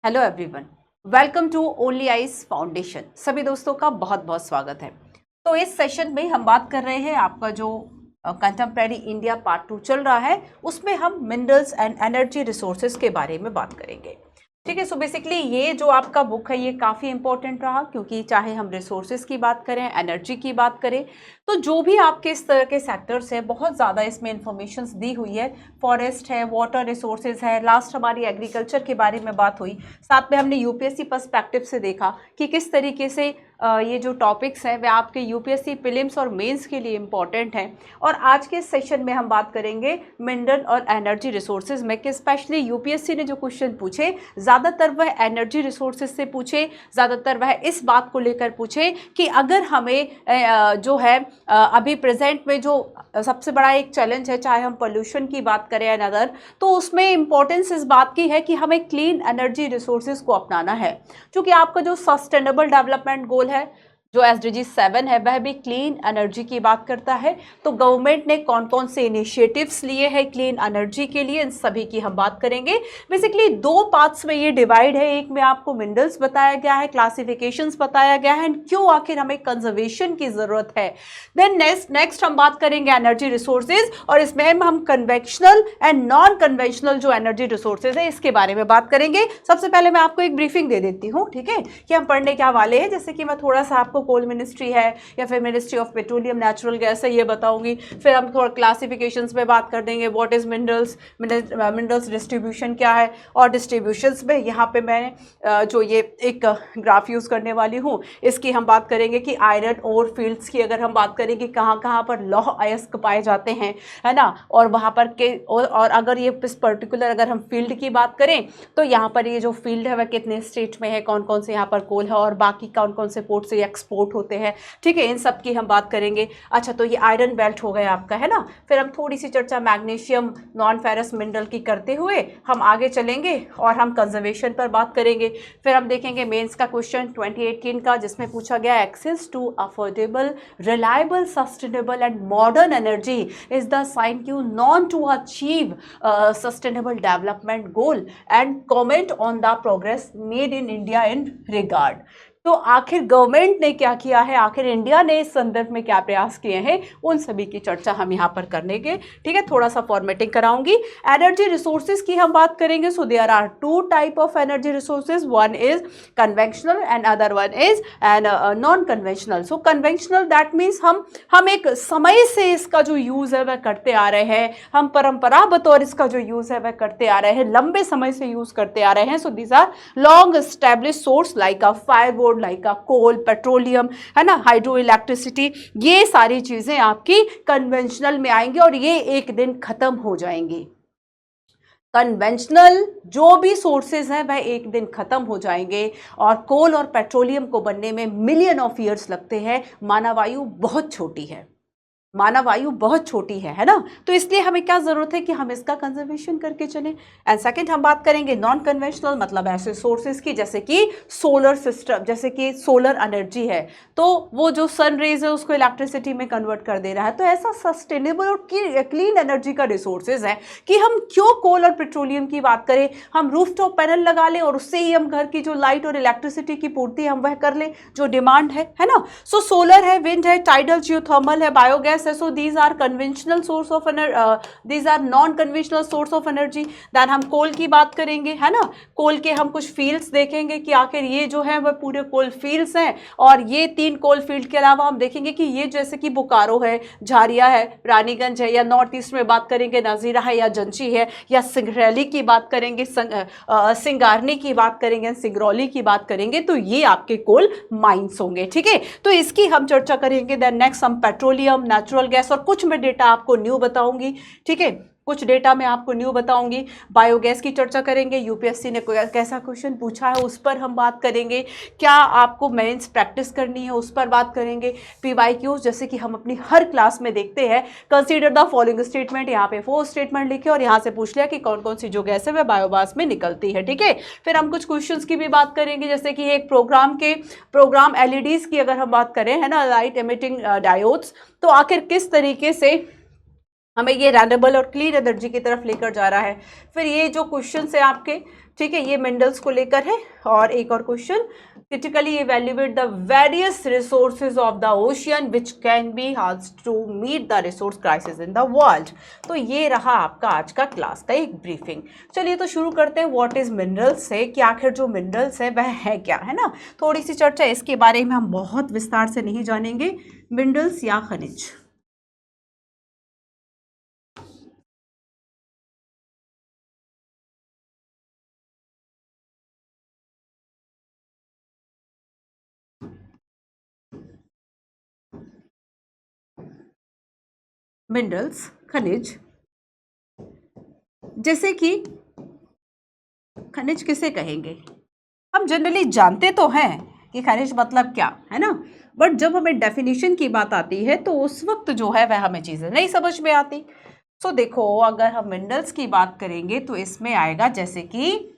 Hello everyone, welcome to only eyes foundation. सभी दोस्तों का बहुत बहुत स्वागत है। तो इस सेशन में हम बात कर रहे हैं आपका जो कंटेम्प्रेरी इंडिया पार्ट 2 चल रहा है, उसमें हम मिनरल्स एंड एनर्जी रिसोर्सेज के बारे में बात करेंगे। ठीक है, सो बेसिकली ये जो आपका बुक है ये काफ़ी इंपॉर्टेंट रहा, क्योंकि चाहे हम रिसोर्सेज की बात करें, एनर्जी की बात करें, तो जो भी आपके इस तरह के सेक्टर्स हैं बहुत ज़्यादा इसमें इंफॉर्मेशंस दी हुई है। फॉरेस्ट है, वाटर रिसोर्सेज है, लास्ट हमारी एग्रीकल्चर के बारे में बात हुई, साथ में हमने यूपीएससी पर्सपेक्टिव से देखा कि किस तरीके से ये जो टॉपिक्स हैं वे आपके यूपीएससी प्रीलिम्स और मेंस के लिए इम्पॉर्टेंट हैं। और आज के सेशन में हम बात करेंगे मिनरल और एनर्जी रिसोर्सेज में, कि स्पेशली यूपीएससी ने जो क्वेश्चन पूछे ज़्यादातर वह एनर्जी रिसोर्सेज से पूछे, ज़्यादातर वह इस बात को लेकर पूछे कि अगर हमें जो है अभी प्रेजेंट में जो सबसे बड़ा एक चैलेंज है, चाहे हम पोल्यूशन की बात करें या अदर, तो उसमें इंपॉर्टेंस इस बात की है कि हमें क्लीन एनर्जी रिसोर्सेज को अपनाना है। क्योंकि आपका जो सस्टेनेबल डेवलपमेंट गोल है, जो SDG 7 है, वह भी क्लीन एनर्जी की बात करता है। तो गवर्नमेंट ने कौन कौन से इनिशिएटिव्स लिए हैं क्लीन एनर्जी के लिए, इन सभी की हम बात करेंगे। बेसिकली दो पार्ट्स में ये डिवाइड है, एक में आपको मिनरल्स बताया गया है, क्लासिफिकेशंस बताया गया है, एंड क्यों आखिर हमें कंजर्वेशन की जरूरत है। देन नेक्स्ट हम बात करेंगे एनर्जी रिसोर्सेज, और इसमें हम कन्वेंशनल एंड नॉन कन्वेंशनल जो एनर्जी रिसोर्सेज है इसके बारे में बात करेंगे। सबसे पहले मैं आपको एक ब्रीफिंग दे देती हूँ, ठीक है, कि हम पढ़ने क्या वाले हैं। जैसे कि मैं थोड़ा सा आपको कोल मिनिस्ट्री है या फिर ministry of petroleum natural gas है ये बताऊंगी, फिर हम थोड़ा क्लासिफिकेशंस पे बात कर देंगे, what is minerals, minerals distribution क्या है, और डिस्ट्रीब्यूशंस में यहाँ पे मैं जो ये एक ग्राफ यूज करने वाली हूँ इसकी हम बात करेंगे कि आयरन ओर फील्ड्स की अगर हम बात करें कि कहाँ कहाँ पर लौह अयस्क पाए जाते हैं, है ना, और वहाँ पर के और अगर ये इस पर्टिकुलर अगर हम फील्ड की बात करें तो यहाँ पर ये जो फील्ड है वह कितने स्टेट में है, कौन कौन से यहाँ पर कोल है, और बाकी कौन कौन से पोर्ट से एक्सपोर्ट होते हैं। ठीक है, इन सब की हम बात करेंगे। अच्छा, तो ये आयरन बेल्ट हो गया आपका, है ना। फिर हम थोड़ी सी चर्चा मैग्नीशियम नॉन फेरस मिनरल की करते हुए हम आगे चलेंगे और हम कंजर्वेशन पर बात करेंगे। फिर हम देखेंगे मेंस का क्वेश्चन 2018 का, जिसमें पूछा गया access to affordable reliable sustainable and modern energy is the sine qua non to achieve sustainable development goal and comment on the progress made in India in regard. तो आखिर गवर्नमेंट ने क्या किया है, आखिर इंडिया ने इस संदर्भ में क्या प्रयास किए हैं, उन सभी की चर्चा हम यहाँ पर करेंगे। ठीक है, थोड़ा सा फॉर्मेटिंग कराऊंगी। एनर्जी रिसोर्सेज की हम बात करेंगे। So there are two type of energy resources, one is conventional and other one is and non conventional. So conventional that means हम एक समय से इसका जो यूज है वह करते आ रहे हैं, हम परंपरा बतौर इसका जो यूज है वह करते आ रहे हैं, लंबे समय से यूज करते आ रहे हैं। So these are long establish source like a firewood, like coal, petroleum, है ना, हाइड्रो इलेक्ट्रिसिटी, ये सारी चीजें आपकी कन्वेंशनल में आएंगी और ये एक दिन खत्म हो जाएंगी। कन्वेंशनल जो भी सोर्सेज हैं वह एक दिन खत्म हो जाएंगे, और कोल और पेट्रोलियम को बनने में मिलियन ऑफ ईयर्स लगते हैं। मानव आयु बहुत छोटी है, मानव आयु बहुत छोटी है ना। तो इसलिए हमें क्या जरूरत है कि हम इसका कंजर्वेशन करके चलें। एंड सेकंड हम बात करेंगे नॉन कन्वेंशनल, मतलब ऐसे सोर्सेज की जैसे कि सोलर सिस्टम, जैसे कि सोलर एनर्जी है, तो वो जो सन रेज है उसको इलेक्ट्रिसिटी में कन्वर्ट कर दे रहा है। तो ऐसा सस्टेनेबल और क्लीन एनर्जी का रिसोर्सेज है कि हम क्यों कोल और पेट्रोलियम की बात करें, हम रूफटॉप पैनल लगा लें और उससे ही हम घर की जो लाइट और इलेक्ट्रिसिटी की पूर्ति हम वह कर लें जो डिमांड है ना। सो सोलर है, विंड है, टाइडल जियोथर्मल है, बायोगैस है। So these are conventional source of energy, these are non-conventional source of energy. Then हम कोल की बात करेंगे, है ना। कोल के हम कुछ फील्ड्स देखेंगे कि आखिर ये जो है वह पूरे कोल फील्ड्स हैं, और ये 3 कोल फील्ड के अलावा हम देखेंगे कि ये जैसे कि बोकारो है, झारिया है, रानीगंज है, या नॉर्थ ईस्ट में बात करेंगे नाजीरा है या जंची है, या सिंगरैली की बात करेंगे, सिंगारनी की बात करेंगे, सिंगरौली की बात करेंगे, तो ये आपके कोल माइंस होंगे। ठीक है, तो इसकी हम चर्चा करेंगे। देन नेक्स्ट हम पेट्रोलियम, नेचुरल गैस, और कुछ मैं डेटा आपको न्यू बताऊंगी। ठीक है, कुछ डेटा मैं आपको न्यू बताऊंगी। बायोगैस की चर्चा करेंगे, यूपीएससी ने कैसा क्वेश्चन पूछा है उस पर हम बात करेंगे, क्या आपको मेंस प्रैक्टिस करनी है उस पर बात करेंगे। पीवाईक्यूज, जैसे कि हम अपनी हर क्लास में देखते हैं, कंसीडर द फॉलोइंग स्टेटमेंट, यहाँ पे 4 स्टेटमेंट लिखे और यहाँ से पूछ लिया कि कौन कौन सी जो गैस है वह बायोमास में निकलती है। ठीक है, फिर हम कुछ क्वेश्चन की भी बात करेंगे, जैसे कि एक प्रोग्राम एलईडीज की अगर हम बात करें, है ना, लाइट एमिटिंग डायोड्स, तो आखिर किस तरीके से हमें ये रेन्यूएबल और क्लीन एनर्जी की तरफ लेकर जा रहा है। फिर ये जो क्वेश्चन है आपके ठीक है, ये मिनरल्स को लेकर है। और एक और question, critically evaluate the various resources of the ocean which can be has to meet the resource crisis in the world. तो ये रहा आपका आज का क्लास का एक ब्रीफिंग। चलिए तो शुरू करते हैं व्हाट इज मिनरल्स से, कि आखिर जो मिनरल्स है वह है क्या, है ना। थोड़ी सी चर्चा इसके बारे में हम बहुत विस्तार से नहीं जानेंगे। मिनरल्स या खनिज, मिनरल्स खनिज, जैसे कि खनिज किसे कहेंगे, हम जनरली जानते तो हैं कि खनिज मतलब क्या है ना, बट जब हमें डेफिनेशन की बात आती है तो उस वक्त जो है वह हमें चीज़ें नहीं समझ में आती। सो देखो, अगर हम मिनरल्स की बात करेंगे तो इसमें आएगा जैसे कि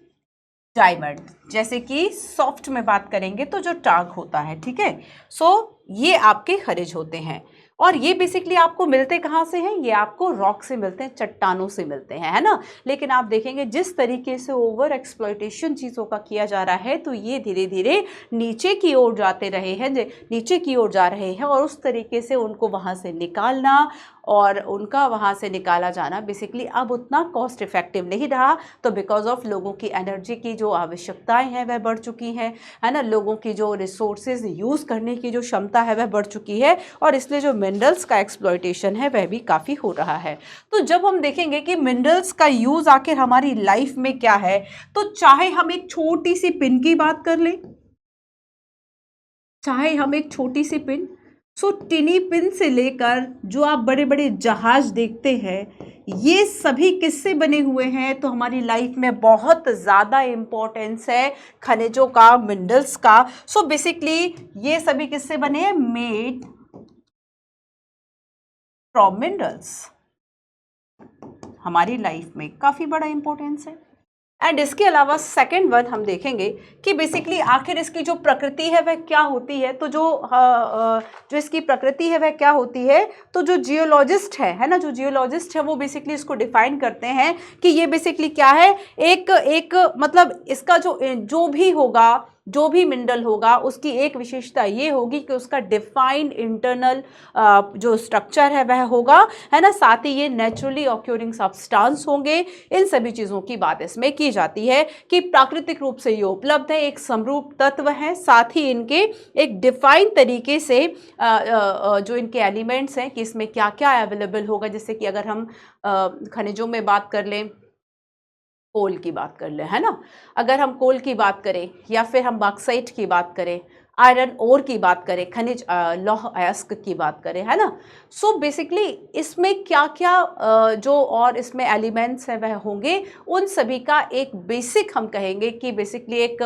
डायमंड, जैसे कि सॉफ्ट में बात करेंगे तो जो टाग होता है, ठीक है। सो ये आपके खनिज होते हैं। और ये बेसिकली आपको मिलते कहाँ से हैं, ये आपको रॉक से मिलते हैं, चट्टानों से मिलते हैं, है ना। लेकिन आप देखेंगे जिस तरीके से ओवर एक्सप्लॉयटेशन चीज़ों का किया जा रहा है तो ये धीरे धीरे नीचे की ओर जाते रहे हैं, नीचे की ओर जा रहे हैं। और उस तरीके से उनको वहाँ से निकालना और उनका वहाँ से निकाला जाना बेसिकली अब उतना कॉस्ट इफेक्टिव नहीं रहा। तो बिकॉज ऑफ लोगों की एनर्जी की जो आवश्यकताएं हैं वह बढ़ चुकी हैं, है ना, लोगों की जो रिसोर्सेज यूज़ करने की जो क्षमता है वह बढ़ चुकी है, और इसलिए जो मिनरल्स का एक्सप्लॉयटेशन है वह भी काफ़ी हो रहा है। तो जब हम देखेंगे कि मिनरल्स का यूज़ आखिर हमारी लाइफ में क्या है, तो चाहे हम एक छोटी सी पिन की बात कर लें, चाहे हम एक छोटी सी पिन, सो टिनी पिन से लेकर जो आप बड़े बड़े जहाज देखते हैं, ये सभी किससे बने हुए हैं, तो हमारी लाइफ में बहुत ज़्यादा इम्पोर्टेंस है खनिजों का, मिनरल्स का। सो बेसिकली ये सभी किससे बने हैं, मेड फ्रॉम मिनरल्स। हमारी लाइफ में काफ़ी बड़ा इम्पोर्टेंस है। एंड इसके अलावा सेकेंड वन हम देखेंगे कि बेसिकली आखिर इसकी जो प्रकृति है वह क्या होती है। तो जो इसकी प्रकृति है वह क्या होती है, तो जो जियोलॉजिस्ट है ना, जो जियोलॉजिस्ट है वो बेसिकली इसको डिफाइन करते हैं कि ये बेसिकली क्या है, एक मतलब इसका जो भी होगा, जो भी मिनरल होगा उसकी एक विशेषता ये होगी कि उसका डिफाइंड इंटरनल जो स्ट्रक्चर है वह होगा, है ना। साथ ही ये नेचुरली ऑक्यूरिंग सब्सटेंस होंगे। इन सभी चीज़ों की बात इसमें की जाती है कि प्राकृतिक रूप से ये उपलब्ध है, एक समरूप तत्व है, साथ ही इनके एक डिफाइंड तरीके से जो इनके एलिमेंट्स हैं कि इसमें क्या क्या अवेलेबल होगा। जैसे कि अगर हम खनिजों में बात कर लें, कोल की बात कर लें, है ना, अगर हम कोल की बात करें या फिर हम बॉक्साइट की बात करें, आयरन ओर की बात करें, खनिज लौह अयस्क की बात करें, है ना। सो बेसिकली इसमें क्या क्या जो और इसमें एलिमेंट्स हैं वह होंगे, उन सभी का एक बेसिक हम कहेंगे कि बेसिकली एक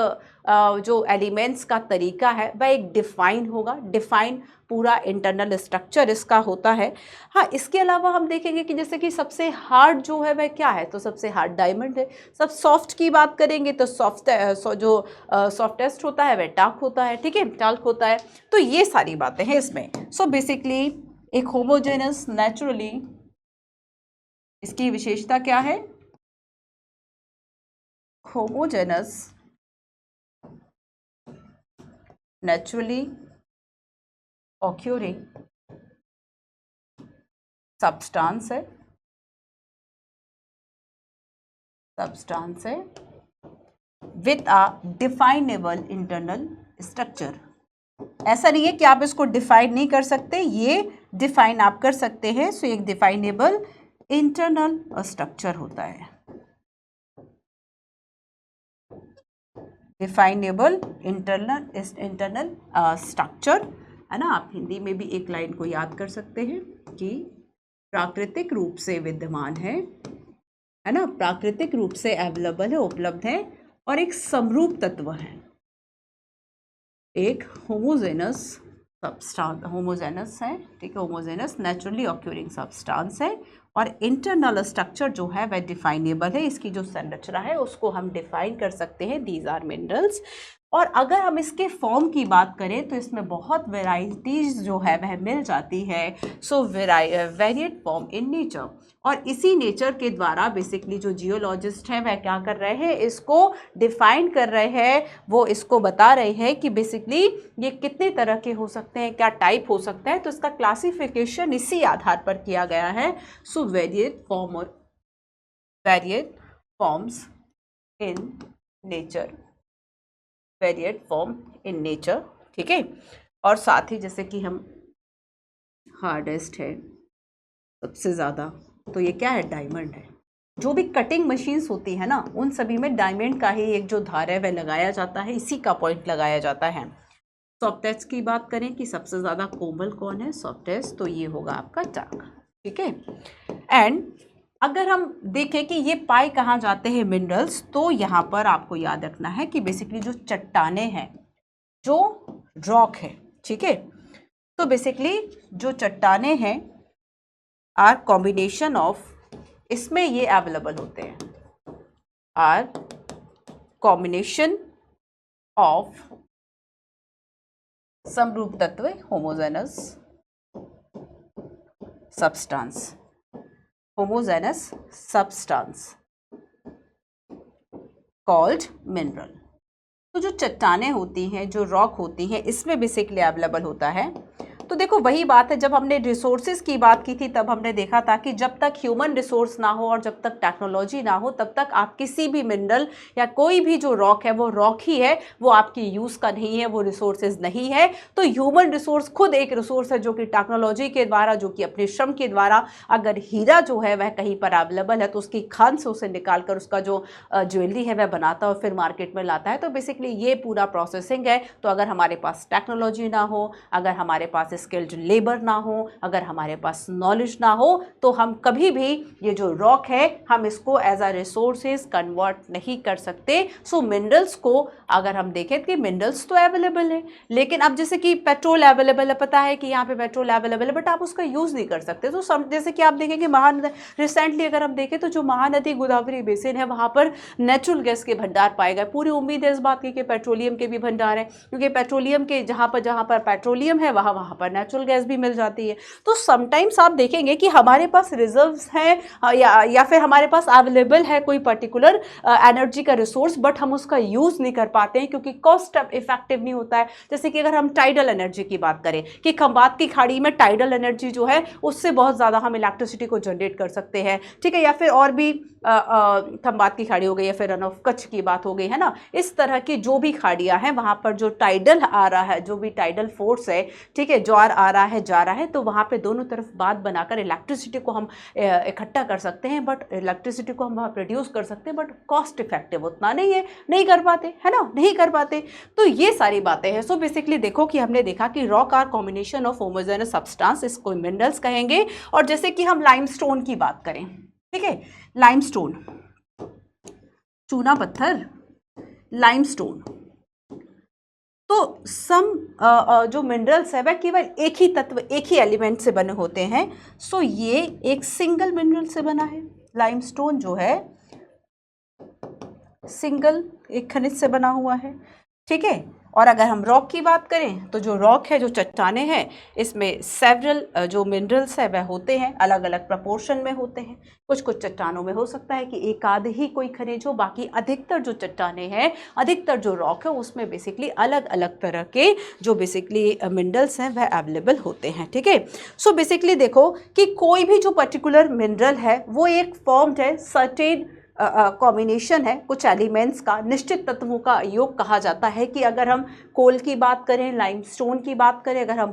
जो एलिमेंट्स का तरीका है वह एक डिफाइन होगा, डिफाइन पूरा इंटरनल स्ट्रक्चर इसका होता है। हाँ, इसके अलावा हम देखेंगे कि जैसे कि सबसे हार्ड जो है वह क्या है, तो सबसे हार्ड डायमंड है। सब सॉफ्ट की बात करेंगे तो जो सॉफ्टेस्ट होता है वह टाक होता है, ठीक है, टाल्क होता है। तो ये सारी बातें हैं इसमें। सो बेसिकली एक होमोजेनस नेचुरली, इसकी विशेषता क्या है, होमोजेनस नेचुरली ऑक्यूरिंग सब्सटेंस है with a definable internal structure. ऐसा नहीं है कि आप इसको डिफाइन नहीं कर सकते, ये डिफाइन आप कर सकते हैं। सो एक डिफाइनेबल इंटरनल स्ट्रक्चर होता है, डिफाइनेबल इंटरनल स्ट्रक्चर, है ना। आप हिंदी में भी एक लाइन को याद कर सकते हैं कि प्राकृतिक रूप से विद्यमान है ना, प्राकृतिक रूप से अवेलेबल है, उपलब्ध है, और एक समरूप तत्व है, एक होमोजेनस सब्सटेंस, होमोजेनस है, ठीक है, होमोजेनस नेचुरली ऑक्यूरिंग सब्सटेंस है, और इंटरनल स्ट्रक्चर जो है वह डिफाइनेबल है। इसकी जो संरचना है उसको हम डिफाइन कर सकते हैं, दीज आर मिनरल्स। और अगर हम इसके फॉर्म की बात करें तो इसमें बहुत वेराइटीज जो है वह मिल जाती है। So variate form in nature, और इसी नेचर के द्वारा बेसिकली जो जियोलॉजिस्ट हैं वह क्या कर रहे हैं, इसको डिफाइन कर रहे हैं, वो इसको बता रहे हैं कि बेसिकली ये कितने तरह के हो सकते हैं, क्या टाइप हो सकता है, तो इसका क्लासिफिकेशन इसी आधार पर किया गया है। So varied forms in nature, varied form in nature, ठीक है। और साथ ही जैसे कि हम हार्डेस्ट है सबसे ज़्यादा, तो ये क्या है, डायमंड है। जो भी कटिंग मशीन्स होती है ना, उन सभी में डायमंड का ही एक जो धार है वह लगाया जाता है, इसी का पॉइंट लगाया जाता है। सॉफ्टेस्ट की बात करें कि सबसे ज़्यादा कोमल कौन है, सॉफ्टेस्ट, तो ये होगा आपका टांग, ठीक है। एंड अगर हम देखें कि ये पाए कहाँ जाते हैं मिनरल्स, तो यहाँ पर आपको याद रखना है कि बेसिकली जो चट्टाने हैं, जो रॉक है, ठीक है, तो बेसिकली जो चट्टाने हैं आर कॉम्बिनेशन ऑफ, इसमें ये अवेलेबल होते हैं, आर कॉम्बिनेशन ऑफ समरूप तत्व, homogeneous substance, homogeneous substance called mineral. तो जो चट्टानें होती हैं, जो रॉक होती हैं, इसमें बेसिकली अवेलेबल होता है। तो देखो वही बात है, जब हमने रिसोर्सेज की बात की थी तब हमने देखा था कि जब तक ह्यूमन रिसोर्स ना हो और जब तक टेक्नोलॉजी ना हो, तब तक आप किसी भी मिनरल या कोई भी जो रॉक है वो रॉक ही है, वो आपकी यूज़ का नहीं है, वो रिसोर्सेज नहीं है। तो ह्यूमन रिसोर्स खुद एक रिसोर्स है जो कि टेक्नोलॉजी के द्वारा, जो कि अपने श्रम के द्वारा, अगर हीरा जो है वह कहीं पर अवेलेबल है तो उसकी खान से उसे निकाल कर उसका जो ज्वेलरी है वह बनाता है और फिर मार्केट में लाता है। तो बेसिकली ये पूरा प्रोसेसिंग है। तो अगर हमारे पास टेक्नोलॉजी ना हो, अगर हमारे पास स्किल्ड लेबर ना हो, अगर हमारे पास नॉलेज ना हो, तो हम कभी भी ये जो रॉक है हम इसको एज अ रिसोर्सेज कन्वर्ट नहीं कर सकते। सो मिनरल्स को अगर हम देखें कि मिनरल्स तो अवेलेबल है, लेकिन अब जैसे कि पेट्रोल अवेलेबल है, पता है कि यहाँ पे पेट्रोल अवेलेबल है, बट आप उसका यूज़ नहीं कर सकते। तो जैसे कि आप देखेंगे रिसेंटली अगर हम देखें तो जो महानदी गोदावरी बेसिन है वहाँ पर नेचुरल गैस के भंडार पाए गए। पूरी उम्मीद है इस बात की कि पेट्रोलियम के भी भंडार हैं, क्योंकि पेट्रोलियम के जहाँ पर पेट्रोलियम है वहाँ पर नेचुरल गैस भी मिल जाती है। तो समटाइम्स आप देखेंगे कि हमारे पास रिजर्व्स हैं या फिर हमारे पास अवेलेबल है कोई पर्टिकुलर एनर्जी का रिसोर्स, बट हम उसका यूज़ नहीं कर पाते हैं क्योंकि कॉस्ट इफेक्टिव नहीं होता है। जैसे कि अगर हम टाइडल एनर्जी की बात करें कि खंबात की खाड़ी में टाइडल एनर्जी जो है उससे बहुत ज़्यादा हम इलेक्ट्रिसिटी को जनरेट कर सकते हैं, ठीक है, या फिर और भी खंबात की खाड़ी हो गई या फिर रन ऑफ कच्छ की बात हो गई, है ना। इस तरह की जो भी खाड़ियाँ हैं वहाँ पर जो टाइडल आ रहा है, जो भी टाइडल फोर्स है, ठीक है, ज्वार आ रहा है जा रहा है, तो वहाँ पे दोनों तरफ बात बनाकर इलेक्ट्रिसिटी को हम इकट्ठा कर सकते हैं, बट इलेक्ट्रिसिटी को हम वहाँ प्रोड्यूस कर सकते हैं, बट कॉस्ट इफेक्टिव उतना नहीं है, नहीं कर पाते, है ना, नहीं कर पाते। तो ये सारी बातें हैं। सो बेसिकली देखो कि हमने देखा कि rock are combination of homogeneous substance, इसको मिनरल्स कहेंगे। और जैसे कि हम लाइमस्टोन की बात करें, ठीक है, लाइमस्टोन, चूना पत्थर, लाइमस्टोन, तो जो मिनरल्स है वह केवल एक ही तत्व, एक ही एलिमेंट से बने होते हैं। सो ये एक सिंगल मिनरल से बना है। लाइमस्टोन जो है सिंगल एक खनिज से बना हुआ है, ठीक है। और अगर हम रॉक की बात करें तो जो रॉक है, जो चट्टाने हैं, इसमें सेवरल जो मिनरल्स है वह होते हैं, अलग अलग प्रपोर्शन में होते हैं। कुछ कुछ चट्टानों में हो सकता है कि एक आध ही कोई खनिज हो, बाकी अधिकतर जो चट्टाने हैं, अधिकतर जो रॉक है उसमें बेसिकली अलग अलग तरह के जो बेसिकली मिनरल्स हैं वह अवेलेबल होते हैं, ठीक है। सो बेसिकली देखो कि कोई भी जो पर्टिकुलर मिनरल है वो एक फॉर्म्ड है सर्टेन कॉम्बिनेशन है कुछ एलिमेंट्स का, निश्चित तत्वों का योग कहा जाता है। कि अगर हम कोल की बात करें, लाइमस्टोन की बात करें, अगर हम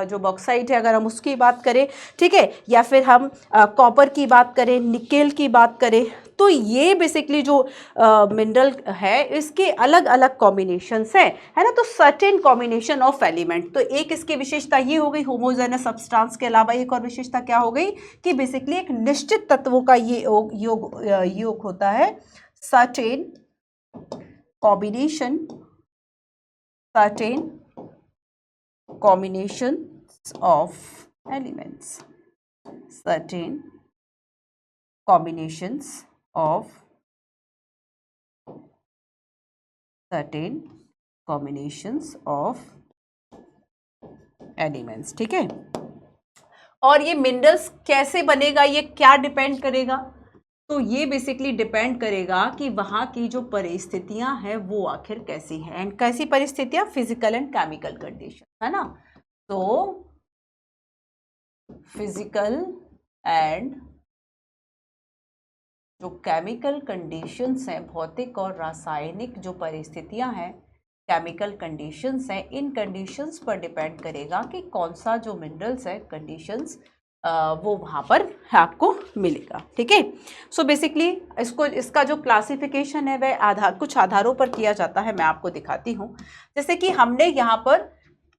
जो बॉक्साइट है अगर हम उसकी बात करें, ठीक है, या फिर हम कॉपर की बात करें, निकेल की बात करें, तो ये बेसिकली जो मिनरल है इसके अलग अलग कॉम्बिनेशंस हैं, है ना। तो सर्टेन कॉम्बिनेशन ऑफ एलिमेंट, तो एक इसकी विशेषता ये हो गई होमोजेनस सब्सटेंस के अलावा एक और विशेषता क्या हो गई कि बेसिकली एक निश्चित तत्वों का ये योग होता है, certain combination, certain combination of elements, certain combinations of certain combinations of elements, ठीक है। और ये मिनरल्स कैसे बनेगा, ये क्या डिपेंड करेगा, तो ये बेसिकली डिपेंड करेगा कि वहाँ की जो परिस्थितियां हैं वो आखिर कैसी हैं, एंड कैसी परिस्थितियां, फिजिकल एंड केमिकल कंडीशन, है ना। तो फिजिकल एंड जो केमिकल कंडीशंस हैं, भौतिक और रासायनिक जो परिस्थितियां हैं, केमिकल कंडीशंस हैं, इन कंडीशंस पर डिपेंड करेगा कि कौन सा जो मिनरल्स है कंडीशंस वो वहाँ पर आपको मिलेगा, ठीक है। सो बेसिकली इसका जो क्लासिफिकेशन है वह कुछ आधारों पर किया जाता है, मैं आपको दिखाती हूँ। जैसे कि हमने यहाँ पर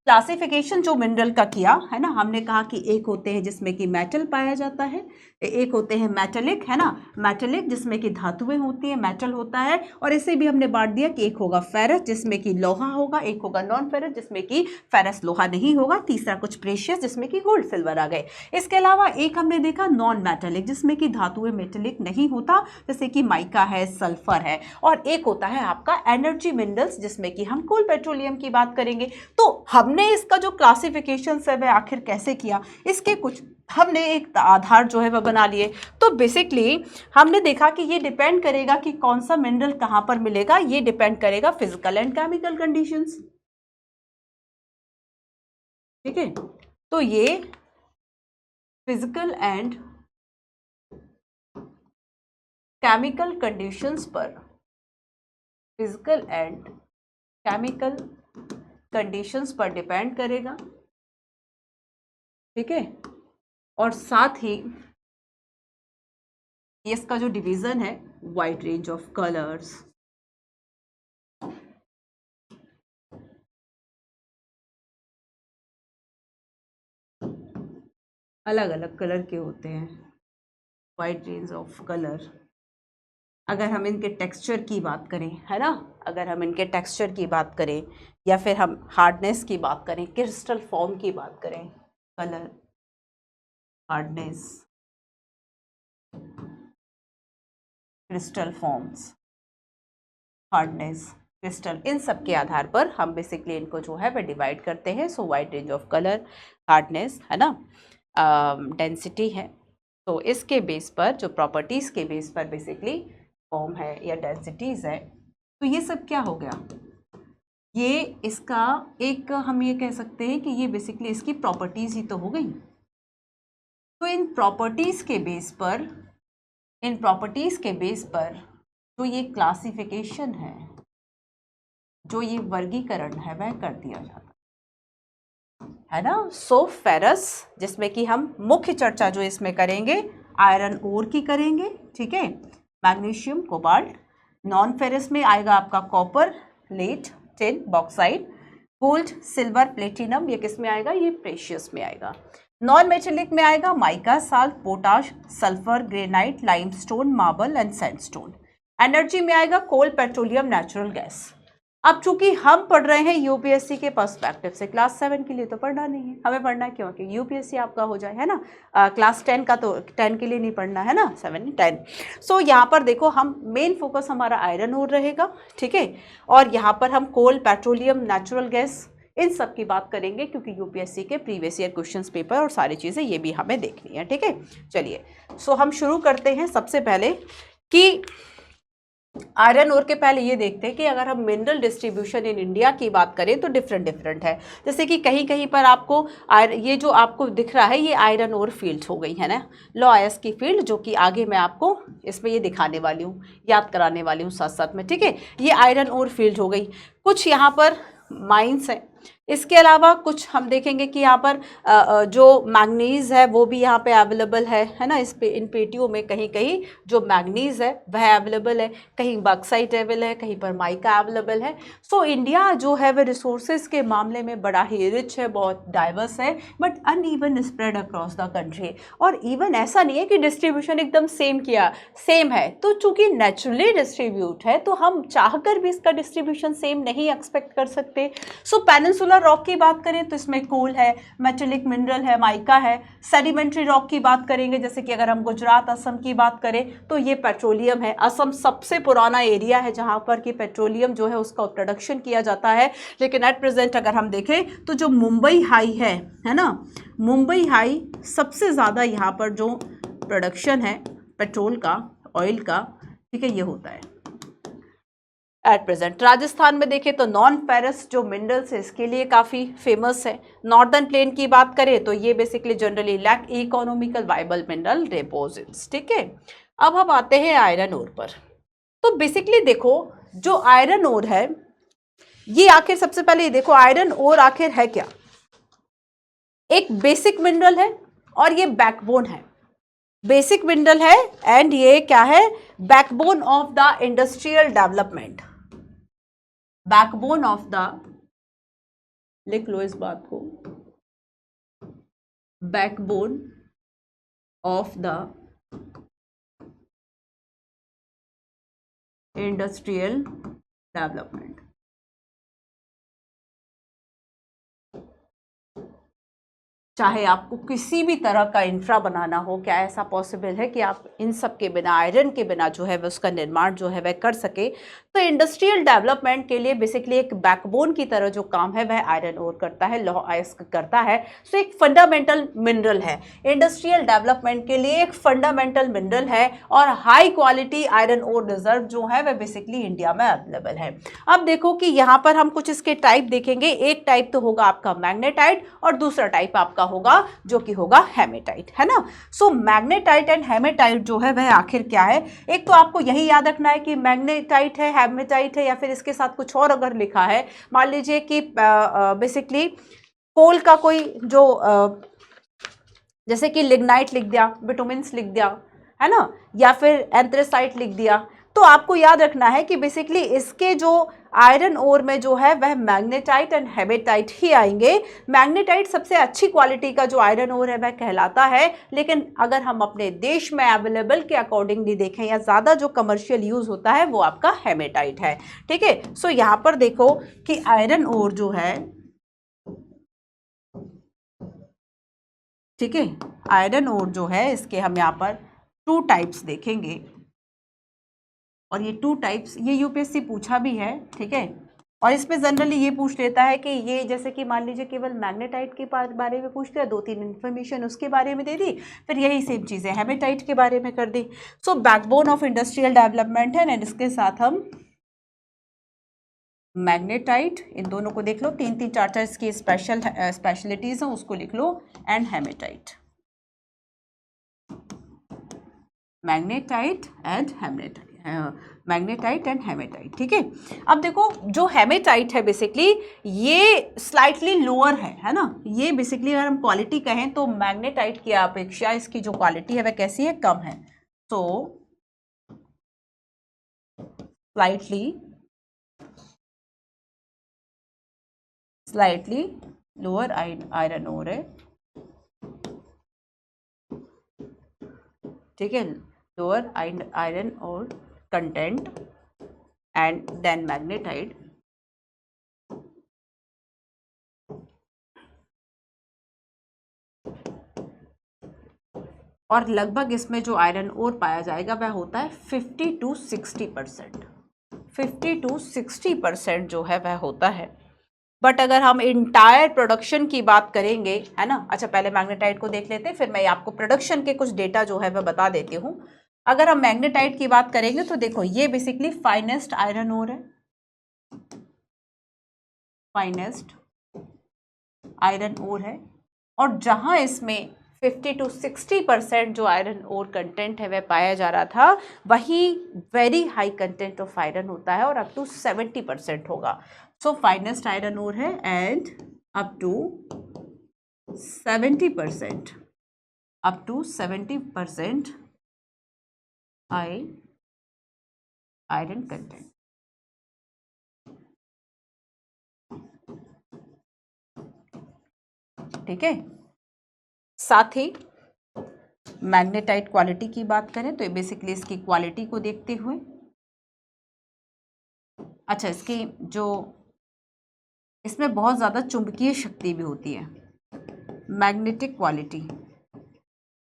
क्लासिफिकेशन जो मिनरल का किया है ना, हमने कहा कि एक होते हैं जिसमें कि मेटल पाया जाता है, एक होते हैं मेटेलिक, है ना, मेटेलिक जिसमें कि धातुएं होती हैं, मेटल होता है। और इसे भी हमने बांट दिया कि एक होगा फेरस जिसमें कि लोहा होगा, एक होगा नॉन फेरस जिसमें कि फेरस लोहा नहीं होगा, तीसरा कुछ प्रेशियस जिसमें कि गोल्ड सिल्वर आ गए। इसके अलावा एक हमने देखा नॉन मेटेलिक जिसमें कि धातुएं मेटेलिक नहीं होता, जैसे कि माइका है, सल्फर है। और एक होता है आपका एनर्जी मिनरल्स जिसमें कि हम कोल पेट्रोलियम की बात करेंगे। तो हमने इसका जो क्लासिफिकेशन है वह आखिर कैसे किया, इसके कुछ हमने एक आधार जो है वह बना लिए। तो बेसिकली हमने देखा कि ये डिपेंड करेगा कि कौन सा मिनरल कहां पर मिलेगा, ये डिपेंड करेगा फिजिकल एंड केमिकल कंडीशंस, ठीक है। तो ये फिजिकल एंड केमिकल कंडीशंस पर, फिजिकल एंड केमिकल कंडीशंस पर डिपेंड करेगा, ठीक है। और साथ ही इसका जो डिवीजन है, वाइड रेंज ऑफ कलर्स, अलग अलग कलर के होते हैं, वाइड रेंज ऑफ कलर। अगर हम इनके टेक्सचर की बात करें, है ना, अगर हम इनके टेक्सचर की बात करें या फिर हम हार्डनेस की बात करें, क्रिस्टल फॉर्म की बात करें, colour, hardness, crystal forms, hardness, crystal, इन सब के आधार पर हम बेसिकली इनको जो है वह डिवाइड करते हैं। सो wide range of colour, hardness, है ना, डेंसिटी है। तो इसके बेस पर, जो प्रॉपर्टीज़ के बेस पर बेसिकली फॉर्म है या डेंसिटीज़ है, तो ये सब क्या हो गया, ये इसका एक हम ये कह सकते हैं कि ये बेसिकली इसकी प्रॉपर्टीज़ ही तो हो गई। तो इन प्रॉपर्टीज़ के बेस पर, इन प्रॉपर्टीज़ के बेस पर जो ये क्लासिफिकेशन जो ये वर्गीकरण है वह कर दिया जाता है ना। सो फेरस, जिसमें कि हम मुख्य चर्चा जो इसमें करेंगे आयरन ओर की करेंगे, ठीक है, मैग्नीशियम, कोबाल्ट। नॉन फेरस में आएगा आपका copper, lead, tin, bauxite, gold, silver, platinum, ये किस में आएगा, ये प्रेशियस में आएगा। नॉन मेटेलिक में आएगा mica, salt, potash, sulphur, granite, limestone, marble and sandstone. Energy में आएगा कोल, पेट्रोलियम, नेचुरल गैस। अब चूंकि हम पढ़ रहे हैं यूपीएससी के पर्सपेक्टिव से, क्लास 7 के लिए तो पढ़ना नहीं है, हमें पढ़ना है क्योंकि यूपीएससी आपका हो जाए, है ना। क्लास 10 का तो 10 के लिए नहीं पढ़ना है ना, 7 10। सो यहाँ पर देखो, हम मेन फोकस हमारा आयरन ओर रहेगा, ठीक है। और यहाँ पर हम कोल, पेट्रोलियम, नेचुरल गैस, इन सब की बात करेंगे क्योंकि यूपीएससी के प्रीवियस ईयर क्वेश्चंस पेपर और सारी चीज़ें ये भी हमें देखनी है, ठीक है। चलिए, सो हम शुरू करते हैं सबसे पहले कि आयरन ओर के पहले ये देखते हैं कि अगर हम मिनरल डिस्ट्रीब्यूशन इन इंडिया की बात करें तो डिफरेंट है। जैसे कि कहीं कहीं पर आपको ये जो आपको दिख रहा है ये आयरन ओर फील्ड हो गई है ना, लो आयस की फील्ड, जो कि आगे मैं आपको इसमें ये दिखाने वाली हूँ, याद कराने वाली हूँ साथ साथ में, ठीक है। ये आयरन ओर फील्ड हो गई। कुछ यहाँ पर माइंस हैं, इसके अलावा कुछ हम देखेंगे कि यहाँ पर जो मैग्नीज है वो भी यहाँ पे अवेलेबल है ना। इन पेटियों में कहीं कहीं जो मैग्नीज है वह अवेलेबल है, कहीं बॉक्साइट अवेलेबल है, कहीं पर माइका अवेलेबल है। सो इंडिया जो है वह रिसोर्सेज के मामले में बड़ा ही रिच है, बहुत डाइवर्स है, but uneven spread across the country. और इवन ऐसा नहीं है कि डिस्ट्रीब्यूशन एकदम सेम है, तो चूंकि नेचुरली डिस्ट्रीब्यूट है तो हम चाहकर भी इसका डिस्ट्रीब्यूशन सेम नहीं एक्सपेक्ट कर सकते। सो पेनिनसुला नेचुरल रॉक की बात करें तो इसमें कोल है, मेटेलिक मिनरल है, माइका है। सेडिमेंट्री रॉक की बात करेंगे, जैसे कि अगर हम गुजरात असम की बात करें तो ये पेट्रोलियम है। असम सबसे पुराना एरिया है जहां पर कि पेट्रोलियम जो है उसका प्रोडक्शन किया जाता है। लेकिन एट प्रेजेंट अगर हम देखें तो जो मुंबई हाई है ना, मुंबई हाई सबसे ज़्यादा यहाँ पर जो प्रोडक्शन है पेट्रोल का, ऑयल का, ठीक है, ये होता है एट प्रेजेंट। राजस्थान में देखें तो नॉन फेरस जो मिनरल्स है इसके लिए काफ़ी फेमस है। नॉर्दर्न प्लेन की बात करें तो ये basically generally lack economical viable mineral deposits, ठीक है। अब हम आते हैं आयरन ओर पर। तो बेसिकली देखो जो आयरन ओर है ये आखिर, सबसे पहले ये देखो आयरन ओर आखिर है क्या। एक बेसिक मिनरल है और ये बैकबोन है। बेसिक मिनरल है एंड ये क्या है, backbone of the industrial development. Backbone of the, लिख लो इस बात को, backbone of the industrial development. चाहे आपको किसी भी तरह का इंफ्रा बनाना हो, क्या ऐसा पॉसिबल है कि आप इन सब के बिना, आयरन के बिना जो है वह उसका निर्माण जो है वह कर सके। तो इंडस्ट्रियल डेवलपमेंट के लिए बेसिकली एक बैकबोन की तरह जो काम है वह आयरन ओर करता है, लौह अयस्क करता है। सो एक फंडामेंटल मिनरल है, इंडस्ट्रियल डेवलपमेंट के लिए एक फंडामेंटल मिनरल है और high quality iron ore reserve जो है वह बेसिकली इंडिया में अवेलेबल है। अब देखो कि यहाँ पर हम कुछ इसके टाइप देखेंगे। एक टाइप तो होगा आपका मैग्नेटाइट और दूसरा टाइप आपका होगा जो कि होगा हेमेटाइट, है ना। सो मैग्नेटाइट एंड हेमेटाइट जो है वह आखिर क्या है। एक तो आपको यही याद रखना है कि मैग्नेटाइट है, हेमेटाइट है, या फिर इसके साथ कुछ और अगर लिखा है, मान लीजिए कि बेसिकली कोल का कोई जो जैसे कि लिग्नाइट लिख दिया, बिटुमिन्स लिख दिया, है ना, या फिर एंथ्रेसाइट लिख दिया, तो आपको याद रखना है कि बेसिकली इसके जो आयरन ओर में जो है वह मैग्नेटाइट एंड हेमेटाइट ही आएंगे। मैग्नेटाइट सबसे अच्छी क्वालिटी का जो आयरन ओर है वह कहलाता है, लेकिन अगर हम अपने देश में अवेलेबल के अकॉर्डिंगली देखें या ज़्यादा जो कमर्शियल यूज़ होता है वो आपका हेमेटाइट है, ठीक है। सो यहाँ पर देखो कि आयरन ओर जो है, ठीक है, आयरन ओर जो है इसके हम यहाँ पर 2 टाइप्स देखेंगे और ये 2 टाइप्स ये यूपीएससी पूछा भी है, ठीक है। और इसमें जनरली ये पूछ लेता है कि ये, जैसे कि मान लीजिए केवल मैग्नेटाइट के बारे में पूछ लिया, 2-3 इन्फॉर्मेशन उसके बारे में दे दी, फिर यही सेम चीज़ें हेमेटाइट के बारे में कर दी। सो बैकबोन ऑफ इंडस्ट्रियल डेवलपमेंट है एंड इसके साथ हम मैग्नेटाइट, इन दोनों को देख लो, 3-3 4-4 इसकी स्पेशलिटीज हैं उसको लिख लो, and haematite, magnetite and haematite, magnetite and haematite, ठीक है। अब देखो जो हेमेटाइट है बेसिकली ये स्लाइटली लोअर है ना। ये बेसिकली अगर हम क्वालिटी कहें तो मैग्नेटाइट की अपेक्षा इसकी जो क्वालिटी है वह कैसी है, कम है। तो स्लाइटली लोअर आयरन ओर है, ठीक है, lower iron ore content and then magnetite. और लगभग इसमें जो आयरन ओर पाया जाएगा वह होता है 50 to 60%, 50 to 60% जो है वह होता है। बट अगर हम इंटायर प्रोडक्शन की बात करेंगे, है ना, अच्छा पहले मैग्नेटाइट को देख लेते हैं, फिर मैं आपको प्रोडक्शन के कुछ डेटा जो है वह बता देती हूँ। अगर हम मैग्नेटाइट की बात करेंगे तो देखो ये बेसिकली फाइनेस्ट आयरन ओर है, फाइनेस्ट आयरन ओर है, और जहां इसमें 50 to 60% जो आयरन ओर कंटेंट है वह पाया जा रहा था, वही very high content of iron होता है और अप टू 70% होगा। सो फाइनेस्ट आयरन ओर है and up to 70%, up to 70% iron content, ठीक है। साथ ही मैग्नेटाइट क्वालिटी की बात करें तो बेसिकली इसकी क्वालिटी को देखते हुए, अच्छा इसकी जो इसमें बहुत ज़्यादा चुंबकीय शक्ति भी होती है। मैग्नेटिक क्वालिटी,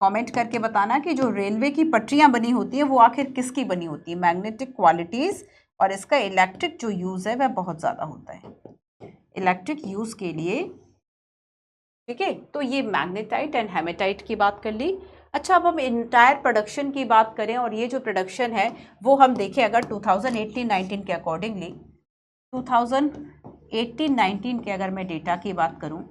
कमेंट करके बताना कि जो रेलवे की पटरियां बनी होती है वो आखिर किसकी बनी होती है, मैग्नेटिक क्वालिटीज़। और इसका इलेक्ट्रिक जो यूज़ है वह बहुत ज़्यादा होता है इलेक्ट्रिक यूज़ के लिए, ठीक है। तो ये मैग्नेटाइट एंड हेमेटाइट की बात कर ली। अच्छा, अब हम इंटायर प्रोडक्शन की बात करें, और ये जो प्रोडक्शन है वो हम देखें अगर 2018-19 के अकॉर्डिंगली, 2018-19 के अगर मैं डेटा की बात करूं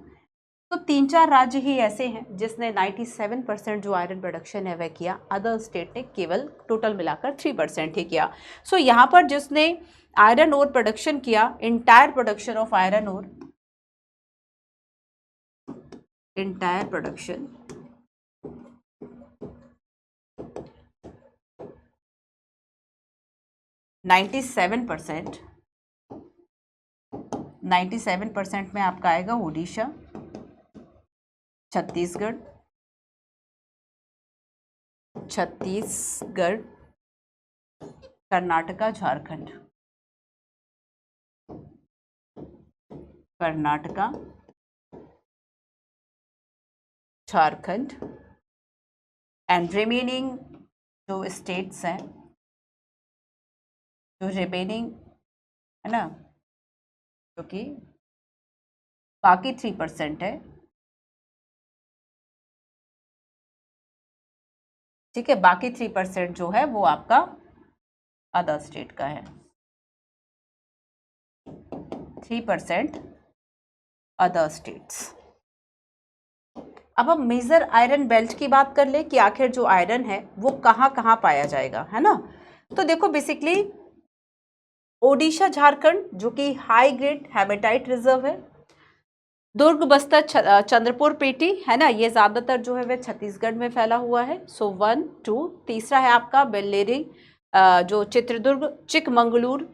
तो 3-4 राज्य ही ऐसे हैं जिसने 97% जो आयरन प्रोडक्शन है वह किया। अदर स्टेट ने केवल टोटल मिलाकर 3% ही किया। सो यहाँ पर जिसने आयरन ओर प्रोडक्शन किया, entire production of iron ore, entire production 97% में आपका आएगा ओडिशा, छत्तीसगढ़, कर्नाटका, झारखंड, कर्नाटका, झारखंड, एंड रिमेनिंग जो स्टेट्स हैं, जो रिमेनिंग है ना, जो कि बाकी 3% है, ठीक है। बाकी 3% जो है वो आपका अदर स्टेट का है, 3% अदर स्टेट्स। अब हम मेजर आयरन बेल्ट की बात कर ले कि आखिर जो आयरन है वो कहाँ कहाँ पाया जाएगा, है ना। तो देखो बेसिकली ओडिशा, झारखंड जो कि हाई ग्रेड हेमेटाइट रिजर्व है, दुर्ग, बस्तर, चंद्रपुर, पेटी, है ना, ये ज़्यादातर जो है वह छत्तीसगढ़ में फैला हुआ है। सो 1, 2, तीसरा है आपका बेल्लेरी, जो चित्रदुर्ग, चिकमंगलूर,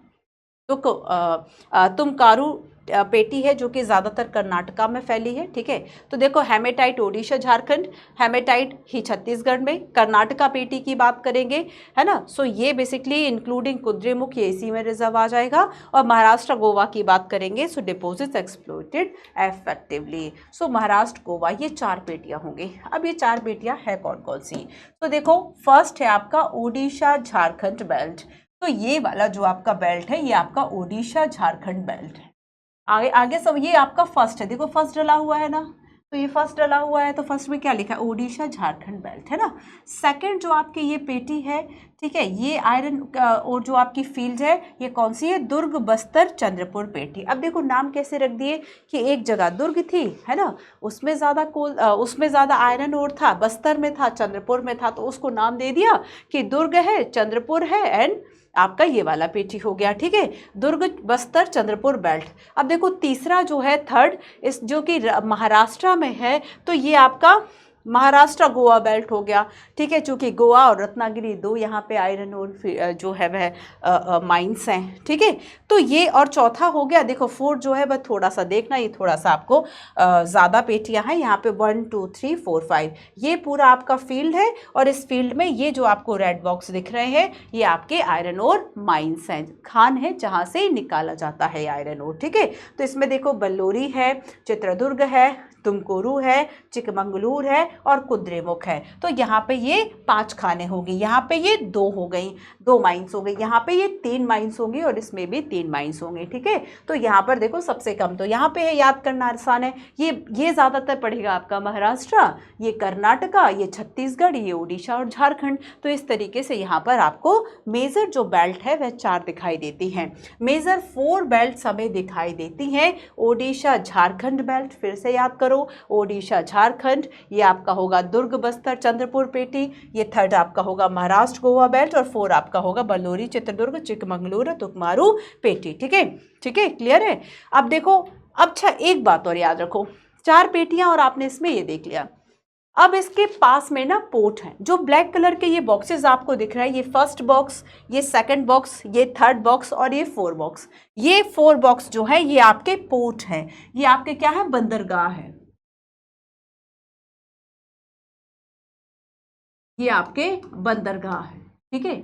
तुमकारू पेटी है जो कि ज़्यादातर कर्नाटका में फैली है, ठीक है। तो देखो हेमेटाइट ओडिशा, झारखंड, हेमेटाइट ही छत्तीसगढ़ में, कर्नाटका पेटी की बात करेंगे, है ना। सो ये बेसिकली इंक्लूडिंग कुद्रेमुख, ये इसी में रिजर्व आ जाएगा। और महाराष्ट्र, गोवा की बात करेंगे, सो डिपोजिट्स एक्सप्लॉइटेड इफेक्टिवली। सो महाराष्ट्र, गोवा, ये 4 पेटियाँ होंगी। अब ये 4 पेटियाँ है कौन कौन सी, तो देखो फर्स्ट है आपका ओडिशा झारखंड बेल्ट। तो ये वाला जो आपका बेल्ट है ये आपका ओडिशा झारखंड बेल्ट है। आगे आगे सब ये आपका फर्स्ट है, देखो फर्स्ट डला हुआ है ना, तो ये फर्स्ट डला हुआ है तो फर्स्ट में क्या लिखा है, ओडिशा झारखंड बेल्ट, है ना। सेकंड जो आपकी ये पेटी है, ठीक है, ये आयरन और जो आपकी फील्ड है ये कौन सी है, दुर्ग, बस्तर, चंद्रपुर पेटी। अब देखो नाम कैसे रख दिए कि एक जगह दुर्ग थी, है ना, उसमें ज़्यादा उसमें ज़्यादा आयरन ओर था, बस्तर में था, चंद्रपुर में था, तो उसको नाम दे दिया कि दुर्ग है, चंद्रपुर है, एंड आपका ये वाला पेटी हो गया, ठीक है, दुर्ग, बस्तर, चंद्रपुर बेल्ट। अब देखो तीसरा जो है थर्ड, इस जो कि महाराष्ट्र में है, तो ये आपका महाराष्ट्र गोवा बेल्ट हो गया, ठीक है, चूंकि गोवा और रत्नागिरी 2 यहाँ पे आयरन और जो है वह माइंस हैं, ठीक है। तो ये और चौथा हो गया, देखो फोर्थ जो है वह थोड़ा सा देखना, ये थोड़ा सा आपको ज़्यादा पेटियाँ हैं, यहाँ पे 1, 2, 3, 4, 5 ये पूरा आपका फील्ड है। और इस फील्ड में ये जो आपको रेड बॉक्स दिख रहे हैं ये आपके आयरन और माइंस हैं, खान है जहाँ से निकाला जाता है आयरन और, ठीक है। तो इसमें देखो बल्लोरी है, चित्रदुर्ग है, तुमकुरू है, चिकमंगलूर है और कुद्रेमुख है। तो यहाँ पे ये 5 खाने होंगी, यहाँ पे ये 2 हो गई, 2 माइंस हो गई, यहाँ पे ये 3 माइंस होंगी और इसमें भी 3 माइंस होंगे, ठीक है। तो यहाँ पर देखो सबसे कम तो यहाँ पे है, याद करना आसान है, ये ज़्यादातर पड़ेगा आपका महाराष्ट्र, ये कर्नाटका, ये छत्तीसगढ़, ये उड़ीसा और झारखंड। तो इस तरीके से यहाँ पर आपको मेजर जो बेल्ट है वह 4 दिखाई देती हैं। मेजर 4 बेल्ट हमें दिखाई देती हैं, ओडिशा झारखंड बेल्ट, फिर से याद करो, ओडिशा झारखंड, ये आपका होगा दुर्ग, बस्तर, चंद्रपुर पेटी, ये थर्ड आपका होगा महाराष्ट्र गोवा बेल्ट, और 4 आपका होगा बल्लोरी, चित्रदुर्ग, चिकमंगलूर, तुकमारू पेटी, ठीक है, ठीक है, क्लियर है। अब देखो, अच्छा एक बात और याद रखो, 4 पेटियां और आपने इसमें ये देख लिया, अब इसके पास में ना पोर्ट है, जो ब्लैक कलर के ये बॉक्सेस आपको दिख रहा है, ये फर्स्ट बॉक्स, ये सेकंड बॉक्स, ये थर्ड बॉक्स और ये 4 बॉक्स, ये 4 बॉक्स जो है ये आपके पोर्ट है, ये आपके क्या है, बंदरगाह है, ये आपके बंदरगाह है, ठीक है।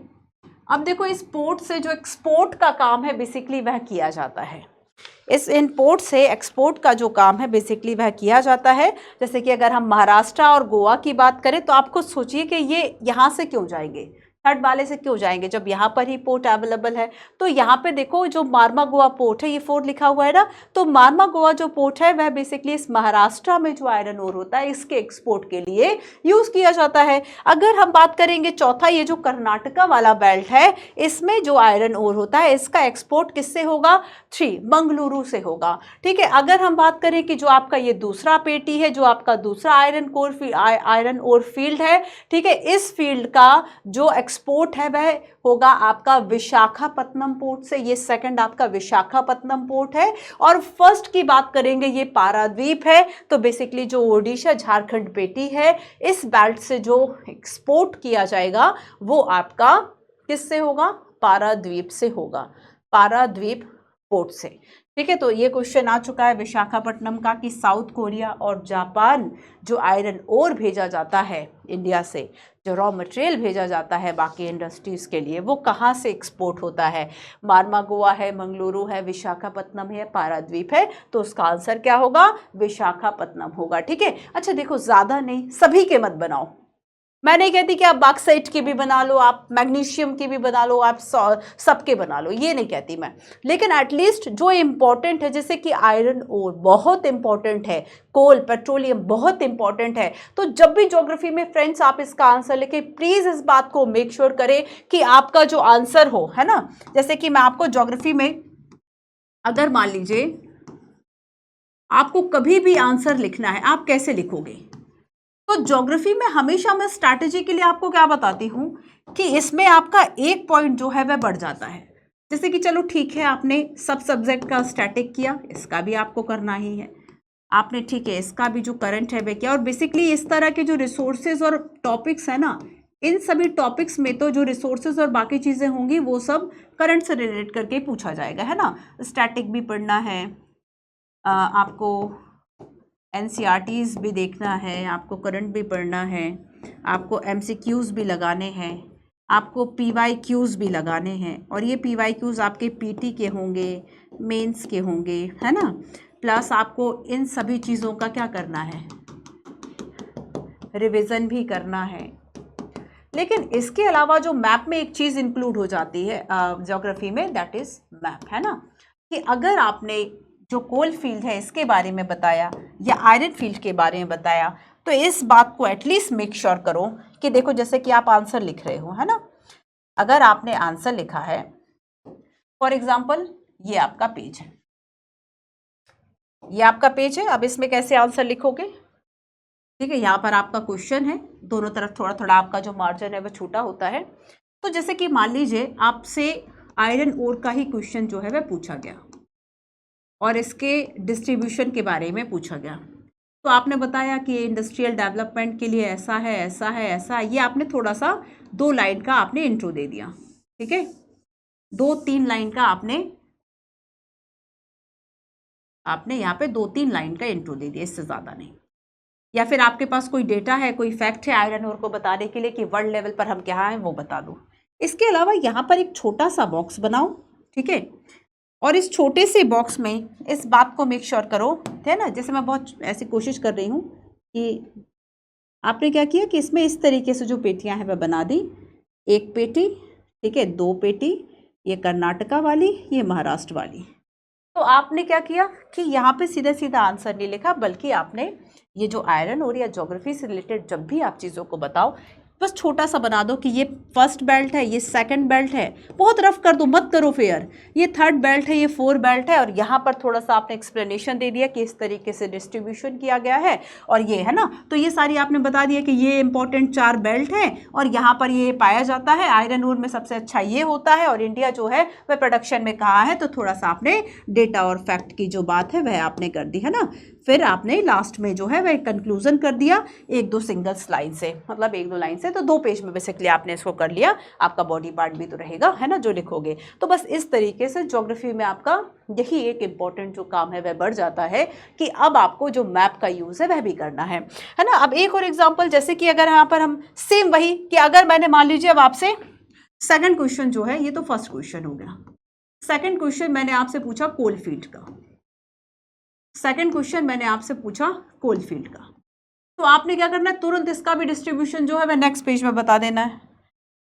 अब देखो इस पोर्ट से जो एक्सपोर्ट का काम है बेसिकली वह किया जाता है, इस इम्पोर्ट से एक्सपोर्ट का जो काम है बेसिकली वह किया जाता है। जैसे कि अगर हम महाराष्ट्र और गोवा की बात करें तो आप खुद सोचिए कि ये यहाँ से क्यों जाएंगे, थर्ड वाले से क्यों जाएंगे जब यहाँ पर ही पोर्ट अवेलेबल है। तो यहाँ पे देखो जो मार्मा गोवा पोर्ट है, ये फोर्ट लिखा हुआ है ना, तो मार्मा गोवा जो पोर्ट है वह बेसिकली इस महाराष्ट्र में जो आयरन ओर होता है इसके एक्सपोर्ट के लिए यूज किया जाता है। अगर हम बात करेंगे चौथा, ये जो कर्नाटका वाला बेल्ट है इसमें जो आयरन ओर होता है इसका एक्सपोर्ट किससे होगा, 3 मंगलुरु से होगा। ठीक है, अगर हम बात करें कि जो आपका ये दूसरा पेटी है, जो आपका दूसरा आयरन ओर फील्ड है, ठीक है, इस फील्ड का जो एक्सपोर्ट है वह होगा आपका विशाखापत्तनम पोर्ट से। ये सेकंड आपका विशाखापत्तनम पोर्ट है। और फर्स्ट की बात करेंगे ये पारादीप है। तो बेसिकली जो ओडिशा झारखंड पेटी है इस बेल्ट से जो एक्सपोर्ट किया जाएगा वो आपका किससे होगा, पारादीप से होगा, पारादीप पोर्ट से। ठीक है, तो ये क्वेश्चन आ चुका है विशाखापट्टनम का कि साउथ कोरिया और जापान जो आयरन ओर भेजा जाता है इंडिया से, जो रॉ मटेरियल भेजा जाता है बाकी इंडस्ट्रीज के लिए, वो कहाँ से एक्सपोर्ट होता है, मार्मा गोवा है, मंगलुरु है, विशाखापत्तनम है, पारादीप है। तो उसका आंसर क्या होगा, विशाखापत्तनम होगा। ठीक है, अच्छा देखो ज़्यादा नहीं, सभी के मत बनाओ। मैं नहीं कहती कि आप बॉक्साइट की भी बना लो, आप मैग्नीशियम की भी बना लो, आप सबके बना लो, ये नहीं कहती मैं, लेकिन एटलीस्ट जो इम्पोर्टेंट है, जैसे कि आयरन ओर बहुत इंपॉर्टेंट है, कोल पेट्रोलियम बहुत इंपॉर्टेंट है। तो जब भी ज्योग्राफी में फ्रेंड्स आप इसका आंसर लिखे, प्लीज इस बात को मेक श्योर करें कि आपका जो आंसर हो, है ना। जैसे कि मैं आपको ज्योग्राफी में अगर मान लीजिए आपको कभी भी आंसर लिखना है, आप कैसे लिखोगे, तो ज्योग्राफी में हमेशा मैं स्ट्रैटेजी के लिए आपको क्या बताती हूँ कि इसमें आपका एक पॉइंट जो है वह बढ़ जाता है। जैसे कि चलो ठीक है, आपने सब सब्जेक्ट का स्टैटिक किया, इसका भी आपको करना ही है, आपने ठीक है इसका भी जो करंट है वह किया, और बेसिकली इस तरह के जो रिसोर्सेज और टॉपिक्स है ना, इन सभी टॉपिक्स में तो जो रिसोर्सेज और बाकी चीज़ें होंगी वो सब करंट से रिलेट करके पूछा जाएगा, है ना। स्टैटिक भी पढ़ना है आपको, एनसीईआरटीज़ भी देखना है आपको, करंट भी पढ़ना है आपको, एमसीक्यूज़ भी लगाने हैं आपको, पीवाईक्यूज़ भी लगाने हैं, और ये पीवाईक्यूज़ आपके पीटी के होंगे, मेंस के होंगे, है ना। प्लस आपको इन सभी चीज़ों का क्या करना है, रिवीजन भी करना है। लेकिन इसके अलावा जो मैप में एक चीज़ इंक्लूड हो जाती है ज्योग्राफी में, दैट इज़ मैप, है ना। कि अगर आपने जो कोल फील्ड है इसके बारे में बताया या आयरन फील्ड के बारे में बताया, तो इस बात को एटलीस्ट मेक श्योर करो कि देखो जैसे कि आप आंसर लिख रहे हो, है ना। अगर आपने आंसर लिखा है, फॉर एग्जाम्पल ये आपका पेज है, ये आपका पेज है, अब इसमें कैसे आंसर लिखोगे, ठीक है। यहाँ पर आपका क्वेश्चन है, दोनों तरफ थोड़ा थोड़ा आपका जो मार्जिन है वो छोटा होता है। तो जैसे कि मान लीजिए आपसे आयरन ओर का ही क्वेश्चन जो है वह पूछा गया और इसके डिस्ट्रीब्यूशन के बारे में पूछा गया, तो आपने बताया कि इंडस्ट्रियल डेवलपमेंट के लिए ऐसा है, ऐसा है, ऐसा है। ये आपने थोड़ा सा 2 लाइन का आपने इंट्रो दे दिया, ठीक है, 2-3 लाइन का आपने यहाँ पे 2-3 लाइन का इंट्रो दे दिया, इससे ज़्यादा नहीं। या फिर आपके पास कोई डेटा है, कोई फैक्ट है आयरन ओर को बताने के लिए कि वर्ल्ड लेवल पर हम क्या हैं वो बता दो। इसके अलावा यहाँ पर एक छोटा सा बॉक्स बनाओ, ठीक है, और इस छोटे से बॉक्स में इस बात को मेक श्योर करो, है ना। जैसे मैं बहुत ऐसी कोशिश कर रही हूँ कि आपने क्या किया कि इसमें इस तरीके से जो पेटियाँ हैं वह बना दी, 1 पेटी, ठीक है, 2 पेटी, ये कर्नाटका वाली, ये महाराष्ट्र वाली। तो आपने क्या किया कि यहाँ पे सीधा सीधा आंसर नहीं लिखा, बल्कि आपने ये जो आयरन और या ज्योग्राफी से रिलेटेड जब भी आप चीज़ों को बताओ, बस छोटा सा बना दो कि ये फर्स्ट बेल्ट है, ये सेकंड बेल्ट है, बहुत रफ कर दो, मत करो फेयर, ये थर्ड बेल्ट है, ये 4 बेल्ट है, और यहाँ पर थोड़ा सा आपने एक्सप्लेनेशन दे दिया कि इस तरीके से डिस्ट्रीब्यूशन किया गया है, और ये है ना। तो ये सारी आपने बता दिया कि ये इंपॉर्टेंट 4 बेल्ट हैं और यहाँ पर ये पाया जाता है, आयरन ओर में सबसे अच्छा ये होता है, और इंडिया जो है वह प्रोडक्शन में कहाँ है। तो थोड़ा सा आपने डेटा और फैक्ट की जो बात है वह आपने कर दी, है ना। फिर आपने लास्ट में जो है वह कंक्लूजन कर दिया 1-2 सिंगल लाइन से, मतलब 1-2 लाइन से, तो 2 पेज में बेसिकली आपने इसको कर लिया। आपका बॉडी पार्ट भी तो रहेगा, है ना, जो लिखोगे। तो बस इस तरीके से ज्योग्राफी में आपका यही एक इम्पॉर्टेंट जो काम है वह बढ़ जाता है कि अब आपको जो मैप का यूज़ है वह भी करना है ना। अब एक और एग्जाम्पल, जैसे कि अगर यहाँ पर हम सेम वही कि अगर मैंने मान लीजिए अब आपसे सेकंड क्वेश्चन जो है, ये तो फर्स्ट क्वेश्चन हो गया, सेकंड क्वेश्चन मैंने आपसे पूछा कोल फील्ड का, सेकंड क्वेश्चन मैंने आपसे पूछा कोल फील्ड का, तो आपने क्या करना है, तुरंत इसका भी डिस्ट्रीब्यूशन जो है वह नेक्स्ट पेज में बता देना है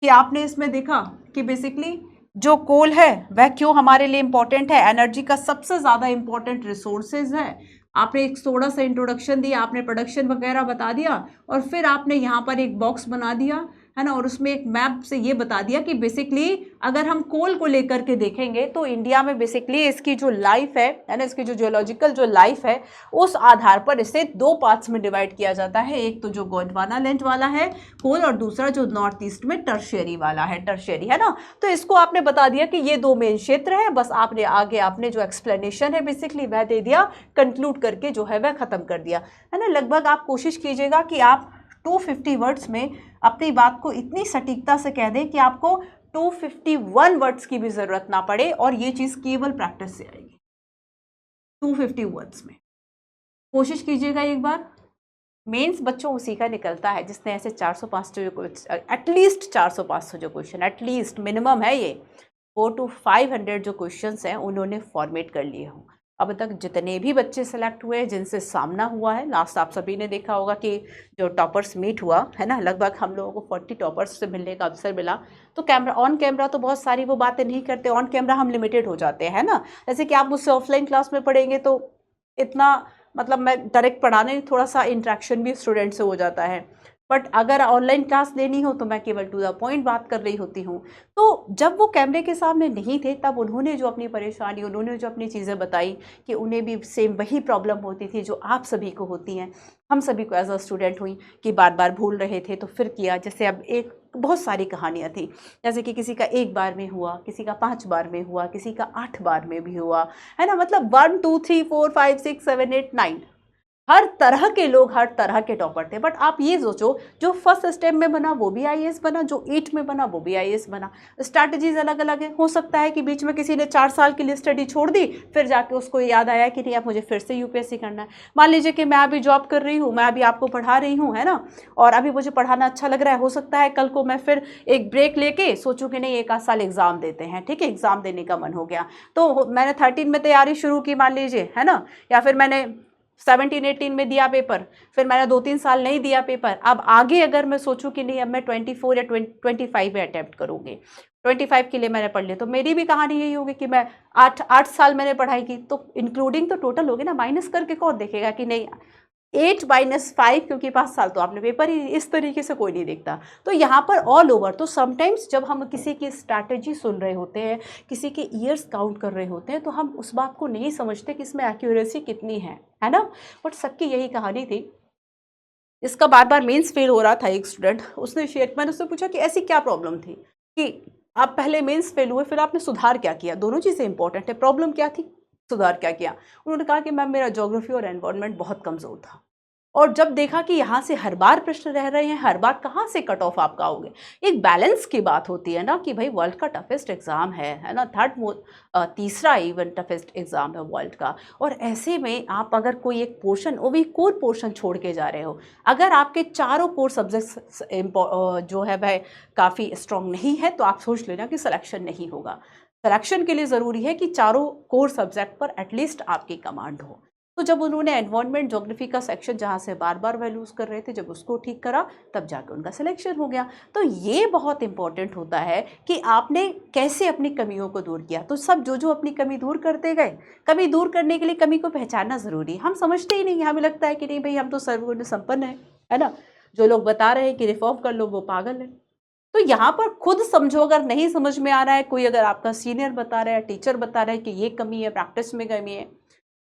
कि आपने इसमें देखा कि बेसिकली जो कोल है वह क्यों हमारे लिए इंपॉर्टेंट है, एनर्जी का सबसे ज़्यादा इंपॉर्टेंट रिसोर्सेज है। आपने एक थोड़ा सा इंट्रोडक्शन दिया, आपने प्रोडक्शन वगैरह बता दिया, और फिर आपने यहाँ पर एक बॉक्स बना दिया है ना, और उसमें एक मैप से ये बता दिया कि बेसिकली अगर हम कोल को लेकर के देखेंगे तो इंडिया में बेसिकली इसकी जो लाइफ है ना, इसकी जो जियोलॉजिकल जो लाइफ है उस आधार पर इसे दो पार्ट्स में डिवाइड किया जाता है। एक तो जो गोंडवाना लैंड वाला है कोल, और दूसरा जो नॉर्थ ईस्ट में टर्शियरी वाला है, टर्शियरी है ना। तो इसको आपने बता दिया कि ये दो मेन क्षेत्र है, बस आपने आगे आपने जो एक्सप्लेनेशन है बेसिकली वह दे दिया, कंक्लूड करके जो है वह खत्म कर दिया है ना। लगभग आप कोशिश कीजिएगा कि आप 250 वर्ड्स में अपनी बात को इतनी सटीकता से कह दें कि आपको 251 वर्ड्स की भी जरूरत ना पड़े, और ये चीज केवल प्रैक्टिस से आएगी। 250 वर्ड्स में कोशिश कीजिएगा एक बार। मेंस बच्चों उसी का निकलता है जिसने ऐसे 400-500 जो एटलीस्ट 400-500 जो क्वेश्चन, एटलीस्ट मिनिमम है ये 400 to 500 जो क्वेश्चंस हैं उन्होंने फॉर्मेट कर लिए हों। अब तक जितने भी बच्चे सेलेक्ट हुए जिनसे सामना हुआ है, लास्ट आप सभी ने देखा होगा कि जो टॉपर्स मीट हुआ है ना, लगभग हम लोगों को 40 टॉपर्स से मिलने का अवसर मिला। तो कैमरा ऑन कैमरा तो बहुत सारी वो बातें नहीं करते, ऑन कैमरा हम लिमिटेड हो जाते हैं ना। जैसे कि आप मुझसे ऑफलाइन क्लास में पढ़ेंगे तो इतना मतलब मैं डायरेक्ट पढ़ाने, थोड़ा सा इंट्रैक्शन भी स्टूडेंट से हो जाता है, बट अगर ऑनलाइन क्लास लेनी हो तो मैं केवल टू द पॉइंट बात कर रही होती हूँ। तो जब वो कैमरे के सामने नहीं थे तब उन्होंने जो अपनी परेशानी, उन्होंने जो अपनी चीज़ें बताई कि उन्हें भी सेम वही प्रॉब्लम होती थी जो आप सभी को होती हैं, हम सभी को एज अ स्टूडेंट हुई कि बार बार भूल रहे थे तो फिर किया। जैसे अब एक बहुत सारी कहानियाँ थी, जैसे कि किसी का 1 बार में हुआ, किसी का 5 बार में हुआ, किसी का 8 बार में भी हुआ है ना। मतलब 1 2 3 4 5 6 7 8 9 हर तरह के लोग, हर तरह के टॉपर थे। बट आप ये सोचो, जो फर्स्ट स्टेप में बना वो भी आईएएस बना, जो 8 में बना वो भी आईएएस बना। स्ट्रैटेजीज अलग अलग है। हो सकता है कि बीच में किसी ने 4 साल के लिए स्टडी छोड़ दी, फिर जाके उसको याद आया कि नहीं अब मुझे फिर से यूपीएससी करना है। मान लीजिए कि मैं अभी जॉब कर रही हूँ, मैं अभी आपको पढ़ा रही हूँ है ना, और अभी मुझे पढ़ाना अच्छा लग रहा है। हो सकता है कल को मैं फिर एक ब्रेक लेके सोचूं कि नहीं 1 आध साल एग्जाम देते हैं, ठीक है, एग्जाम देने का मन हो गया तो मैंने 13 में तैयारी शुरू की मान लीजिए है ना, या फिर मैंने 17-18 में दिया पेपर, फिर मैंने 2-3 साल नहीं दिया पेपर। अब आगे अगर मैं सोचूं कि नहीं अब मैं 24 या 25 में अटेम्प्ट करूंगी, 25 के लिए मैंने पढ़ लिया, तो मेरी भी कहानी यही होगी कि मैं 8 साल मैंने पढ़ाई की, तो इंक्लूडिंग तो टोटल होगी ना, माइनस करके कौन देखेगा कि नहीं 8 - 5, क्योंकि 5 साल तो आपने पेपर ही, इस तरीके से कोई नहीं देखता। तो यहाँ पर ऑल ओवर, तो समटाइम्स जब हम किसी की स्ट्रैटेजी सुन रहे होते हैं, किसी के ईयर्स काउंट कर रहे होते हैं, तो हम उस बात को नहीं समझते कि इसमें एक्यूरेसी कितनी है ना। बट सबकी यही कहानी थी। इसका बार बार मेंस फेल हो रहा था एक स्टूडेंट, उसने शेयर, मैंने उससे पूछा कि ऐसी क्या प्रॉब्लम थी कि आप पहले मेंस फेल हुए, फिर आपने सुधार क्या किया। दोनों चीज़ें इंपॉर्टेंट है, प्रॉब्लम क्या थी, सुधार क्या किया। उन्होंने कहा कि मैम मेरा ज्योग्राफी और एनवायरनमेंट बहुत कमज़ोर था, और जब देखा कि यहाँ से हर बार प्रश्न रह रहे हैं, हर बार कहाँ से कट ऑफ आपका आओगे। एक बैलेंस की बात होती है ना कि भाई वर्ल्ड का टफेस्ट एग्जाम है ना, तीसरा इवन टफेस्ट एग्जाम है वर्ल्ड का, और ऐसे में आप अगर कोई एक पोर्शन, वो भी कोर पोर्शन छोड़ के जा रहे हो, अगर आपके चारों कोर सब्जेक्ट्स जो है वह काफ़ी स्ट्रॉन्ग नहीं है, तो आप सोच लेना कि सिलेक्शन नहीं होगा। सिलेक्शन के लिए ज़रूरी है कि चारों कोर सब्जेक्ट पर एटलीस्ट आपकी कमांड हो। तो जब उन्होंने एनवायरनमेंट ज्योग्राफी का सेक्शन जहाँ से बार बार वह लूज़ कर रहे थे, जब उसको ठीक करा तब जाके उनका सिलेक्शन हो गया। तो ये बहुत इंपॉर्टेंट होता है कि आपने कैसे अपनी कमियों को दूर किया। तो सब जो जो अपनी कमी दूर करते गए, कमी दूर करने के लिए कमी को पहचानना ज़रूरी है। हम समझते ही नहीं, हमें लगता है कि नहीं भाई हम तो सर्वगुण संपन्न है ना, जो लोग बता रहे हैं कि रिफॉर्म कर लो वो पागल है। तो यहाँ पर खुद समझो, अगर नहीं समझ में आ रहा है, कोई अगर आपका सीनियर बता रहा है, टीचर बता रहा है कि ये कमी है, प्रैक्टिस में कमी है,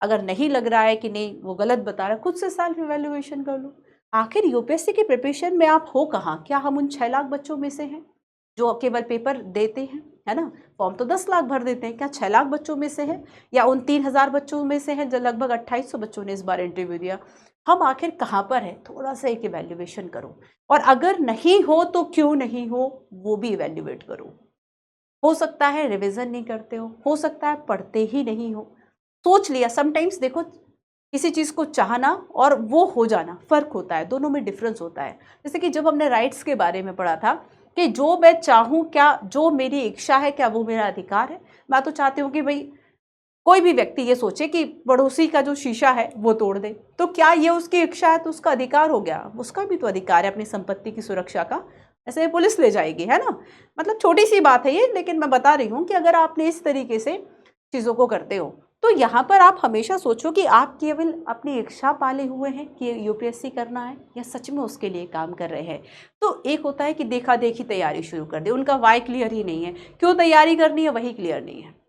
अगर नहीं लग रहा है कि नहीं वो गलत बता रहा है, खुद से सेल्फ इवैल्यूएशन कर लो। आखिर यूपीएससी की प्रिपरेशन में आप हो कहाँ? क्या हम उन 6 लाख बच्चों में से हैं जो केवल पेपर देते हैं, है ना? फॉर्म तो 10 लाख भर देते हैं, क्या 6 लाख बच्चों में से है, या उन 3000 बच्चों में से हैं जो लगभग 2800 बच्चों ने इस बार इंटरव्यू दिया? हम आखिर कहाँ पर है, थोड़ा सा एक इवैल्यूएशन करो, और अगर नहीं हो तो क्यों नहीं हो वो भी इवैल्यूएट करो। हो सकता है रिवीजन नहीं करते हो सकता है पढ़ते ही नहीं हो, सोच लिया। समटाइम्स देखो, किसी चीज़ को चाहना और वो हो जाना फ़र्क होता है, दोनों में डिफरेंस होता है। जैसे कि जब हमने राइट्स के बारे में पढ़ा था कि जो मैं चाहूँ, क्या जो मेरी इच्छा है क्या वो मेरा अधिकार है। मैं तो चाहती हूँ कि भाई कोई भी व्यक्ति ये सोचे कि पड़ोसी का जो शीशा है वो तोड़ दे, तो क्या ये उसकी इच्छा है? तो उसका अधिकार हो गया, उसका भी तो अधिकार है अपनी संपत्ति की सुरक्षा का। ऐसे पुलिस ले जाएगी, है ना? मतलब छोटी सी बात है ये, लेकिन मैं बता रही हूँ कि अगर आपने इस तरीके से चीज़ों को करते हो तो यहाँ पर आप हमेशा सोचो कि आप केवल अपनी इच्छा पाले हुए हैं कि यूपीएससी करना है, या सच में उसके लिए काम कर रहे हैं। तो एक होता है कि देखा देखी तैयारी शुरू कर दे, उनका वाई क्लियर ही नहीं है, क्यों तैयारी करनी है वही क्लियर नहीं है।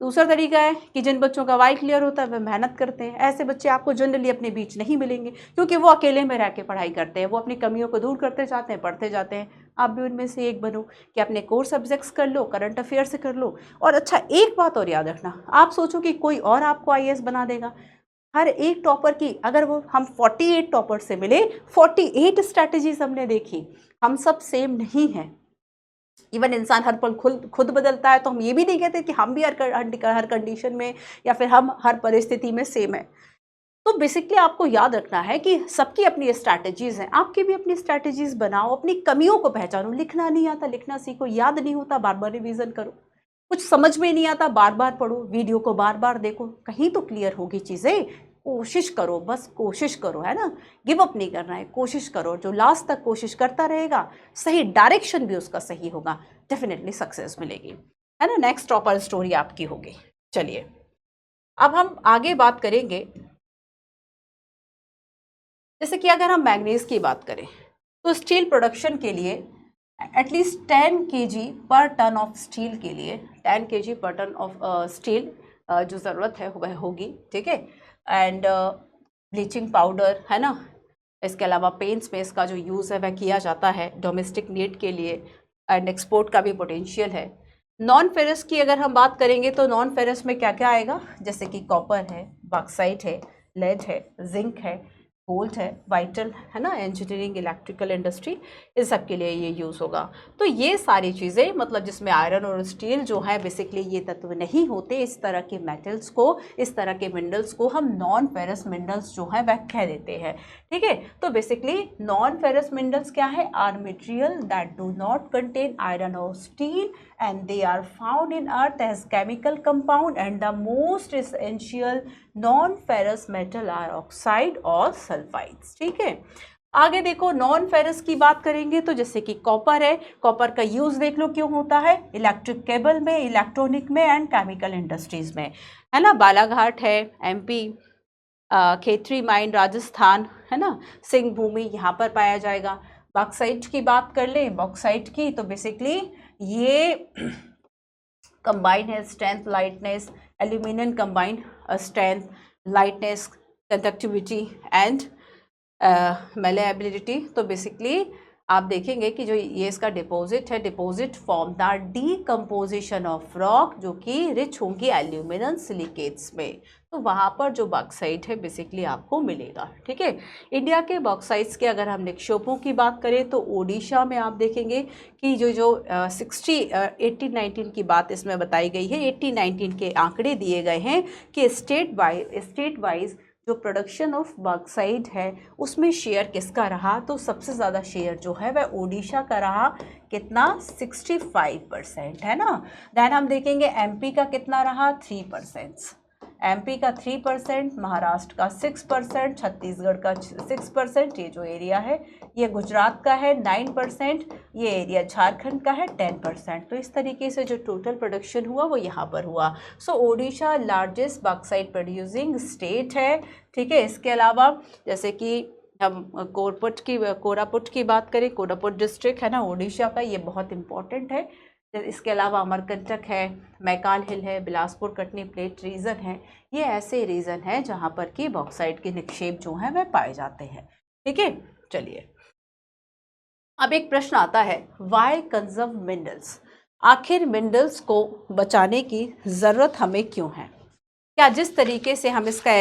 दूसरा तरीका है कि जिन बच्चों का वाई क्लियर होता है वे मेहनत करते हैं। ऐसे बच्चे आपको जनरली अपने बीच नहीं मिलेंगे, क्योंकि वो अकेले में रह के पढ़ाई करते हैं, वो अपनी कमियों को दूर करते जाते हैं, पढ़ते जाते हैं। आप भी उनमें से एक बनो कि अपने कोर सब्जेक्ट्स कर लो, करंट अफेयर से कर लो। और अच्छा, एक बात और याद रखना, आप सोचो कि कोई और आपको आईएएस बना देगा। हर एक टॉपर की, अगर वो हम 48 टॉपर से मिले, 48 स्ट्रैटेजीज हमने देखी, हम सब सेम नहीं हैं। इवन इंसान हर पल खुद बदलता है, तो हम ये भी नहीं कहते कि हम भी हर कंडीशन में या फिर हम हर परिस्थिति में सेम है। तो बेसिकली आपको याद रखना है कि सबकी अपनी स्ट्रैटेजीज हैं, आपकी भी अपनी स्ट्रैटेजीज बनाओ, अपनी कमियों को पहचानो। लिखना नहीं आता, लिखना सीखो। याद नहीं होता, बार बार रिवीजन करो। कुछ समझ में नहीं आता, बार बार पढ़ो, वीडियो को बार बार देखो, कहीं तो क्लियर होगी चीज़ें। कोशिश करो, बस कोशिश करो, है ना? गिव अप नहीं करना है, कोशिश करो। जो लास्ट तक कोशिश करता रहेगा, सही डायरेक्शन भी उसका सही होगा, डेफिनेटली सक्सेस मिलेगी, है ना? नेक्स्ट टॉपर स्टोरी आपकी होगी। चलिए अब हम आगे बात करेंगे। जैसे कि अगर हम मैंगनीज की बात करें तो स्टील प्रोडक्शन के लिए एटलीस्ट 10 kg पर टन ऑफ स्टील के लिए 10 kg पर टन ऑफ स्टील जो ज़रूरत है वह होगी, ठीक है? एंड ब्लीचिंग पाउडर, है ना? इसके अलावा पेंट्स में इसका जो यूज़ है वह किया जाता है डोमेस्टिक नीड के लिए, एंड एक्सपोर्ट का भी पोटेंशियल है। नॉन फेरस की अगर हम बात करेंगे तो नॉन फेरस में क्या क्या आएगा? जैसे कि कॉपर है, बॉक्साइट है, लेड है, जिंक है, गोल्ड है, वाइटल, है ना? इंजीनियरिंग, इलेक्ट्रिकल इंडस्ट्री, इन सब के लिए ये यूज़ होगा। तो ये सारी चीज़ें, मतलब जिसमें आयरन और स्टील जो है, बेसिकली ये तत्व नहीं होते, इस तरह के मेटल्स को, इस तरह के मिनरल्स को हम नॉन फेरस मिनरल्स जो है वह कह देते हैं, ठीक है? तो बेसिकली नॉन फेरस मिनरल्स क्या है? Are material that do not contain iron और steel and they are found in earth as chemical compound, and the most essential non-ferrous metal are oxide और sulfides, ठीक है? आगे देखो, नॉन फेरस की बात करेंगे तो जैसे कि कॉपर है, कॉपर का यूज़ देख लो क्यों होता है? इलेक्ट्रिक केबल में, इलेक्ट्रॉनिक में एंड केमिकल इंडस्ट्रीज में, है ना? बालाघाट है एमपी, खेतरी माइन राजस्थान, है ना? सिंह भूमि यहाँ पर पाया जाएगा। बॉक्साइट की बात कर ले, बॉक्साइट की तो बेसिकली ये कंबाइन है strength, lightness, aluminium combine strength, lightness, conductivity and malleability. तो बेसिकली आप देखेंगे कि जो ये इसका डिपॉजिट है, deposit form the decomposition of rock, जो कि रिच होंगी एल्यूमिनियम सिलिकेट्स में। तो वहाँ पर जो बॉक्साइट है बेसिकली आपको मिलेगा, ठीक है? इंडिया के बॉक्साइट्स के अगर हम निक्षेपों की बात करें तो ओडिशा में आप देखेंगे कि जो 18-19 की बात इसमें बताई गई है, 18-19 के आंकड़े दिए गए हैं कि स्टेट वाइज जो प्रोडक्शन ऑफ बॉक्साइट है उसमें शेयर किसका रहा? तो सबसे ज़्यादा शेयर जो है वह ओडिशा का रहा। कितना? 65%, है ना? देन हम देखेंगे एमपी का कितना रहा? 3%। एमपी का 3%, महाराष्ट्र का 6%, छत्तीसगढ़ का 6%, ये जो एरिया है ये गुजरात का है 9%, ये एरिया झारखंड का है 10%। तो इस तरीके से जो टोटल प्रोडक्शन हुआ वो यहाँ पर हुआ। So Odisha largest bauxite producing state है, ठीक है? इसके अलावा जैसे कि हम कोरापुट की बात करें, कोरापुट डिस्ट्रिक्ट है ना ओडिशा का, ये बहुत इंपॉर्टेंट है। इसके अलावा अमरकंटक है, मैकाल हिल है, बिलासपुर कटनी प्लेट रीजन है, ये ऐसे रीजन है जहाँ पर कि बॉक्साइट के निक्षेप जो हैं वह पाए जाते हैं, ठीक है? चलिए अब एक प्रश्न आता है, वाई कंजर्व मिनरल्स? आखिर मिनरल्स को बचाने की ज़रूरत हमें क्यों है? क्या जिस तरीके से हम इसका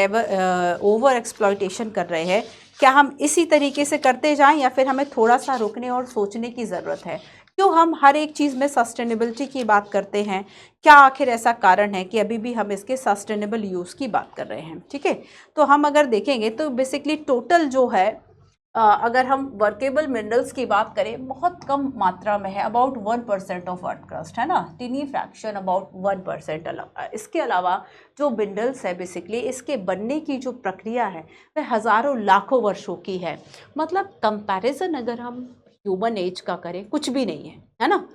ओवर एक्सप्लॉयटेशन कर रहे हैं, क्या हम इसी तरीके से करते जाएं या फिर हमें थोड़ा सा रुकने और सोचने की ज़रूरत है? क्यों हम हर एक चीज़ में सस्टेनेबिलिटी की बात करते हैं? क्या आखिर ऐसा कारण है कि अभी भी हम इसके सस्टेनेबल यूज़ की बात कर रहे हैं, ठीक है? तो हम अगर देखेंगे तो बेसिकली टोटल जो है अगर हम वर्केबल मिनरल्स की बात करें बहुत कम मात्रा में है, अबाउट 1% ऑफ अर्थ क्रस्ट, है ना, टिनी फ्रैक्शन अबाउट 1%। इसके अलावा जो मिनरल्स है बेसिकली इसके बनने की जो प्रक्रिया है वह हज़ारों लाखों वर्षों की है। मतलब कंपैरिजन अगर हम ह्यूमन एज का करें कुछ भी नहीं है ना।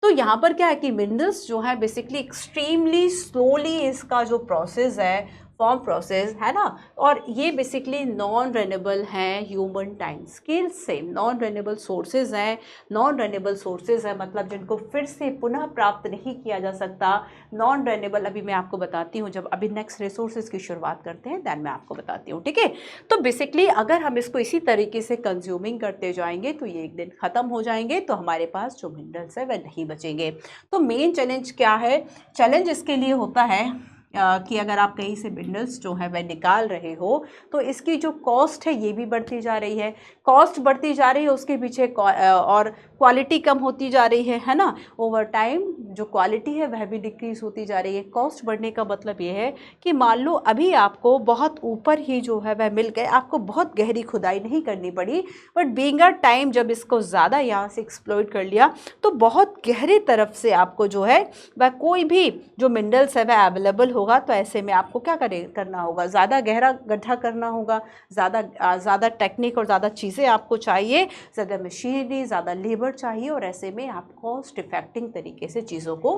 तो यहाँ पर क्या है कि मिनरल्स जो है बेसिकली एक्सट्रीमली स्लोली इसका जो प्रोसेस है, फॉर्म प्रोसेस है ना, और ये बेसिकली नॉन रेन्यूएबल हैं ह्यूमन टाइम स्केल से। नॉन रेन्यूएबल सोर्सेज हैं, नॉन रेन्यूएबल सोर्सेज है मतलब जिनको फिर से पुनः प्राप्त नहीं किया जा सकता। नॉन रेन्यूएबल अभी मैं आपको बताती हूँ, जब अभी नेक्स्ट रिसोर्सेज की शुरुआत करते हैं दैन मैं आपको बताती हूँ, ठीक है। तो बेसिकली अगर हम इसको इसी तरीके से कंज्यूमिंग करते जाएंगे तो ये एक दिन ख़त्म हो जाएंगे, तो हमारे पास जो मिनरल्स है वह नहीं बचेंगे। तो मेन चैलेंज क्या है? चैलेंज इसके लिए होता है कि अगर आप कहीं से मिनरल्स जो है वह निकाल रहे हो तो इसकी जो कॉस्ट है ये भी बढ़ती जा रही है। कॉस्ट बढ़ती जा रही है, उसके पीछे और क्वालिटी कम होती जा रही है ना। ओवर टाइम जो क्वालिटी है वह भी डिक्रीज होती जा रही है। कॉस्ट बढ़ने का मतलब ये है कि मान लो अभी आपको बहुत ऊपर ही जो है वह मिल गए, आपको बहुत गहरी खुदाई नहीं करनी पड़ी, बट बीइंग अ टाइम जब इसको ज़्यादा यहाँ से एक्सप्लॉइट कर लिया तो बहुत गहरे तरफ से आपको जो है वह कोई भी जो मिनरल्स है वह अवेलेबल होगा। तो ऐसे में आपको क्या करना होगा? ज़्यादा गहरा गड्ढा करना होगा, ज़्यादा टेक्निक और ज़्यादा चीज़ें आपको चाहिए, ज़्यादा मशीनरी, ज़्यादा लेबर चाहिए, और ऐसे में आप कॉस्ट इफेक्टिव तरीके से चीज़ों को,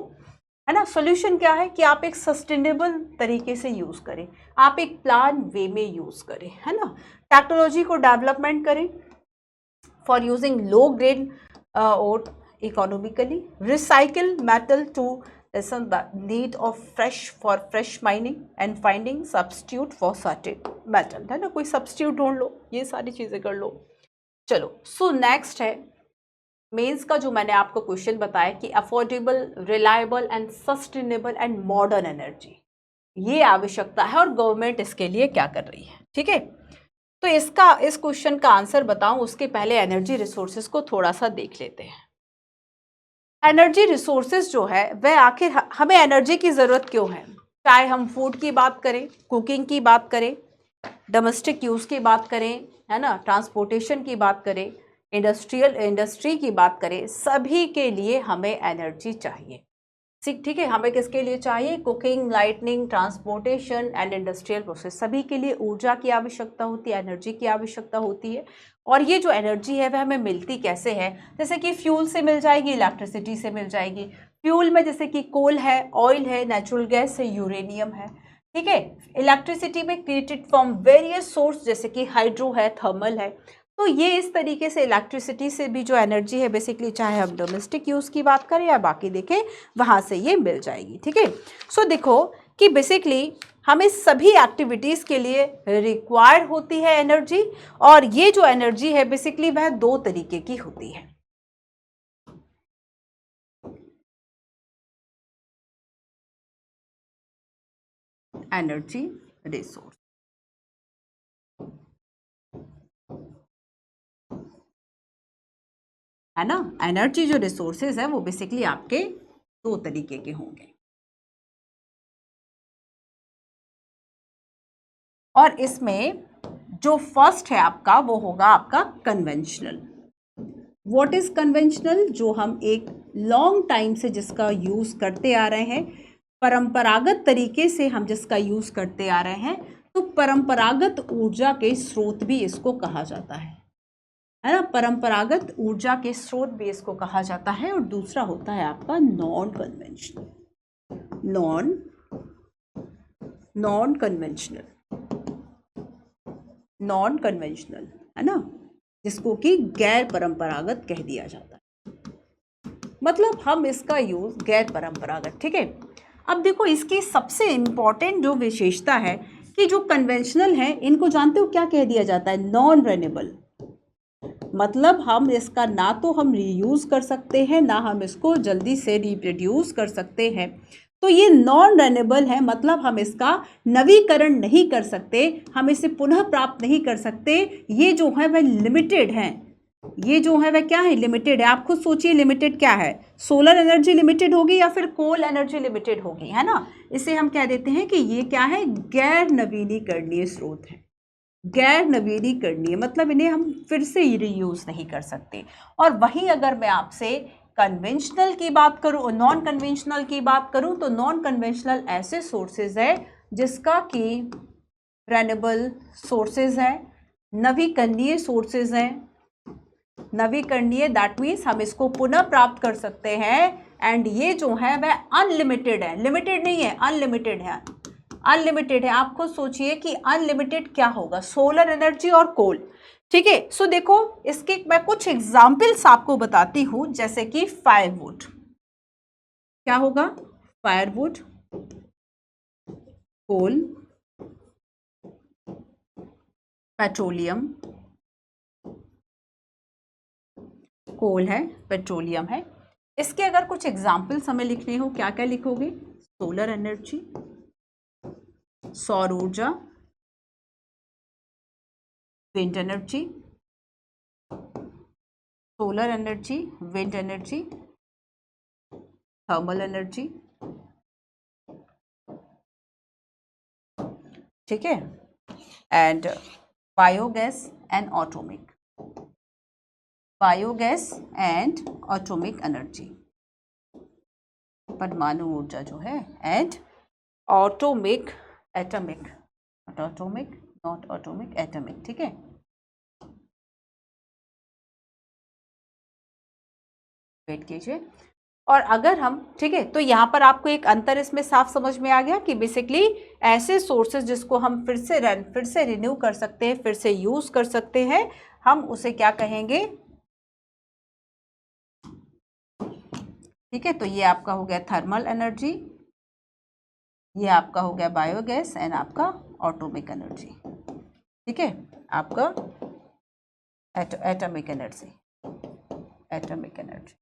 है ना। सोल्यूशन क्या है कि आप एक सस्टेनेबल तरीके से यूज़ करें, आप एक प्लान वे में यूज़ करें, है ना। टेक्नोलॉजी को डेवलपमेंट करें फॉर यूजिंग लो ग्रेड और economically, recycle metal to lessen the need of fresh mining and finding substitute for certain metal, है ना। कोई सब्स्टिट्यूट ढूंढ लो, ये सारी चीज़ें कर लो। चलो सो नेक्स्ट है मेंस का जो मैंने आपको क्वेश्चन बताया कि affordable, reliable and sustainable and modern energy, ये आवश्यकता है और गवर्नमेंट इसके लिए क्या कर रही है, ठीक है। तो इस क्वेश्चन का आंसर बताऊं उसके पहले एनर्जी रिसोर्सेज को थोड़ा सा देख लेते हैं। एनर्जी रिसोर्सेज जो है वह आखिर हमें एनर्जी की ज़रूरत क्यों है? चाहे हम फूड की बात करें, कुकिंग की बात करें, डोमेस्टिक यूज़ की बात करें, है ना, ट्रांसपोर्टेशन की बात करें, इंडस्ट्री की बात करें, सभी के लिए हमें एनर्जी चाहिए। ठीक है, हमें किसके लिए चाहिए? Cooking, lightning, transportation and industrial process, सभी के लिए ऊर्जा की आवश्यकता होती है, एनर्जी की आवश्यकता होती है। और ये जो एनर्जी है वह हमें मिलती कैसे है? जैसे कि फ्यूल से मिल जाएगी, इलेक्ट्रिसिटी से मिल जाएगी। फ्यूल में जैसे कि कोल है, ऑयल है, नेचुरल गैस है, यूरेनियम है, ठीक है। इलेक्ट्रिसिटी में क्रिएटेड फ्रॉम वेरियस सोर्स जैसे कि हाइड्रो है, थर्मल है। तो ये इस तरीके से इलेक्ट्रिसिटी से भी जो एनर्जी है बेसिकली, चाहे हम डोमेस्टिक यूज़ की बात करें या बाकी देखें, वहाँ से ये मिल जाएगी, ठीक है। सो देखो कि बेसिकली हमें सभी एक्टिविटीज़ के लिए रिक्वायर्ड होती है एनर्जी, और ये जो एनर्जी है बेसिकली वह दो तरीके की होती है। एनर्जी रिसोर्स, है ना। एनर्जी जो रिसोर्सेज है वो बेसिकली आपके दो तरीके के होंगे, और इसमें जो फर्स्ट है आपका वो होगा आपका कन्वेंशनल। What is conventional? जो हम एक लॉन्ग टाइम से जिसका यूज करते आ रहे हैं, परंपरागत तरीके से हम जिसका यूज करते आ रहे हैं, तो परंपरागत ऊर्जा के स्रोत भी इसको कहा जाता है ना। परंपरागत ऊर्जा के स्रोत भी इसको कहा जाता है। और दूसरा होता है आपका नॉन कन्वेंशनल, नॉन कन्वेंशनल, है ना, जिसको कि गैर परंपरागत कह दिया जाता है। मतलब हम इसका यूज गैर परंपरागत, ठीक है। अब देखो इसकी सबसे इंपॉर्टेंट जो विशेषता है कि जो कन्वेंशनल है इनको जानते हो क्या कह दिया जाता है? Non renewable. मतलब हम इसका ना तो हम रीयूज कर सकते हैं, ना हम इसको जल्दी से रिप्रोड्यूस कर सकते हैं। तो ये नॉन रेन्यूएबल है, मतलब हम इसका नवीकरण नहीं कर सकते, हम इसे पुनः प्राप्त नहीं कर सकते। ये जो है वह लिमिटेड है, ये जो है वह क्या है? लिमिटेड है। आप खुद सोचिए लिमिटेड क्या है? सोलर एनर्जी लिमिटेड होगी या फिर कोल एनर्जी लिमिटेड होगी, है ना। इसे हम कह देते हैं कि ये क्या है? गैर नवीनीकरणीय स्रोत है। गैर नवीनीकरणीय, मतलब इन्हें हम फिर से रीयूज नहीं कर सकते। और वहीं अगर मैं आपसे कन्वेंशनल की बात करूं, नॉन कन्वेंशनल की बात करूं, तो नॉन कन्वेंशनल ऐसे सोर्सेज है जिसका कि रेन्यूएबल सोर्सेज है, नवीकरणीय सोर्सेज हैं। नवीकरणीय दैट मीन्स हम इसको पुनः प्राप्त कर सकते हैं, एंड ये जो है वह अनलिमिटेड है, लिमिटेड नहीं है, अनलिमिटेड है। अनलिमिटेड है, आप खुद सोचिए कि अनलिमिटेड क्या होगा, सोलर एनर्जी और कोल। ठीक है, सो देखो इसके मैं कुछ एग्जाम्पल्स आपको बताती हूं, जैसे कि फायरवुड, क्या होगा, फायरवुड, कोल, पेट्रोलियम, कोल है, पेट्रोलियम है। इसके अगर कुछ एग्जाम्पल्स हमें लिखने हो, क्या क्या लिखोगे, सोलर एनर्जी, सौर ऊर्जा, wind energy, solar energy, wind energy, thermal energy. ठीक है, and biogas and atomic, biogas and atomic energy, परमाणु ऊर्जा जो है, and atomic, atomic, not atomic, not atomic, atomic. ठीक है, वेट कीजिए। और अगर हम, ठीक है, तो यहाँ पर आपको एक अंतर इसमें साफ समझ में आ गया कि बेसिकली ऐसे सोर्सेज जिसको हम फिर से रिन्यू कर सकते हैं, फिर से यूज कर सकते हैं, हम उसे क्या कहेंगे। ठीक है, तो ये आपका हो गया थर्मल एनर्जी, ये आपका हो गया बायोगैस, एंड आपका ऑटोमिक एनर्जी। ठीक है, आपका atomic energy, atomic energy.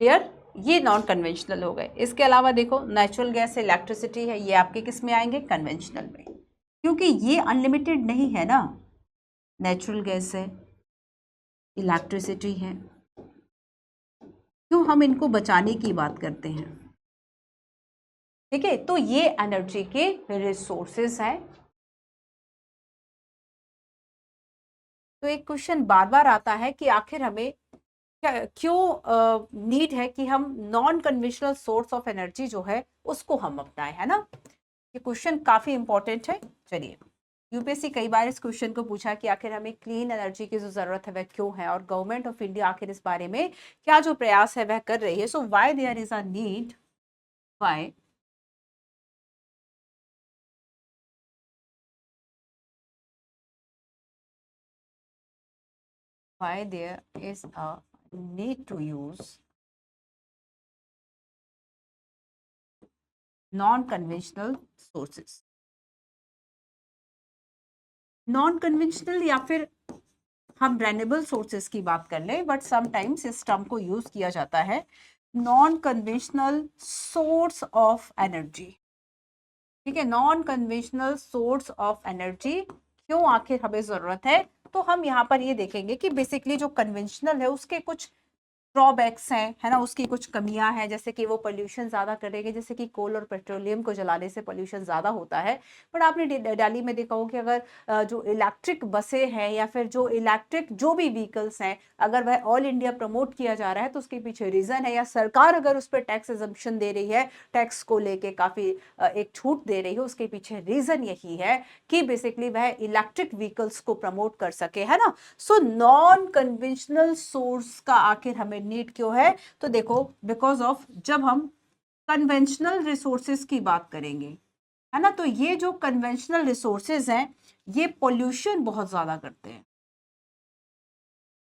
Clear, ये नॉन कन्वेंशनल हो गए। इसके अलावा देखो नेचुरल गैस, इलेक्ट्रिसिटी है, ये आपके किस में आएंगे, कन्वेंशनल में, क्योंकि ये अनलिमिटेड नहीं है ना। नेचुरल गैस है, इलेक्ट्रिसिटी है, क्यों हम इनको बचाने की बात करते हैं। ठीक है, तो ये एनर्जी के रिसोर्सेस हैं। तो एक क्वेश्चन बार बार आता है कि आखिर हमें क्यों नीड है कि हम non conventional source of energy जो है उसको हम अपनाएं, है ना। ये क्वेश्चन काफी इंपॉर्टेंट है। चलिए, यूपीएससी कई बार इस क्वेश्चन को पूछा कि आखिर हमें क्लीन एनर्जी की जो जरूरत है वह क्यों है, और गवर्नमेंट ऑफ इंडिया आखिर इस बारे में क्या जो प्रयास है वह कर रही है। So why there is a need, why there is a need to use non-conventional sources। Non conventional या फिर हम रेन्यूएबल सोर्सेस की बात कर ले, बट समटाइम्स इस टर्म को यूज किया जाता है non conventional source of energy. ठीक है, non conventional source of energy क्यों आखिर हमें जरूरत है। तो हम यहाँ पर ये देखेंगे कि बेसिकली जो कन्वेंशनल है उसके कुछ ड्रॉबैक्स हैं, है ना, उसकी कुछ कमियां हैं, जैसे कि वो पोल्यूशन ज्यादा करेंगे, जैसे कि कोल और पेट्रोलियम को जलाने से पोल्यूशन ज्यादा होता है। पर आपने दिल्ली में देखा हो कि अगर जो इलेक्ट्रिक बसें हैं या फिर जो इलेक्ट्रिक जो भी व्हीकल्स हैं, अगर वह ऑल इंडिया प्रमोट किया जा रहा है तो उसके पीछे रीजन है, या सरकार अगर उस पर टैक्स एग्जम्पशन दे रही है, टैक्स को लेके काफी एक छूट दे रही है, उसके पीछे रीजन यही है कि बेसिकली वह इलेक्ट्रिक व्हीकल्स को प्रमोट कर सके, है ना। सो नॉन कन्वेंशनल सोर्स का आखिर हमें नीड क्यों है, तो देखो बिकॉज ऑफ जब हम कन्वेंशनल रिसोर्सेज की बात करेंगे, है ना, तो ये जो कन्वेंशनल रिसोर्सेज हैं ये पोल्यूशन बहुत ज्यादा करते हैं।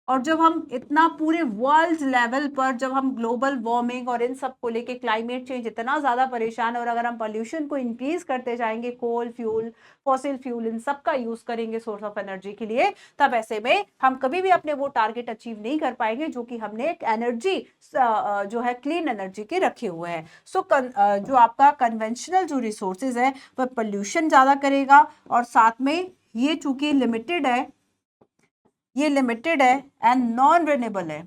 और जब हम इतना पूरे वर्ल्ड लेवल पर, जब हम ग्लोबल वार्मिंग और इन सब को लेके, क्लाइमेट चेंज इतना ज्यादा परेशान है, और अगर हम पोल्यूशन को इंक्रीज करते जाएंगे, कोल फ्यूल, फॉसिल फ्यूल, इन सब का यूज करेंगे सोर्स ऑफ एनर्जी के लिए, तब ऐसे में हम कभी भी अपने वो टारगेट अचीव नहीं कर पाएंगे जो कि हमने एक एनर्जी जो है क्लीन एनर्जी के रखे हुए हैं। सो जो आपका कन्वेंशनल जो रिसोर्सेज है वह पोल्यूशन ज्यादा करेगा, और साथ में ये चूंकि लिमिटेड है, ये लिमिटेड है एंड नॉन रेन्यूएबल है,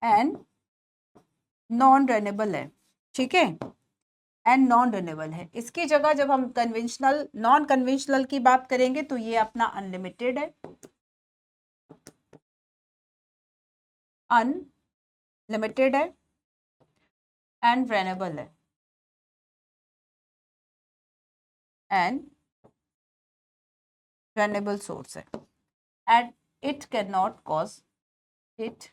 एंड नॉन रेन्यूएबल है। ठीक है, एंड नॉन रिन्यूएबल है। इसकी जगह जब हम कन्वेंशनल नॉन कन्वेंशनल की बात करेंगे तो ये अपना अनलिमिटेड है, अनलिमिटेड है एंड रिन्यूएबल है, एंड रिन्यूएबल सोर्स है, and it can not cause it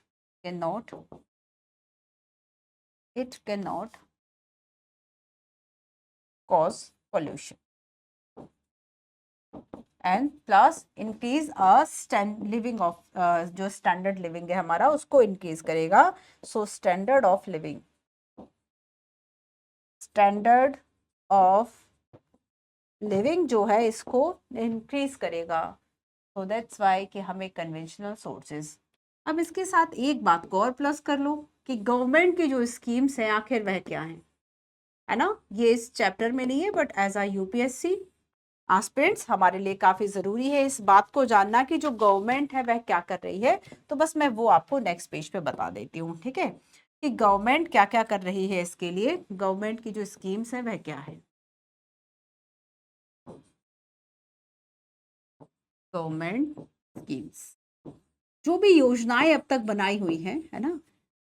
cannot cause pollution and plus increase living of जो स्टैंडर्ड लिविंग है हमारा उसको इंक्रीज करेगा। सो स्टैंडर्ड ऑफ लिविंग जो है इसको इंक्रीज करेगा। सो दैट्स वाई कि हमें कन्वेंशनल सोर्सेज। अब इसके साथ एक बात को और प्लस कर लो कि गवर्नमेंट की जो स्कीम्स हैं आखिर वह क्या है ना। ये इस चैप्टर में नहीं है but as a UPSC aspirants हमारे लिए काफी जरूरी है इस बात को जानना कि जो गवर्नमेंट है वह क्या कर रही है। तो बस मैं वो आपको नेक्स्ट पेज पे बता देती हूँ, ठीक है, कि गवर्नमेंट क्या क्या कर रही है। इसके लिए गवर्नमेंट की जो स्कीम्स है वह क्या है। गवर्नमेंट स्कीम्स, जो भी योजनाएं अब तक बनाई हुई हैं, है ना,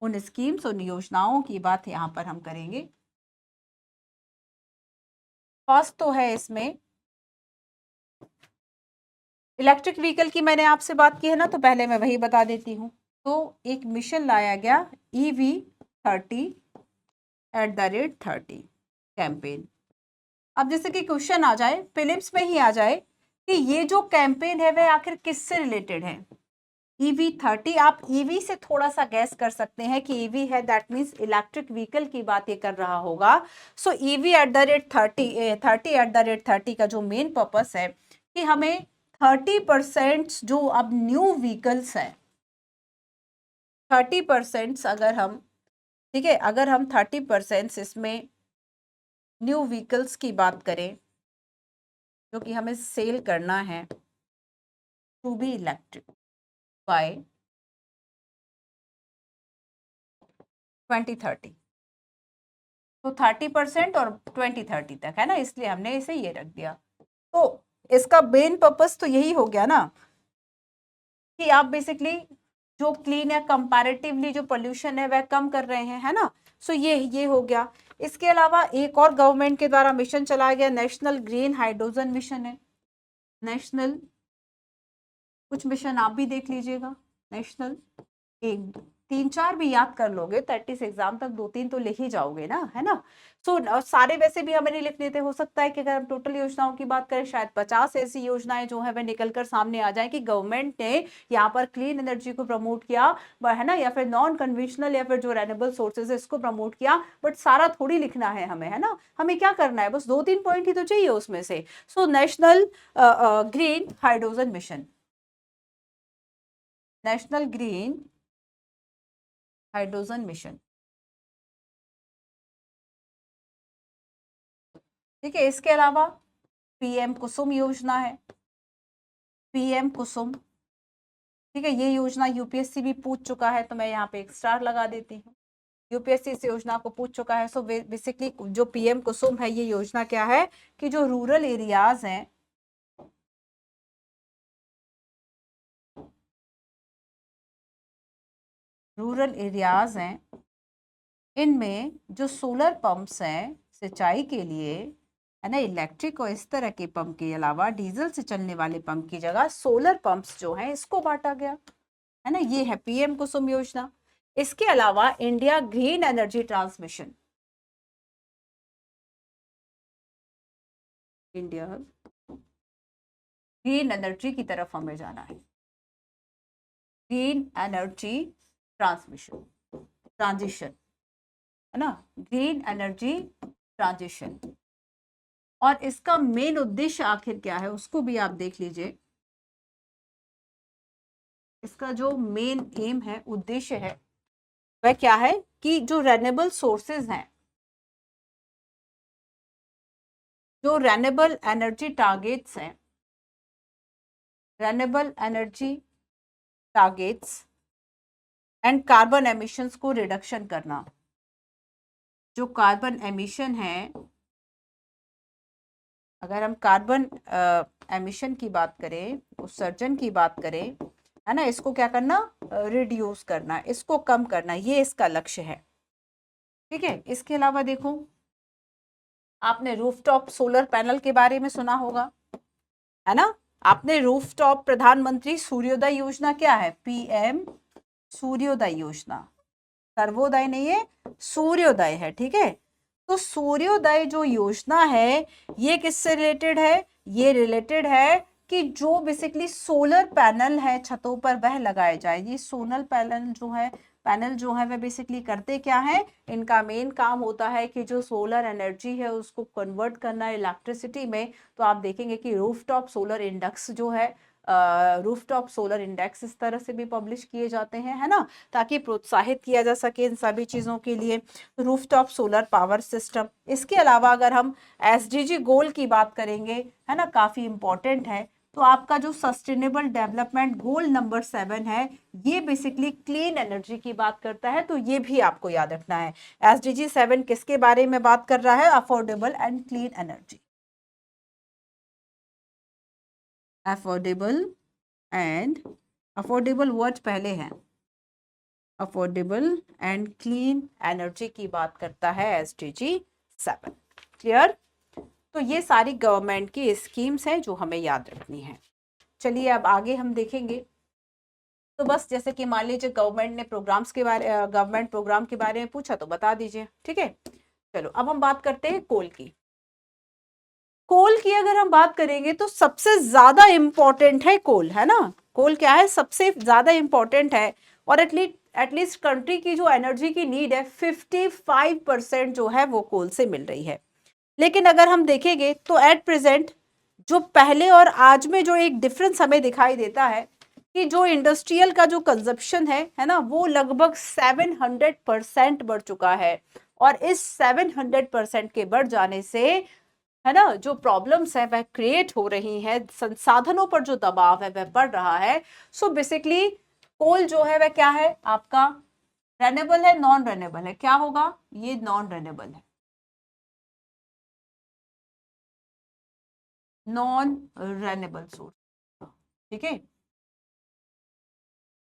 उन स्कीम्स उन योजनाओं की बात यहाँ पर हम करेंगे। फर्स्ट तो है इसमें इलेक्ट्रिक व्हीकल की, मैंने आपसे बात की है ना, तो पहले मैं वही बता देती हूँ। तो एक मिशन लाया गया EV30 कैंपेन। अब जैसे कि क्वेश्चन आ जाए, फिलिप्स में ही आ जाए कि ये जो कैंपेन है वह आखिर किससे रिलेटेड है। EV30, आप EV से थोड़ा सा गैस कर सकते हैं कि EV है दैट मीन्स इलेक्ट्रिक व्हीकल की बात ये कर रहा होगा। सो EV30 का जो मेन पर्पस है कि हमें 30% जो अब न्यू व्हीकल्स है, 30% अगर हम, ठीक है, अगर हम 30% इसमें न्यू व्हीकल्स की बात करें जो कि हमें सेल करना है टू बी इलेक्ट्रिक बाय 2030, तो 30% और 2030 तक है ना, इसलिए हमने इसे ये रख दिया। तो इसका मेन पर्पस तो यही हो गया ना कि आप बेसिकली जो क्लीन है कंपैरेटिवली जो पोल्यूशन है वह कम कर रहे हैं, है ना। सो ये हो गया। इसके अलावा एक और गवर्नमेंट के द्वारा मिशन चलाया गया, नेशनल ग्रीन हाइड्रोजन मिशन है। नेशनल, कुछ मिशन आप भी देख लीजिएगा, नेशनल, एक 3-4 भी याद कर लोगे, 30 एग्जाम तक 2-3 तो लिख ही जाओगे ना, है ना। सो सारे वैसे भी हमें नहीं लिखने थे, हो सकता है कि अगर हम टोटल योजनाओं की बात करें शायद 50 ऐसी योजनाएं जो है वह निकलकर सामने आ जाए कि गवर्नमेंट ने यहाँ पर क्लीन एनर्जी को प्रमोट किया, है ना, या फिर नॉन कन्वेंशनल या फिर जो रेन्यूएबल सोर्सेज है इसको प्रमोट किया। बट सारा थोड़ी लिखना है हमें, है ना, हमें क्या करना है, बस 2-3 पॉइंट ही तो चाहिए उसमें से। So national green hydrogen mission, national green hydrogen mission, ठीक है। इसके अलावा पीएम कुसुम योजना है, पीएम कुसुम, ठीक है, ये योजना यूपीएससी भी पूछ चुका है, तो मैं यहाँ पे एक स्टार लगा देती हूँ। यूपीएससी इस योजना को पूछ चुका है। सो बेसिकली जो पीएम कुसुम है ये योजना क्या है कि जो रूरल एरियाज हैं, रूरल एरियाज हैं, इनमें जो सोलर पंप्स हैं सिंचाई के लिए, है ना, इलेक्ट्रिक और इस तरह के पंप के अलावा डीजल से चलने वाले पंप की जगह सोलर पंप्स जो हैं इसको बांटा गया, है ना। ये है पीएम कुसुम योजना। इसके अलावा India green energy transmission, India green energy की तरफ हमें जाना है, ग्रीन एनर्जी ट्रांसमिशन, ट्रांजिशन, है ना, ग्रीन एनर्जी ट्रांजिशन। और इसका मेन उद्देश्य आखिर क्या है उसको भी आप देख लीजिए। इसका जो मेन एम है, उद्देश्य है, वह क्या है कि जो रेन्यूएबल सोर्सेज हैं, जो रेन्यूएबल एनर्जी टारगेट्स हैं, renewable energy targets and carbon emissions को रिडक्शन करना। जो कार्बन एमिशन है अगर हम कार्बन एमिशन की बात करें, उत्सर्जन की बात करें, है ना, इसको क्या करना, रिड्यूस करना, इसको कम करना, ये इसका लक्ष्य है। ठीक है, इसके अलावा देखो, आपने रूफटॉप सोलर पैनल के बारे में सुना होगा, है ना। आपने रूफटॉप, प्रधानमंत्री सूर्योदय योजना क्या है, पीएम सूर्योदय योजना, सर्वोदय नहीं है, सूर्योदय है। ठीक है, तो सूर्योदय जो योजना है ये किससे रिलेटेड है, ये रिलेटेड है कि जो बेसिकली सोलर पैनल है छतों पर वह लगाए जाए। ये सोलर पैनल जो है वह बेसिकली करते क्या है, इनका मेन काम होता है कि जो सोलर एनर्जी है उसको कन्वर्ट करना है इलेक्ट्रिसिटी में। तो आप देखेंगे कि रूफटॉप सोलर इंडेक्स जो है, रूफटॉप सोलर इंडेक्स इस तरह से भी पब्लिश किए जाते हैं, है ना, ताकि प्रोत्साहित किया जा सके इन सभी चीज़ों के लिए। Rooftop solar power system. इसके अलावा अगर हम एसडीजी गोल की बात करेंगे, है ना, काफ़ी इंपॉर्टेंट है, तो आपका जो सस्टेनेबल डेवलपमेंट गोल नंबर 7 है, ये बेसिकली क्लीन एनर्जी की बात करता है, तो ये भी आपको याद रखना है। एसडीजी 7 किसके बारे में बात कर रहा है, affordable and clean energy. Affordable and, affordable word पहले है, अफोर्डेबल एंड क्लीन एनर्जी की बात करता है एसडीजी 7। क्लियर। तो ये सारी गवर्नमेंट की स्कीम्स हैं जो हमें याद रखनी है। चलिए अब आगे हम देखेंगे। तो बस जैसे कि मान लीजिए गवर्नमेंट ने प्रोग्राम्स के बारे, गवर्नमेंट प्रोग्राम के बारे में पूछा तो बता दीजिए। ठीक है, चलो अब हम बात करते हैं कोल की। कोल की अगर हम बात करेंगे तो सबसे ज्यादा इंपॉर्टेंट है कोल, है ना। कोल क्या है, सबसे ज्यादा इंपॉर्टेंट है, और एटलीस्ट कंट्री की जो एनर्जी की नीड है 55% जो है वो कोल से मिल रही है। लेकिन अगर हम देखेंगे तो एट प्रेजेंट जो पहले और आज में जो एक डिफरेंस हमें दिखाई देता है कि जो इंडस्ट्रियल का जो कंजप्शन है ना, वो लगभग 700% बढ़ चुका है। और इस 700% के बढ़ जाने से, है ना, जो प्रॉब्लम्स है वह क्रिएट हो रही हैं, संसाधनों पर जो दबाव है वह बढ़ रहा है। सो बेसिकली कोल जो है वह क्या है आपका, रेनेबल है, नॉन रेनेबल है, क्या होगा, ये नॉन रेनेबल है, नॉन रेनेबल सोर्स। ठीक है,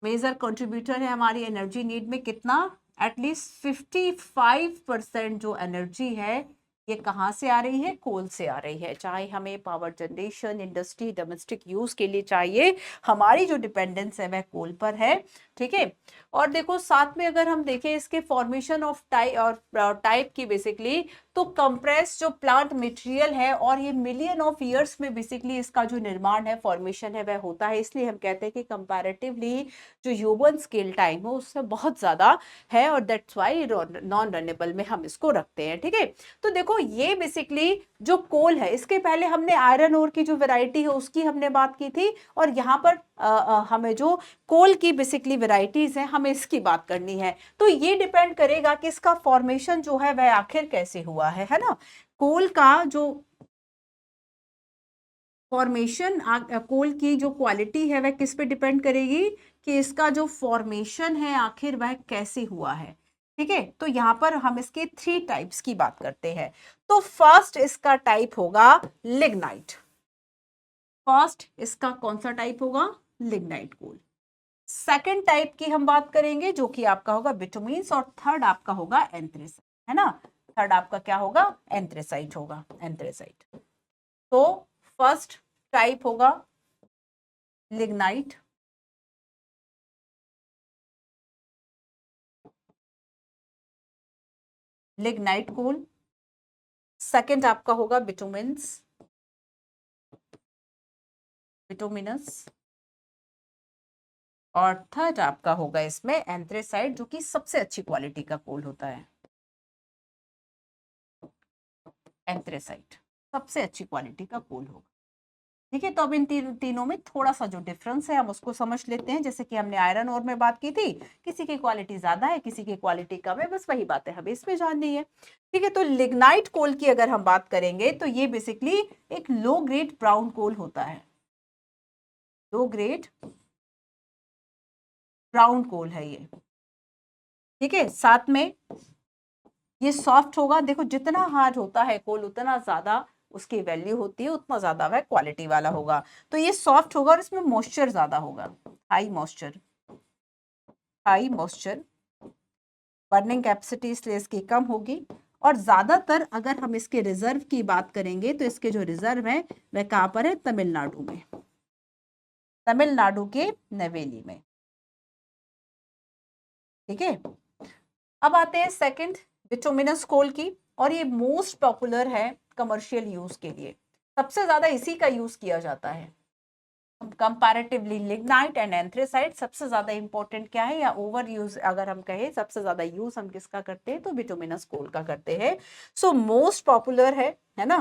मेजर कंट्रीब्यूटर है हमारी एनर्जी नीड में, कितना, एटलीस्ट 55% जो एनर्जी है ये कहाँ से आ रही है, कोल से आ रही है। चाहे हमें power generation, industry, domestic use के लिए चाहिए, हमारी जो डिपेंडेंस है वह कोल पर है। ठीक है, और देखो साथ में अगर हम देखें इसके फॉर्मेशन ऑफ टाइप की बेसिकली, तो कंप्रेस जो प्लांट मटेरियल है, और ये मिलियन ऑफ ईयर्स में बेसिकली इसका जो निर्माण है, फॉर्मेशन है वह होता है। इसलिए हम कहते हैं कि कंपैरेटिवली जो ह्यूमन स्केल टाइम है उससे बहुत ज्यादा है, और दैट्स वाई नॉन रनेबल में हम इसको रखते हैं। ठीक है, तो देखो ये बेसिकली जो कोल है, इसके पहले हमने आयरन ओर की जो वैरायटी है उसकी हमने बात की थी, और यहाँ पर हमें जो कोल की बेसिकली वैरायटीज है हमें इसकी बात करनी है। तो ये डिपेंड करेगा कि इसका फॉर्मेशन जो है वह आखिर कैसे हुआ है ना। कोल का जो फॉर्मेशन, कोल की जो क्वालिटी है वह किस पे डिपेंड करेगी, कि इसका जो फॉर्मेशन है आखिर वह कैसे हुआ है। ठीक है, तो यहां पर हम इसके 3 टाइप्स की बात करते हैं। तो फर्स्ट इसका टाइप होगा लिग्नाइट। फर्स्ट इसका कौन सा टाइप होगा, लिग्नाइट कोल। सेकंड टाइप की हम बात करेंगे जो कि आपका होगा बिटुमिन्स, और थर्ड आपका होगा एंथ्रेसाइट, है ना। थर्ड आपका क्या होगा, एंथ्रेसाइट होगा, एंथ्रेसाइट। तो फर्स्ट टाइप होगा लिग्नाइट, लिग्नाइट कोल। सेकंड आपका होगा बिटुमिन्स, बिटुमिनस। और थर्ड आपका होगा इसमें एंथ्रेसाइट, जो कि सबसे अच्छी क्वालिटी का कोल होता है। एंथ्रेसाइट सबसे अच्छी क्वालिटी का कोल होगा। ठीक है, तो अब इन तीनों में थोड़ा सा जो डिफरेंस है हम उसको समझ लेते हैं। जैसे कि हमने आयरन ओर में बात की थी, किसी की क्वालिटी ज्यादा है, किसी की क्वालिटी कम है, बस वही बातें हमें इसमें जाननी है। ठीक है, तो लिग्नाइट कोल की अगर हम बात करेंगे तो ये बेसिकली एक लो ग्रेड ब्राउन कोल होता है, लो ग्रेड ब्राउन कोल है ये। ठीक है, साथ में ये सॉफ्ट होगा। देखो जितना हार्ड होता है कोल उतना ज्यादा उसकी वैल्यू होती है उतना ज़्यादा वह क्वालिटी वाला होगा। तो ये सॉफ्ट होगा और इसमें मॉइस्चर ज़्यादा होगा, हाई मॉइस्चर, बर्निंग कैपेसिटी इसलिए इसकी कम होगी। और ज़्यादातर अगर हम इसके रिजर्व की बात करेंगे तो इसके जो रिजर्व है वह कहाँ पर है, तमिलनाडु में, तमिलनाडु के नवेली में। ठीक है, अब आते हैं सेकंड बिटुमिनस कोल की, और ये मोस्ट पॉपुलर है कमर्शियल यूज के लिए, सबसे ज्यादा इसी का यूज किया जाता है कंपैरेटिवली। लिग्नाइट एंड एंथ्रेसाइट सबसे ज्यादा इंपॉर्टेंट क्या है, या ओवर यूज अगर हम कहें सबसे ज्यादा यूज हम किसका करते हैं, तो बिटुमिनस कोल का करते हैं। सो मोस्ट पॉपुलर है ना,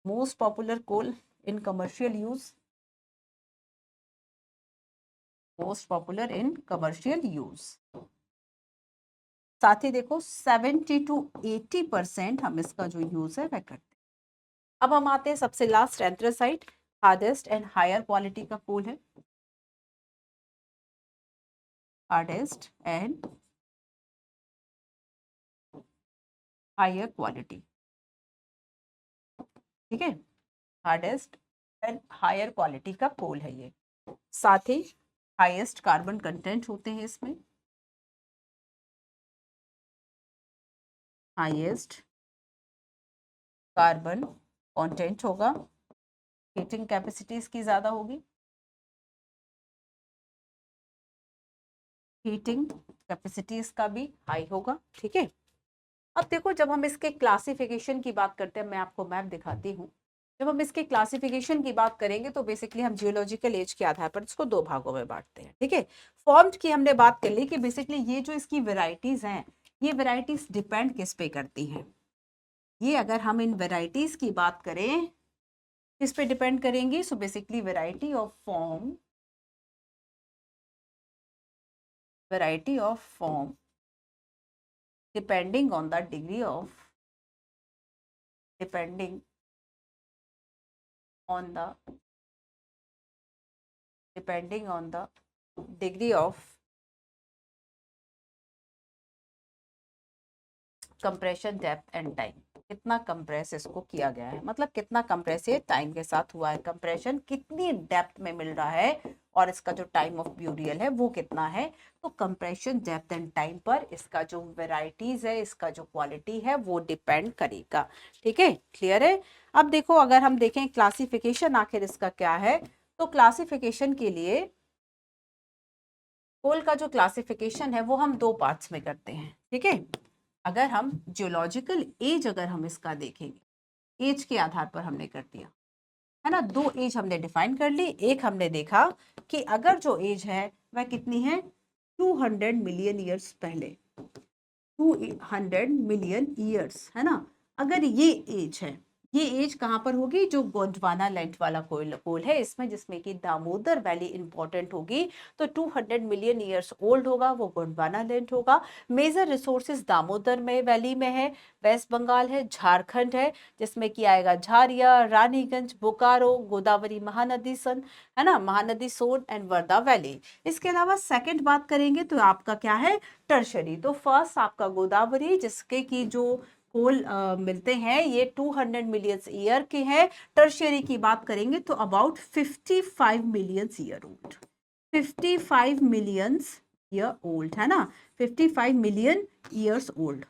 most popular coal in commercial use, most popular in commercial use. साथ ही देखो 70 to 80% हम इसका जो यूज है वह करते हैं। अब हम आते हैं सबसे last, anthracite, hardest and higher quality का कोल है, हार्डेस्ट एंड हायर क्वालिटी। ठीक है, हार्डेस्ट एंड हायर क्वालिटी का कोल है ये। साथ ही हाईएस्ट कार्बन कंटेंट होते हैं इसमें, हाईएस्ट कार्बन कंटेंट होगा, हीटिंग कैपेसिटी इसकी ज्यादा होगी, हीटिंग कैपेसिटी इसका भी हाई होगा। ठीक है, अब देखो जब हम इसके क्लासिफिकेशन की बात करते हैं, मैं आपको मैप दिखाती हूँ, जब हम इसके क्लासिफिकेशन की बात करेंगे तो बेसिकली हम जियोलॉजिकल एज के आधार पर इसको दो भागों में बांटते हैं। ठीक है, फॉर्म्ड की हमने बात कर ली कि बेसिकली ये जो इसकी वेराइटीज हैं, ये वेराइटीज डिपेंड किस पे करती हैं, ये अगर हम इन वेराइटीज की बात करें किस पे डिपेंड करेंगी, so basically variety of form, variety of form depending on the degree of, depending on the, depending on the degree of compression depth and time, कितना कंप्रेस इसको किया गया है, मतलब कितना कंप्रेस ये टाइम के साथ हुआ है, कंप्रेशन कितनी डेप्थ में मिल रहा है, और इसका जो टाइम ऑफ ब्यूरियल है वो कितना है। तो कंप्रेशन डेप्थ एंड टाइम पर इसका जो वेराइटीज है, इसका जो क्वालिटी है वो डिपेंड करेगा। ठीक है, क्लियर है। अब देखो अगर हम देखें क्लासिफिकेशन आखिर इसका क्या है, तो क्लासिफिकेशन के लिए कोल का जो क्लासिफिकेशन है वो हम दो पार्ट्स में करते हैं। ठीक है, अगर हम जियोलॉजिकल एज अगर हम इसका देखेंगे, एज के आधार पर हमने कर दिया है ना, दो एज हमने डिफाइन कर ली। एक हमने देखा कि अगर जो एज है वह कितनी है, 200 मिलियन ईयर्स पहले, 200 मिलियन ईयर्स है ना, अगर ये एज है, ये एज कहाँ पर होगी, जो गोंडवाना लैंड वाला कोल है इसमें, जिसमें कि दामोदर वैली इंपॉर्टेंट होगी, तो 200 मिलियन ईयर्स ओल्ड होगा, वो गोंडवाना लैंड होगा। मेजर रिसोर्सेज दामोदर में वैली में है, वेस्ट बंगाल है, झारखंड है, जिसमें कि आएगा झारिया, रानीगंज, बोकारो, गोदावरी महानदी सन है ना, महानदी सोन एंड वर्धा वैली। इसके अलावा सेकंड बात करेंगे तो आपका क्या है, टर्शरी। तो फर्स्ट आपका गोदावरी, जिसके की जो कोल मिलते हैं ये 200 मिलियन ईयर के हैं। टर्शियरी की बात करेंगे तो about 55 million year old, 55 million year old है ना, 55 मिलियन ईयर्स ओल्ड।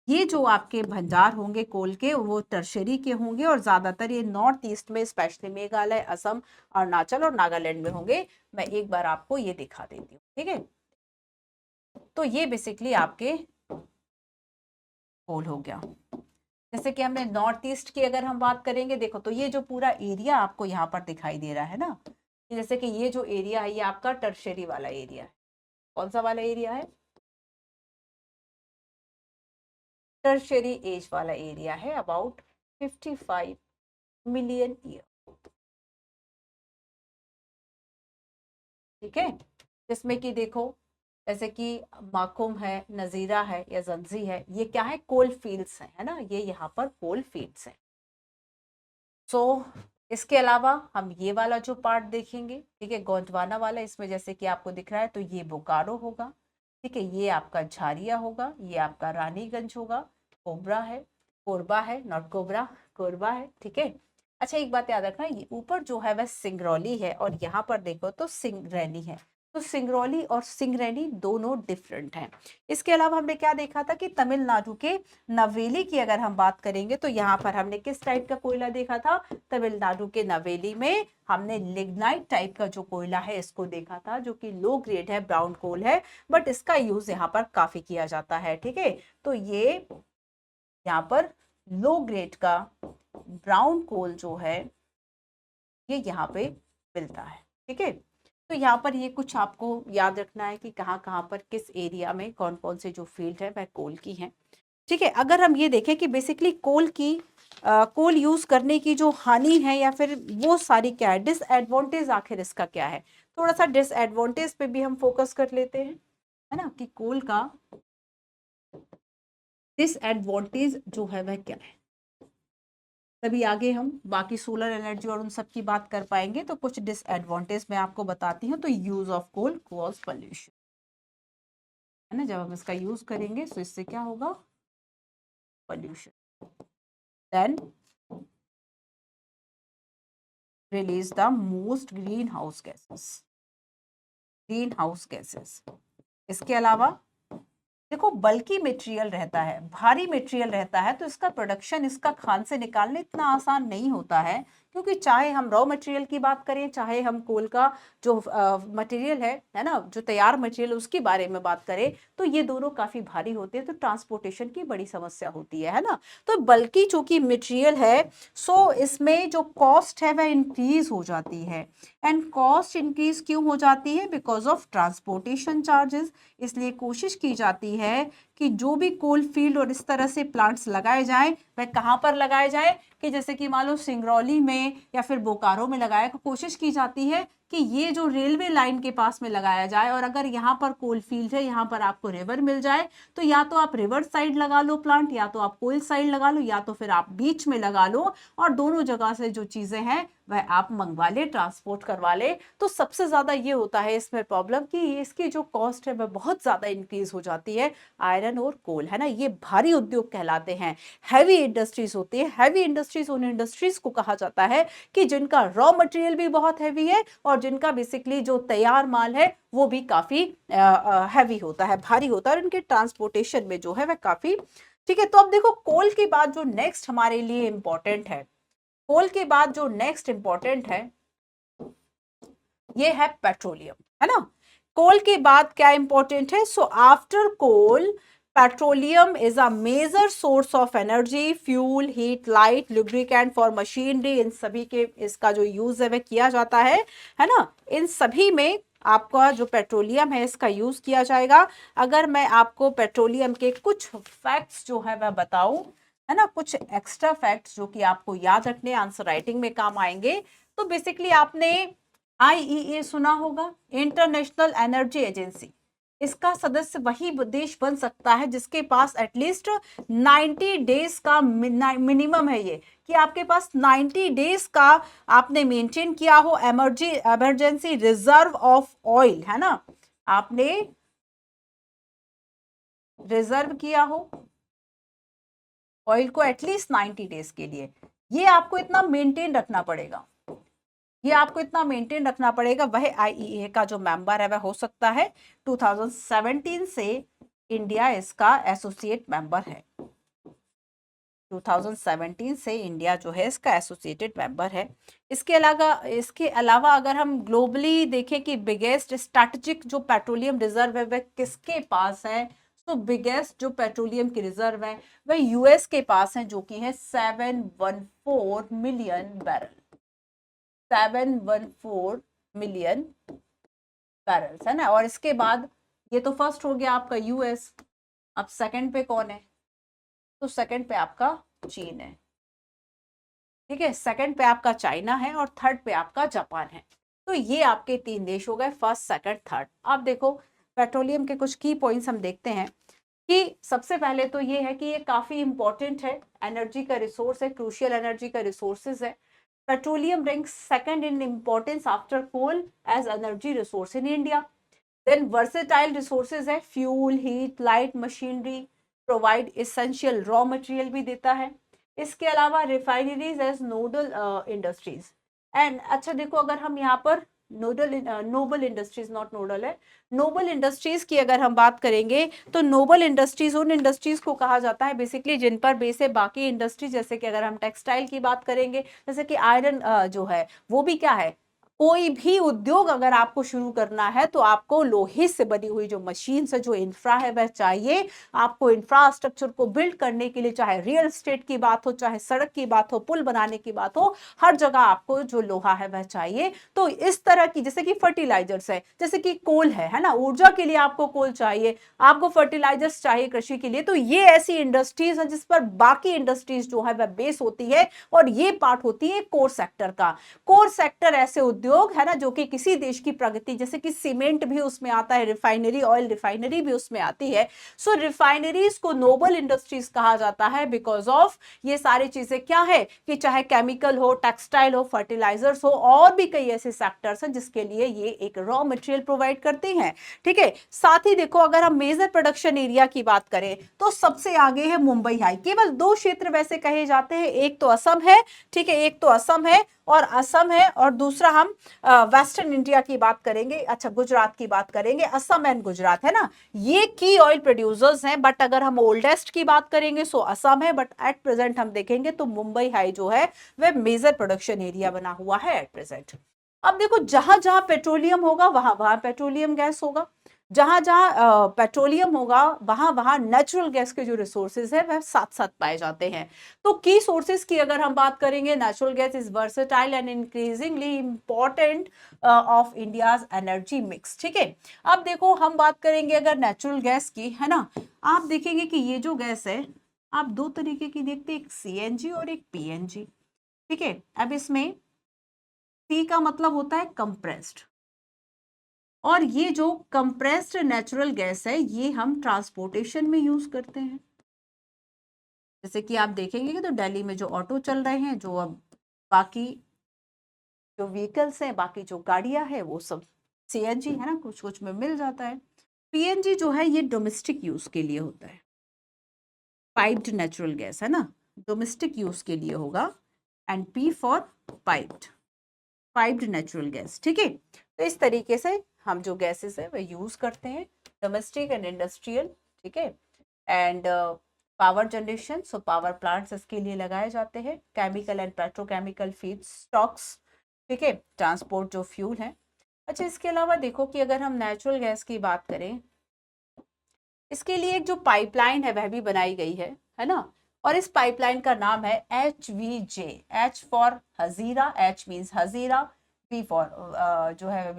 ये जो आपके भंडार होंगे कोल के वो टर्शरी के होंगे, और ज्यादातर ये नॉर्थ ईस्ट में, स्पेशली मेघालय, असम, अरुणाचल और नागालैंड में होंगे। मैं एक बार आपको ये दिखा देती हूँ। ठीक है, तो ये बेसिकली आपके कोल हो गया। जैसे कि हमने नॉर्थ ईस्ट की अगर हम बात करेंगे, देखो तो ये जो पूरा एरिया आपको यहाँ पर दिखाई दे रहा है ना, जैसे कि ये जो एरिया है ये आपका टर्शरी वाला एरिया है। कौन सा वाला एरिया है, टर्शरी एज वाला एरिया है, अबाउट 55 मिलियन ईयर। ठीक है, जिसमें कि देखो जैसे कि माकुम है, नजीरा है या जंजी है, ये क्या है, कोल फील्ड्स है ना, ये यहाँ पर कोल फील्ड्स है। सो इसके अलावा हम ये वाला जो पार्ट देखेंगे, ठीक है, गोंडवाना वाला, इसमें जैसे कि आपको दिख रहा है तो ये बोकारो होगा। ठीक है, ये आपका झारिया होगा, ये आपका रानीगंज होगा, कोबरा है, कोरबा है, नॉट कोबरा, कोरबा है, ठीक है। अच्छा एक बात याद रखना, ये ऊपर जो है वह सिंगरौली है और यहाँ पर देखो तो सिंगरैली है। तो सिंगरौली और सिंगरैली दोनों डिफरेंट हैं। इसके अलावा हमने क्या देखा था कि तमिलनाडु के नवेली की अगर हम बात करेंगे तो यहाँ पर हमने किस टाइप का कोयला देखा था, तमिलनाडु के नवेली में हमने लिग्नाइट टाइप का जो कोयला है इसको देखा था, जो कि लो ग्रेड है, ब्राउन कोल है, बट इसका यूज यहाँ पर काफी किया जाता है, ठीक है। तो ये यहाँ पर लो ग्रेड का ब्राउन कोल जो है ये यहाँ पे मिलता है, ठीक है। तो यहाँ पर ये कुछ आपको याद रखना है कि कहाँ कहाँ पर किस एरिया में कौन कौन से जो फील्ड है वह कोल की है, ठीक है। अगर हम ये देखें कि बेसिकली कोल यूज करने की जो हानि है या फिर वो सारी क्या है, डिसएडवांटेज आखिर इसका क्या है, थोड़ा सा डिसएडवांटेज पे भी हम फोकस कर लेते हैं, है ना, कि कोल का डिसएडवांटेज जो है वह क्या है। तभी आगे हम बाकी सोलर एनर्जी और उन सब की बात कर पाएंगे। तो कुछ डिसएडवांटेज मैं आपको बताती हूँ। तो use of coal cause pollution, है ना, जब हम इसका यूज करेंगे तो इससे क्या होगा, pollution. Then release the most greenhouse gases. इसके अलावा देखो बल्कि मटेरियल रहता है, भारी मटेरियल रहता है, तो इसका प्रोडक्शन, इसका खान से निकालने इतना आसान नहीं होता है, क्योंकि चाहे हम रॉ मटेरियल की बात करें, चाहे हम कोल का जो मटेरियल है ना, जो तैयार मटेरियल उसके बारे में बात करें, तो ये दोनों काफी भारी होते हैं, तो ट्रांसपोर्टेशन की बड़ी समस्या होती है ना। तो बल्कि चूंकि मटेरियल है, सो इसमें जो कॉस्ट है वह इंक्रीज हो जाती है। एंड कॉस्ट इंक्रीज क्यों हो जाती है, बिकॉज ऑफ ट्रांसपोर्टेशन चार्जेस। इसलिए कोशिश की जाती है कि जो भी कोल फील्ड और इस तरह से प्लांट्स लगाए जाएं, वह कहां पर लगाए जाएं, कि जैसे कि मान लो सिंगरौली में या फिर बोकारो में लगाए, तो कोशिश की जाती है कि ये जो रेलवे लाइन के पास में लगाया जाए। और अगर यहाँ पर कोल फील्ड है, यहाँ पर आपको रिवर मिल जाए, तो या तो आप रिवर साइड लगा लो प्लांट, या तो आप कोल साइड लगा लो, या तो फिर आप बीच में लगा लो, और दोनों जगह से जो चीजें हैं वह आप मंगवा ले, ट्रांसपोर्ट करवा ले। तो सबसे ज्यादा ये होता है इसमें प्रॉब्लम कि इसकी जो कॉस्ट है वह बहुत ज्यादा इंक्रीज हो जाती है। आयरन और कोल, है ना, ये भारी उद्योग कहलाते हैं, हैवी इंडस्ट्रीज होती है। हैवी इंडस्ट्रीज उन इंडस्ट्रीज को कहा जाता है कि जिनका रॉ मटेरियल भी बहुत हैवी है और जिनका बेसिकली जो तैयार माल है वो भी काफी हैवी होता है, भारी होता है, और उनके ट्रांसपोर्टेशन में जो है वह काफी, ठीक है। तो अब देखो कोल के बाद जो नेक्स्ट हमारे लिए इंपॉर्टेंट है, कोल के बाद जो नेक्स्ट इंपॉर्टेंट है ये है पेट्रोलियम, है ना। कोल के बाद क्या इंपॉर्टेंट है, so after coal petroleum is a major source of energy, fuel, heat, light, lubricant for machinery. इन सभी के इसका जो यूज है वह किया जाता है ना। इन सभी में आपका जो पेट्रोलियम है इसका यूज किया जाएगा। अगर मैं आपको पेट्रोलियम के कुछ फैक्ट्स जो है वह बताऊं, है ना, कुछ एक्स्ट्रा फैक्ट्स जो कि आपको याद रखने, आंसर राइटिंग में काम आएंगे। तो बेसिकली आपने आईईए सुना होगा, इंटरनेशनल एनर्जी एजेंसी। इसका सदस्य वही देश बन सकता है जिसके पास एटलीस्ट 90 डेज का मिनिमम है, ये कि आपके पास 90 डेज का आपने मेंटेन किया हो इमरजेंसी रिजर्व ऑफ ऑयल, है ना, आपने रिजर्व किया हो ऑयल को एटलीस्ट 90 डेज के लिए। ये आपको इतना मेंटेन रखना पड़ेगा, ये आपको इतना मेंटेन रखना पड़ेगा। वह आईईए का जो मेंबर है वह हो सकता है। 2017 से इंडिया इसका एसोसिएट मेंबर है। 2017 से इंडिया जो है इसका एसोसिएटेड मेंबर है। इसके अलावा अगर हम ग्लोबली देखें कि बिगेस्ट स्ट्रैटेजिक जो पेट्रोलियम रिजर्व है वह किसके पास है, तो बिगेस्ट जो पेट्रोलियम की रिजर्व है वह यूएस के पास है, जो कि है 714 मिलियन बैरल, 714 मिलियन बैरल्स, है ना। और इसके बाद ये तो फर्स्ट हो गया आपका यूएस। अब सेकंड पे कौन है, तो सेकंड पे आपका चीन है, ठीक है। सेकंड पे आपका चाइना है और थर्ड पे आपका जापान है। तो ये आपके 3 देश हो गए, फर्स्ट, सेकंड, थर्ड। अब देखो पेट्रोलियम के कुछ की पॉइंट्स हम देखते हैं कि सबसे पहले तो ये है कि ये काफी इंपॉर्टेंट है, एनर्जी का रिसोर्स है, क्रूशियल एनर्जी का रिसोर्सेज है। Petroleum ranks second in importance after coal as energy resource in India. Then versatile resources है, fuel, heat, light, machinery, provide essential raw material भी देता है। इसके अलावा refineries as nodal industries and अच्छा देखो, अगर हम यहाँ पर नोबल इंडस्ट्रीज, नॉट नोडल है, नोबल इंडस्ट्रीज की अगर हम बात करेंगे तो नोबल इंडस्ट्रीज उन इंडस्ट्रीज को कहा जाता है बेसिकली जिन पर बेस है बाकी इंडस्ट्रीज, जैसे कि अगर हम टेक्सटाइल की बात करेंगे, जैसे कि आयरन जो है वो भी क्या है, कोई भी उद्योग अगर आपको शुरू करना है तो आपको लोहे से बनी हुई जो मशीन से जो इंफ्रा है वह चाहिए। आपको इंफ्रास्ट्रक्चर को बिल्ड करने के लिए, चाहे रियल एस्टेट की बात हो, चाहे सड़क की बात हो, पुल बनाने की बात हो, हर जगह आपको जो लोहा है वह चाहिए। तो इस तरह की, जैसे कि फर्टिलाइजर्स है, जैसे कि कोल है ना, ऊर्जा के लिए आपको कोल चाहिए, आपको फर्टिलाइजर्स चाहिए कृषि के लिए, तो ये ऐसी इंडस्ट्रीज है जिस पर बाकी इंडस्ट्रीज जो है वह बेस होती है, और ये पार्ट होती है कोर सेक्टर का। कोर सेक्टर ऐसे उद्योग है ना जो कि किसी देश की प्रगति, जैसे कि सीमेंट भी उसमें आता है, रिफाइनरी, ऑयल रिफाइनरी भी उसमें आती है। सो रिफाइनरीज को नोबल इंडस्ट्रीज कहा जाता है बिकॉज ऑफ ये सारी चीजें क्या है कि चाहे केमिकल हो, टेक्सटाइल हो, फर्टिलाइजर्स हो, और भी कई ऐसे सेक्टर्स हैं जिसके लिए ये एक रॉ मटेरियल प्रोवाइड करती हैं। ठीक है, साथ ही देखो अगर हम मेजर प्रोडक्शन एरिया की बात करें तो सबसे आगे है मुंबई हाई। केवल दो क्षेत्र वैसे कहे जाते हैं, एक तो असम है, ठीक है, एक तो असम है और असम है, और दूसरा हम वेस्टर्न इंडिया की बात करेंगे, अच्छा गुजरात की बात करेंगे, असम एंड गुजरात है ना, ये की ऑयल प्रोड्यूसर्स हैं। बट अगर हम ओल्डेस्ट की बात करेंगे सो असम है, बट एट प्रेजेंट हम देखेंगे तो मुंबई हाई जो है वह मेजर प्रोडक्शन एरिया बना हुआ है एट प्रेजेंट। अब देखो, जहां जहां पेट्रोलियम होगा वहां वहां पेट्रोलियम गैस होगा, जहां जहां पेट्रोलियम होगा वहां वहां नेचुरल गैस के जो रिसोर्सेज है वह साथ साथ पाए जाते हैं। तो की सोर्सेज की अगर हम बात करेंगे, natural gas is versatile and increasingly important of India's energy mix. ठीक है, अब देखो हम बात करेंगे अगर नेचुरल गैस की, है ना, आप देखेंगे कि ये जो गैस है आप दो तरीके की देखते हैं, एक सीएनजी और एक पीएनजी। ठीक है, अब इसमें सी का मतलब होता है कंप्रेस्ड, और ये जो कंप्रेस्ड नेचुरल गैस है ये हम ट्रांसपोर्टेशन में यूज करते हैं। जैसे कि आप देखेंगे कि तो दिल्ली में जो ऑटो चल रहे हैं, जो अब बाकी जो व्हीकल्स हैं, बाकी जो गाड़ियां हैं वो सब सीएनजी है ना, कुछ कुछ में मिल जाता है। पीएनजी जो है ये डोमेस्टिक यूज के लिए होता है, पाइप्ड नेचुरल गैस है ना, डोमेस्टिक यूज के लिए होगा, and P for piped natural gas. ठीक है, तो इस तरीके से हम जो गैसेस है वह यूज करते हैं, डोमेस्टिक एंड इंडस्ट्रियल। ठीक है, and power generation, so power plants इसके लिए लगाए जाते हैं, chemical and petrochemical feed stocks. ठीक है, ट्रांसपोर्ट जो फ्यूल है। अच्छा, इसके अलावा देखो कि अगर हम नेचुरल गैस की बात करें, इसके लिए एक जो पाइपलाइन है वह भी बनाई गई है ना, और इस पाइपलाइन का नाम है HVJ, H for Hazira, H means Hazira, V for जो है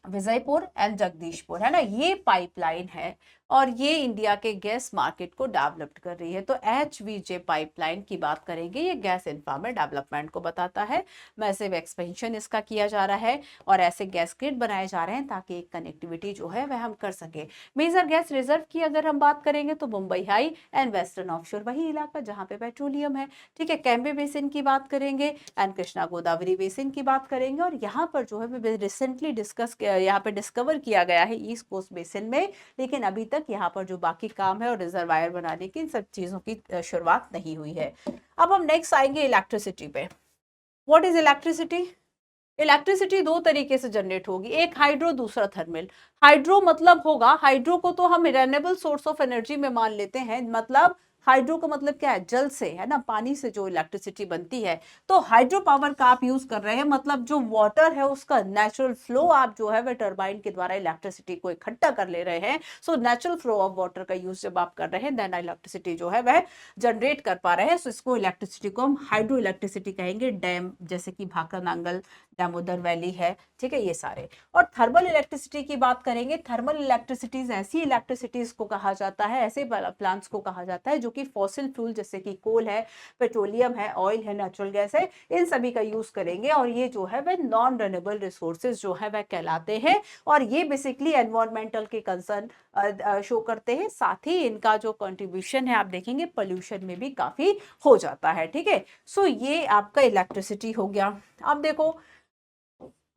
विजयपुर एंड जगदीशपुर, है ना, ये पाइपलाइन है और ये इंडिया के गैस मार्केट को डेवलप कर रही है। तो HVJ पाइपलाइन की बात करेंगे, ये गैस इंफ्रा में डेवलपमेंट को बताता है, मैसिव एक्सपेंशन इसका किया जा रहा है और ऐसे गैस ग्रिड बनाए जा रहे हैं ताकि एक कनेक्टिविटी जो है वह हम कर सके। मेजर गैस रिजर्व की अगर हम बात करेंगे तो Mumbai high and western offshore, वही इलाका जहाँ पे पेट्रोलियम है। ठीक है, कैम्बे बेसिन की बात करेंगे एंड कृष्णा गोदावरी बेसिन की बात करेंगे, और यहाँ पर जो है रिसेंटली यहाँ पे डिस्कवर किया गया है ईस्ट कोस्ट बेसिन में, लेकिन अभी तक यहाँ पर जो बाकी काम है और रिजर्वायर बनाने की सब चीजों की शुरुआत नहीं हुई है। अब हम नेक्स्ट आएंगे इलेक्ट्रिसिटी पे। What is electricity? इलेक्ट्रिसिटी दो तरीके से जनरेट होगी, एक हाइड्रो, दूसरा थर्मल। हाइड्रो मतलब होगा, हाइड्रो को तो हम रिन्यूएबल सोर्स ऑफ एनर्जी में मान लेते हैं, मतलब हाइड्रो का मतलब क्या है, जल से, है ना, पानी से जो इलेक्ट्रिसिटी बनती है। तो हाइड्रो पावर का आप यूज कर रहे हैं, मतलब जो वाटर है उसका नेचुरल फ्लो आप जो है वह टरबाइन के द्वारा इलेक्ट्रिसिटी को इकट्ठा कर ले रहे हैं। So natural flow of water का यूज जब आप कर रहे हैं देन इलेक्ट्रिसिटी जो है वह जनरेट कर पा रहे हैं। सो इसको इलेक्ट्रिसिटी को हम हाइड्रो इलेक्ट्रिसिटी कहेंगे। डैम जैसे कि भाकर नांगल, दामोदर वैली है, ठीक है, ये सारे। और थर्मल इलेक्ट्रिसिटी की बात करेंगे, थर्मल इलेक्ट्रिसिटीज ऐसी इलेक्ट्रिसिटीज को कहा जाता है, ऐसे प्लांट्स को कहा जाता है जो कि फॉसिल फ्यूल जैसे कि कोल है, पेट्रोलियम है, ऑयल है, नेचुरल गैस है, इन सभी का यूज करेंगे, और ये जो है वह नॉन रिन्यूएबल रिसोर्सेज जो है वह कहलाते हैं, और ये बेसिकली एनवायरमेंटल के कंसर्न शो करते हैं। साथ ही इनका जो कंट्रीब्यूशन है आप देखेंगे पोल्यूशन में भी काफी हो जाता है। ठीक है, सो ये आपका इलेक्ट्रिसिटी हो गया। अब देखो,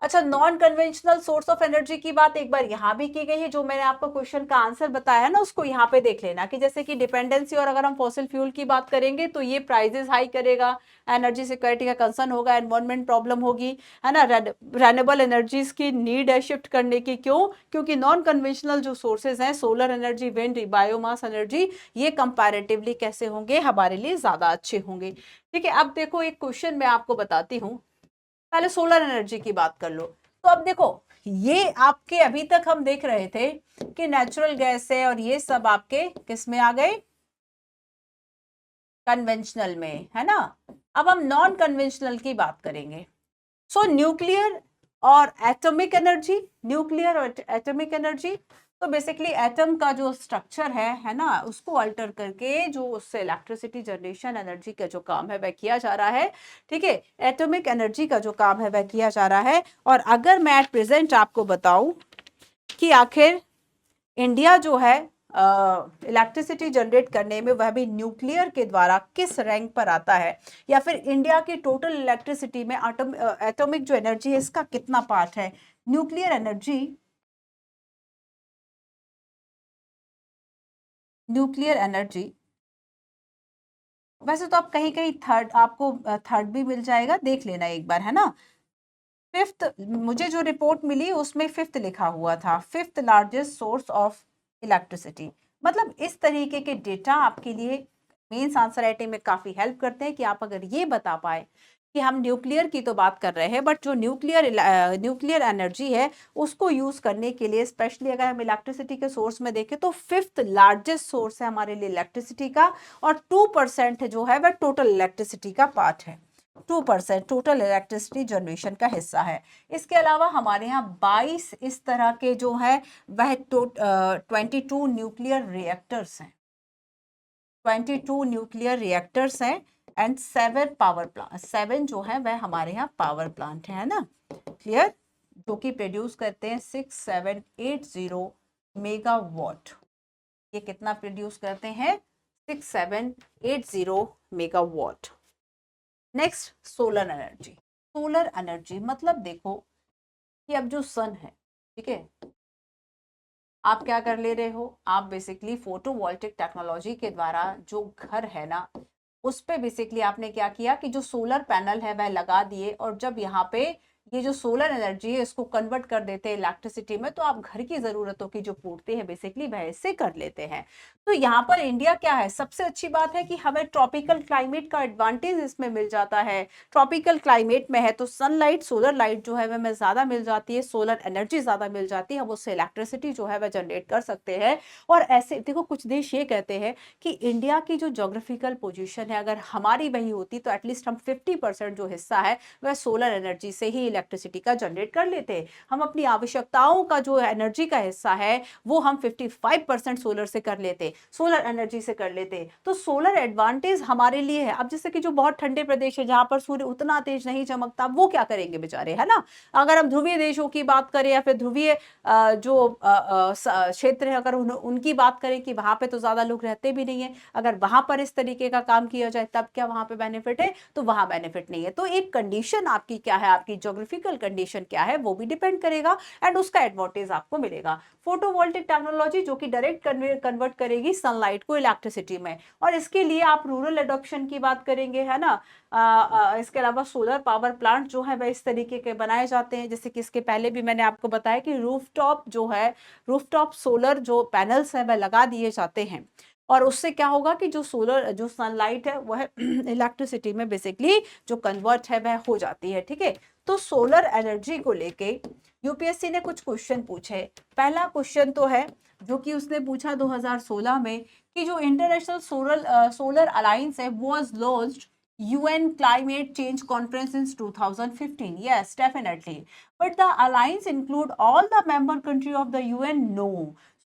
अच्छा, non conventional source of energy की बात एक बार यहाँ भी की गई है, जो मैंने आपको क्वेश्चन का आंसर बताया है ना, उसको यहाँ पे देख लेना कि जैसे कि डिपेंडेंसी, और अगर हम फॉसिल फ्यूल की बात करेंगे तो ये प्राइजेस हाई करेगा, एनर्जी सिक्योरिटी का कंसर्न होगा, एनवायरमेंट प्रॉब्लम होगी, है ना। रेन्यूएबल एनर्जीज की नीड है शिफ्ट करने की, क्यों? क्योंकि नॉन कन्वेंशनल जो सोर्सेज हैं, solar energy, wind, biomass energy, ये कंपैरेटिवली कैसे होंगे, हमारे लिए ज्यादा अच्छे होंगे। ठीक है, अब देखो एक क्वेश्चन मैं आपको बताती हूँ, पहले सोलर एनर्जी की बात कर लो। तो अब देखो, ये आपके अभी तक हम देख रहे थे कि नेचुरल गैस है, और ये सब आपके किस में आ गए, कन्वेंशनल में, है ना। अब हम नॉन कन्वेंशनल की बात करेंगे। सो न्यूक्लियर और एटॉमिक एनर्जी, न्यूक्लियर और एटॉमिक एनर्जी, तो बेसिकली एटम का जो स्ट्रक्चर है ना, उसको अल्टर करके जो उससे इलेक्ट्रिसिटी जनरेशन, एनर्जी का जो काम है वह किया जा रहा है। ठीक है, एटॉमिक एनर्जी का जो काम है वह किया जा रहा है। और अगर मैं एट प्रेजेंट आपको बताऊं कि आखिर इंडिया जो है इलेक्ट्रिसिटी जनरेट करने में, वह भी न्यूक्लियर के द्वारा, किस रैंक पर आता है, या फिर इंडिया की टोटल इलेक्ट्रिसिटी में एटॉमिक जो एनर्जी है इसका कितना पार्ट है, न्यूक्लियर एनर्जी, न्यूक्लियर एनर्जी। वैसे तो आप कहीं कहीं थर्ड, आपको थर्ड भी मिल जाएगा, देख लेना एक बार, है ना। फिफ्थ, मुझे जो रिपोर्ट मिली उसमें फिफ्थ लिखा हुआ था, fifth largest source of electricity. मतलब इस तरीके के डेटा आपके लिए मेंस आंसर राइटिंग में काफी हेल्प करते हैं कि आप अगर ये बता पाए कि हम न्यूक्लियर की तो बात कर रहे हैं, बट जो न्यूक्लियर एनर्जी है उसको यूज करने के लिए, स्पेशली अगर हम इलेक्ट्रिसिटी के सोर्स में देखें तो फिफ्थ लार्जेस्ट सोर्स है हमारे लिए इलेक्ट्रिसिटी का, और 2% जो है वह टोटल इलेक्ट्रिसिटी का पार्ट है। 2% टोटल इलेक्ट्रिसिटी जनरेशन का हिस्सा है। इसके अलावा हमारे यहाँ 22 इस तरह के जो है वह 22 न्यूक्लियर रिएक्टर्स हैं, 22 न्यूक्लियर रिएक्टर्स हैं, एंड 7 पावर प्लांट, 7 जो है वह हमारे यहाँ पावर प्लांट है ना, क्लियर, जो कि प्रोड्यूस करते हैं 6780 मेगावाट। ये कितना प्रोड्यूस करते हैं, 6780 megawatt. Next, solar energy. Solar energy मतलब देखो कि अब जो सन है, ठीक है, आप क्या कर ले रहे हो, आप बेसिकली फोटोवोल्टिक टेक्नोलॉजी के द्वारा जो घर है ना, उस पे बेसिकली आपने क्या किया कि जो सोलर पैनल है वह लगा दिए, और जब यहाँ पे ये जो सोलर एनर्जी है इसको कन्वर्ट कर देते हैं इलेक्ट्रिसिटी में, तो आप घर की जरूरतों की जो पूर्ति है बेसिकली वह इससे कर लेते हैं। तो यहाँ पर इंडिया क्या है, सबसे अच्छी बात है कि हमें ट्रॉपिकल क्लाइमेट का एडवांटेज इसमें मिल जाता है। ट्रॉपिकल क्लाइमेट में है तो सनलाइट, सोलर लाइट जो है वह हमें ज्यादा मिल जाती है, सोलर एनर्जी ज्यादा मिल जाती है, हम उससे इलेक्ट्रिसिटी जो है वह जनरेट कर सकते हैं। और ऐसे देखो, कुछ देश ये कहते हैं कि इंडिया की जो जोग्राफिकल पोजीशन है, अगर हमारी वही होती तो एटलीस्ट हम 50% जो हिस्सा है वह सोलर एनर्जी से ही इलेक्ट्रिसिटी का जनरेट कर लेते। हम अपनी आवश्यकताओं का जो एनर्जी का हिस्सा है वो हम 55% सोलर से कर लेते, सोलर एनर्जी से कर लेते। तो सोलर एडवांटेज हमारे लिए है। अब जैसे कि जो बहुत ठंडे प्रदेश है जहां पर सूर्य उतना तेज नहीं चमकता, वो क्या करेंगे बेचारे, है ना। अगर हम ध्रुवीय देशों की बात करें या फिर ध्रुवीय जो क्षेत्र है, अगर उनकी बात करें कि वहां पे तो ज्यादा लोग रहते भी नहीं है, अगर वहां पर इस तरीके का काम किया जाए तब क्या वहां पे बेनिफिट है, तो वहां बेनिफिट नहीं है। तो एक कंडीशन आपकी क्या है, आपकी ज्योग्राफिकल कंडीशन क्या है, वो भी डिपेंड करेगा, एंड उसका एडवांटेज आपको मिलेगा। फोटोवोल्टिक टेक्नोलॉजी जो कि डायरेक्ट कन्वर्ट करेगी सनलाइट को इलेक्ट्रिसिटी में, और इसके लिए आप रूरल एडॉप्शन की बात करेंगे, है ना। इसके अलावा सोलर पावर प्लांट जो है वह इस तरीके के बनाए जाते हैं, जैसे कि इसके पहले भी मैंने आपको बताया कि रूफटॉप जो है, रूफटॉप सोलर जो पैनल्स है वह लगा दिए जाते हैं, और उससे क्या होगा कि जो सनलाइट है वह इलेक्ट्रिसिटी में बेसिकली जो कन्वर्ट है वह हो जाती है। ठीक है, तो सोलर एनर्जी को लेके यूपीएससी ने कुछ क्वेश्चन पूछे। पहला क्वेश्चन तो है जो कि उसने पूछा 2016 में, कि जो इंटरनेशनल सोलर अलायंस है was launched UN Climate Change Conference in 2015. Yes, definitely. But the alliance include all the member country of the UN? No.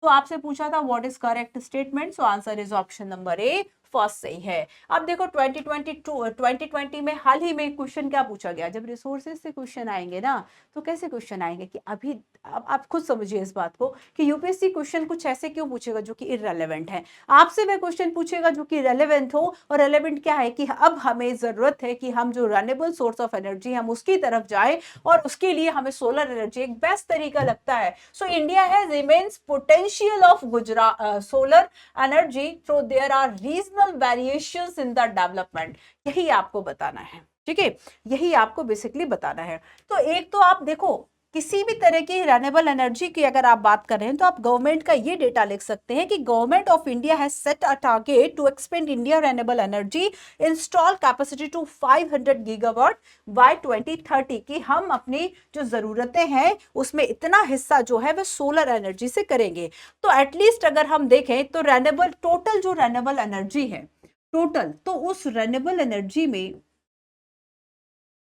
तो आपसे पूछा था what is correct statement, so answer is option number A, first सही है। अब देखो 2020 में हाल ही में क्वेश्चन क्या पूछा गया, जब रिसोर्सेज से क्वेश्चन आएंगे ना, तो कैसे क्वेश्चन आएंगे कि अभी अब आप खुद समझिए इस बात को कि यूपीएससी क्वेश्चन कुछ ऐसे क्यों पूछेगा जो कि इररेलेवेंट है। आपसे वह क्वेश्चन पूछेगा जो कि रेलेवेंट हो, और रेलेवेंट क्या है कि अब हमें जरूरत है कि हम जो रिन्यूएबल सोर्स ऑफ एनर्जी हम उसकी तरफ जाए, और उसके लिए हमें सोलर एनर्जी एक बेस्ट तरीका लगता है। So India has immense potential of Gujarat solar energy, so there are regional variations in the development. यही आपको बताना है, ठीक है, यही आपको बेसिकली बताना है। तो एक तो आप देखो किसी भी तरह की रिन्यूएबल एनर्जी की अगर आप बात कर रहे हैं तो आप गवर्नमेंट का ये डेटा लिख सकते हैं कि government of India has set a target to expand India renewable energy install capacity to 500 gigawatt by 2030, कि हम अपनी जो जरूरतें हैं उसमें इतना हिस्सा जो है वह सोलर एनर्जी से करेंगे। तो एटलीस्ट अगर हम देखें तो रिन्यूएबल टोटल जो रिन्यूएबल एनर्जी है टोटल, तो उस रिन्यूएबल एनर्जी में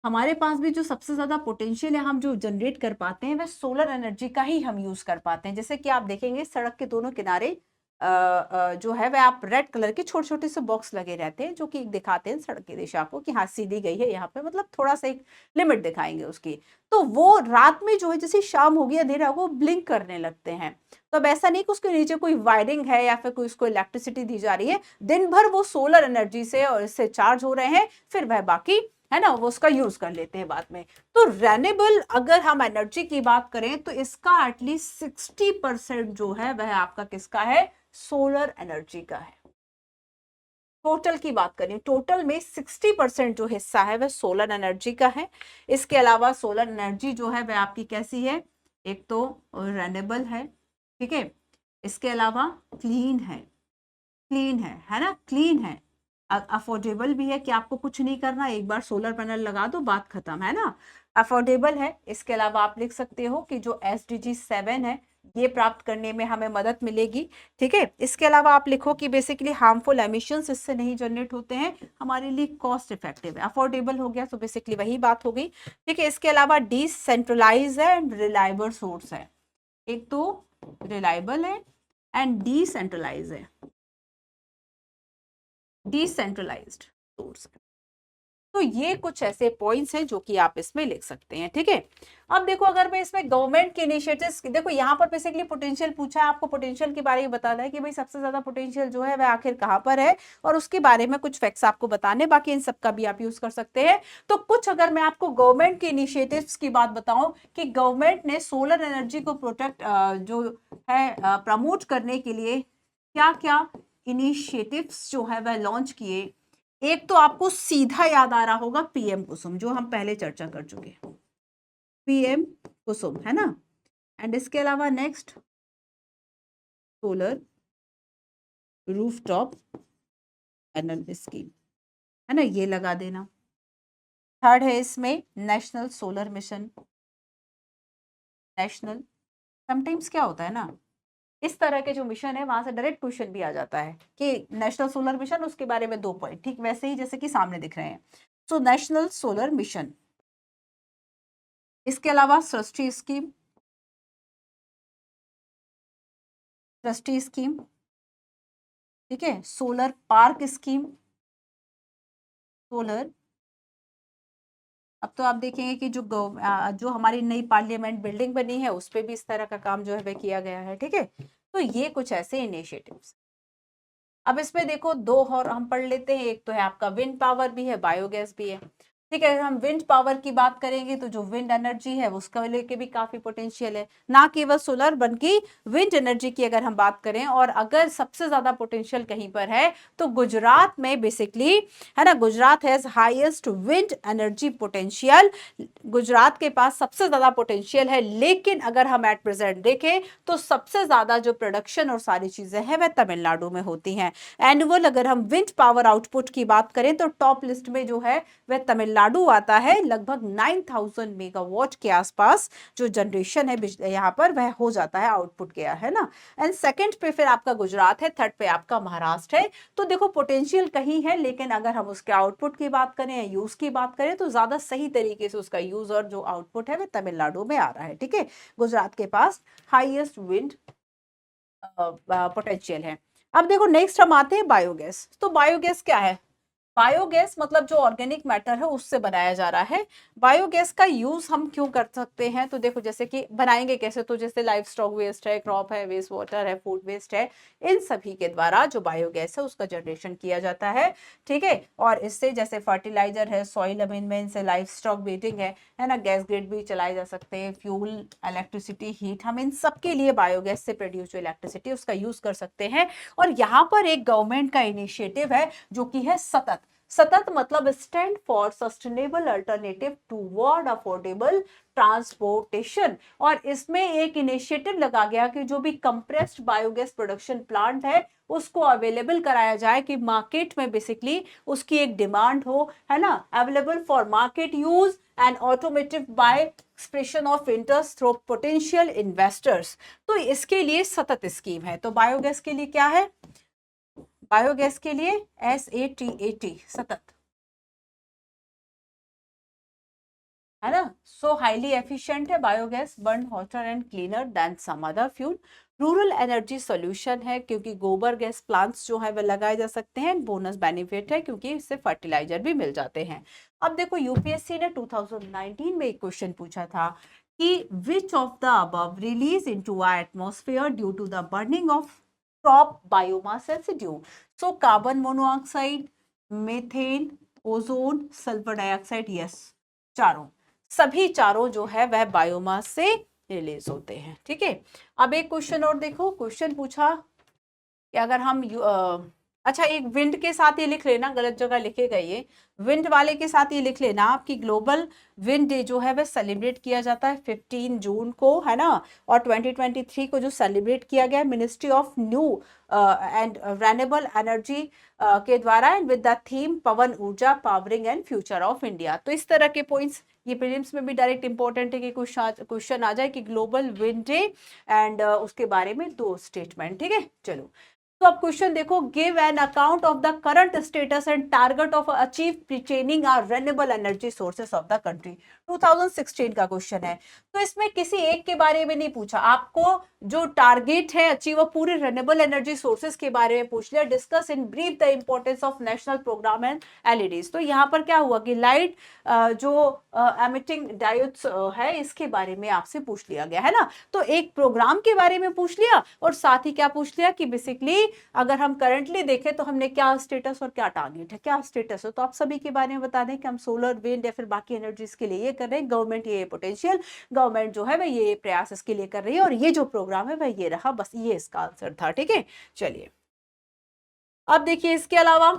हमारे पास भी जो सबसे ज्यादा पोटेंशियल है हम जो जनरेट कर पाते हैं वह सोलर एनर्जी का ही हम यूज कर पाते हैं। जैसे कि आप देखेंगे सड़क के दोनों किनारे जो है वह आप रेड कलर के छोटे छोटे से बॉक्स लगे रहते हैं जो कि दिखाते हैं सड़क की दिशा को कि हाँ सीधी गई है यहाँ पे, मतलब थोड़ा सा एक लिमिट दिखाएंगे उसकी। तो वो रात में जो है जैसे शाम होगी अंधेरा वो ब्लिंक करने लगते हैं। तो अब ऐसा नहीं कि उसके नीचे कोई वायरिंग है या फिर कोई उसको इलेक्ट्रिसिटी दी जा रही है, दिन भर वो सोलर एनर्जी से और इससे चार्ज हो रहे हैं, फिर वह बाकी है ना वो उसका यूज कर लेते हैं बाद में। तो रेन्यूएबल अगर हम एनर्जी की बात करें तो इसका एटलीस्ट 60% जो है वह आपका किसका है, सोलर एनर्जी का है। टोटल की बात करें टोटल में 60% जो हिस्सा है वह सोलर एनर्जी का है। इसके अलावा सोलर एनर्जी जो है वह आपकी कैसी है, एक तो रेन्यूएबल है, ठीक है, इसके अलावा क्लीन है, क्लीन है ना, क्लीन है, अफोर्डेबल भी है कि आपको कुछ नहीं करना, एक बार सोलर पैनल लगा दो बात खत्म, है ना, अफोर्डेबल है। इसके अलावा आप लिख सकते हो कि जो SDG 7 है ये प्राप्त करने में हमें मदद मिलेगी, ठीक है। इसके अलावा आप लिखो कि बेसिकली हार्मफुल एमिशंस इससे नहीं जनरेट होते हैं, हमारे लिए कॉस्ट इफेक्टिव है, अफोर्डेबल हो गया तो बेसिकली वही बात हो गई, ठीक है। इसके अलावा डिसेंट्रलाइज है एंड रिलायबल सोर्स है, एक तो रिलायबल है एंड डिसेंट्रलाइज है, डिसेंट्रलाइज्ड सोर्स। तो ये कुछ ऐसे पॉइंट्स हैं जो कि आप इसमें लिख सकते हैं, ठीक है। अब देखो अगर मैं इसमें गवर्नमेंट के इनिशिएटिव्स, देखो यहाँ पर बेसिकली पोटेंशियल पूछा है, आपको पोटेंशियल के बारे में बताना है कि भाई सबसे ज्यादा पोटेंशियल जो है वह आखिर कहाँ पर है, और उसके बारे में कुछ फैक्ट्स आपको बताने, बाकी इन सब का भी आप यूज कर सकते हैं। तो कुछ अगर मैं आपको गवर्नमेंट के इनिशिएटिव्स की बात बताऊं कि गवर्नमेंट ने सोलर एनर्जी को प्रोटेक्ट जो है प्रमोट करने के लिए क्या क्या इनिशिएटिव्स जो है वह लॉन्च किए। एक तो आपको सीधा याद आ रहा होगा पीएम कुसुम, जो हम पहले चर्चा कर चुके हैं, पीएम कुसुम, है ना। एंड इसके अलावा next solar rooftop energy scheme, है ना, ये लगा देना। थर्ड है इसमें national solar mission, national, sometimes क्या होता है ना इस तरह के जो मिशन है वहां से डायरेक्ट क्वेश्चन भी आ जाता है कि नेशनल सोलर मिशन, उसके बारे में 2 पॉइंट, ठीक वैसे ही जैसे कि सामने दिख रहे हैं। सो नेशनल सोलर मिशन, इसके अलावा सृष्टि स्कीम, सृष्टि स्कीम, ठीक है, सोलर पार्क स्कीम, सोलर। अब तो आप देखेंगे कि जो हमारी नई पार्लियामेंट बिल्डिंग बनी है उस पे भी इस तरह का काम जो है वह किया गया है, ठीक है। तो ये कुछ ऐसे इनिशिएटिव्स। अब इसमें देखो 2 और हम पढ़ लेते हैं, एक तो है आपका विंड पावर भी है, बायोगैस भी है, ठीक है। अगर हम विंड पावर की बात करेंगे तो जो विंड एनर्जी है उसका लेके भी काफी पोटेंशियल है, ना केवल सोलर बल्कि विंड एनर्जी की अगर हम बात करें, और अगर सबसे ज्यादा पोटेंशियल कहीं पर है तो गुजरात में बेसिकली, है ना, Gujarat has highest wind energy potential, Gujarat के पास सबसे ज्यादा पोटेंशियल है। लेकिन अगर हम एट प्रेजेंट देखें तो सबसे ज्यादा जो प्रोडक्शन और सारी चीजें हैं वह तमिलनाडु में होती हैं। एनुअल अगर हम विंड पावर आउटपुट की बात करें तो टॉप लिस्ट में जो है वह तमिलनाडु आता है, लगभग 9000 मेगावाट के आसपास जो जनरेशन है यहाँ पर वह हो जाता है आउटपुट के, है ना। एंड सेकंड पे फिर आपका गुजरात है, थर्ड पे आपका महाराष्ट्र है। तो देखो पोटेंशियल कहीं है, लेकिन अगर हम उसके आउटपुट की बात करें या यूज की बात करें तो ज्यादा सही तरीके से उसका यूज और जो आउटपुट है वह तमिलनाडु में आ रहा है, ठीक है। गुजरात के पास हाईएस्ट विंड पोटेंशियल है। अब देखो नेक्स्ट हम आते हैं बायोगैस। तो बायोगैस क्या है, बायोगैस मतलब जो ऑर्गेनिक मैटर है उससे बनाया जा रहा है। बायोगैस का यूज हम क्यों कर सकते हैं, तो देखो जैसे कि बनाएंगे कैसे, तो जैसे लाइफ स्टॉक वेस्ट है, क्रॉप है, वेस्ट वाटर है, फूड वेस्ट है, इन सभी के द्वारा जो बायोगैस है उसका जनरेशन किया जाता है। ठीक है, और इससे जैसे फर्टिलाइजर है, सॉइल अमेंडमेंट है, लाइफ स्टॉक बेटिंग है ना, गैस ग्रिड भी चलाए जा सकते हैं, फ्यूल, इलेक्ट्रिसिटी, हीट, हम इन सब के लिए बायोगैस से प्रोड्यूस जो इलेक्ट्रिसिटी उसका यूज कर सकते हैं। और यहाँ पर एक गवर्नमेंट का इनिशिएटिव है जो कि है सतत। सतत मतलब stand for sustainable alternative toward affordable transportation. और इसमें एक इनिशिएटिव लगा गया कि जो भी कंप्रेस्ड बायोगैस प्रोडक्शन प्लांट है उसको अवेलेबल कराया जाए कि मार्केट में बेसिकली उसकी एक डिमांड हो, है ना, available for market use and automotive by expression of interest through potential investors. तो इसके लिए सतत स्कीम है। तो बायोगैस के लिए क्या है, बायोगैस के लिए SATAT, सतत, है ना। सो हाईली एफिशिएंट है biogas, burn hotter and cleaner than some other fuel. Rural energy solution है क्योंकि गोबर गैस प्लांट्स जो है वह लगाए जा सकते हैं। बोनस बेनिफिट है क्योंकि इससे फर्टिलाइजर भी मिल जाते हैं। अब देखो यूपीएससी ने 2019 में एक क्वेश्चन पूछा था कि which of the above release into our atmosphere due to the burning of crop biomass residue. So carbon monoxide, methane, ozone, sulphur dioxide, yes, चारों, सभी चारों जो है वह बायोमास से रिलीज होते हैं। ठीक है, अब एक क्वेश्चन और देखो, क्वेश्चन पूछा कि अगर हम अच्छा एक विंड के साथ ये लिख लेना, गलत जगह लिखेगा ये, विंड वाले के साथ ये लिख लेना आपकी ग्लोबल विंड डे जो है वह सेलिब्रेट किया जाता है 15 जून को, है ना। और 2023 को जो सेलिब्रेट किया गया ministry of new and renewable energy के द्वारा, एंड विद द थीम पवन ऊर्जा powering and future of India. तो इस तरह के पॉइंट्स ये प्रीलिम्स में भी डायरेक्ट इंपॉर्टेंट है कि क्वेश्चन आ जाए कि ग्लोबल विंड डे एंड उसके बारे में दो स्टेटमेंट। ठीक है, चलो। तो अब क्वेश्चन देखो, give an account of the current status and target of achieve retaining are renewable energy sources of the country. 2016 का क्वेश्चन है। तो इसमें किसी एक के बारे में नहीं पूछा, आपको जो टारगेट है अचीव पूरे रेन्यूएबल एनर्जी सोर्सेस के बारे में पूछ लिया। Discuss in brief the importance of national programme and LEDs. तो यहाँ पर क्या हुआ कि लाइट जो एमिटिंग डायोड्स है इसके बारे में आपसे पूछ लिया गया, है ना। तो एक प्रोग्राम के बारे में पूछ लिया और साथ ही क्या पूछ लिया कि बेसिकली अगर हम करंटली देखें तो हमने क्या स्टेटस और क्या टारगेट है, क्या स्टेटस है। तो आप सभी के बारे में बता दें कि हम सोलर, विंड या फिर बाकी एनर्जीज के लिए ये कर रहे हैं, गवर्नमेंट ये पोटेंशियल, गवर्नमेंट जो है वह ये प्रयास इसके लिए कर रही है, और ये जो प्रोग्राम है वह ये रहा, बस ये इसका आंसर था। ठीक है, चलिए अब देखिए इसके अलावा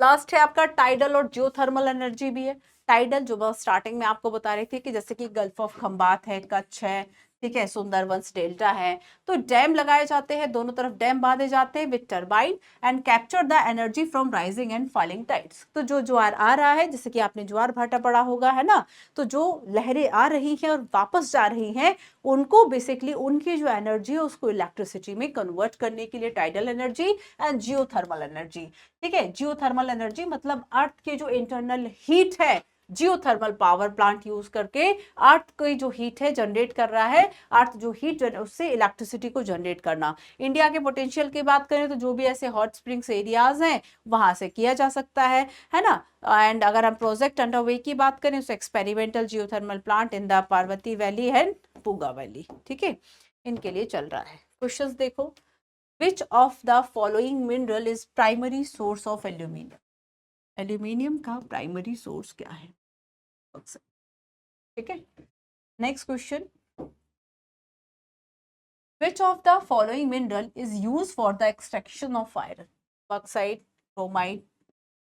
लास्ट है आपका टाइडल और जियोथर्मल एनर्जी भी है। टाइडल जो स्टार्टिंग में आपको बता रही थी कि जैसे कि गल्फ ऑफ खंबात है, कच्छ है, ठीक है, सुंदरबंस डेल्टा है, तो डैम लगाए जाते हैं, दोनों तरफ डैम बांधे जाते हैं with turbine and capture the energy from rising and falling tides. तो जो ज्वार आ रहा है, जैसे कि आपने ज्वार भाटा पड़ा होगा, है ना, तो जो लहरें आ रही हैं और वापस जा रही हैं, उनको बेसिकली उनकी जो एनर्जी है उसको इलेक्ट्रिसिटी में कन्वर्ट करने के लिए tidal energy and geothermal energy. ठीक है, जियोथर्मल एनर्जी मतलब अर्थ के जो इंटरनल हीट है, जियोथर्मल पावर प्लांट यूज करके अर्थ की जो हीट है जनरेट कर रहा है, अर्थ जो हीट उससे इलेक्ट्रिसिटी को जनरेट करना। इंडिया के पोटेंशियल की बात करें तो जो भी ऐसे हॉट स्प्रिंग्स एरियाज हैं वहां से किया जा सकता है ना। एंड अगर हम प्रोजेक्ट अंडरवे की बात करें तो experimental geothermal plant in the Parvati valley and Puga valley, ठीक है, इनके लिए चल रहा है। क्वेश्चंस देखो, which of the following mineral is primary source of aluminium? Aluminium का प्राइमरी सोर्स क्या है? ठीक है, next question, which of the following mineral is used for the extraction of iron? Bauxite, chromite,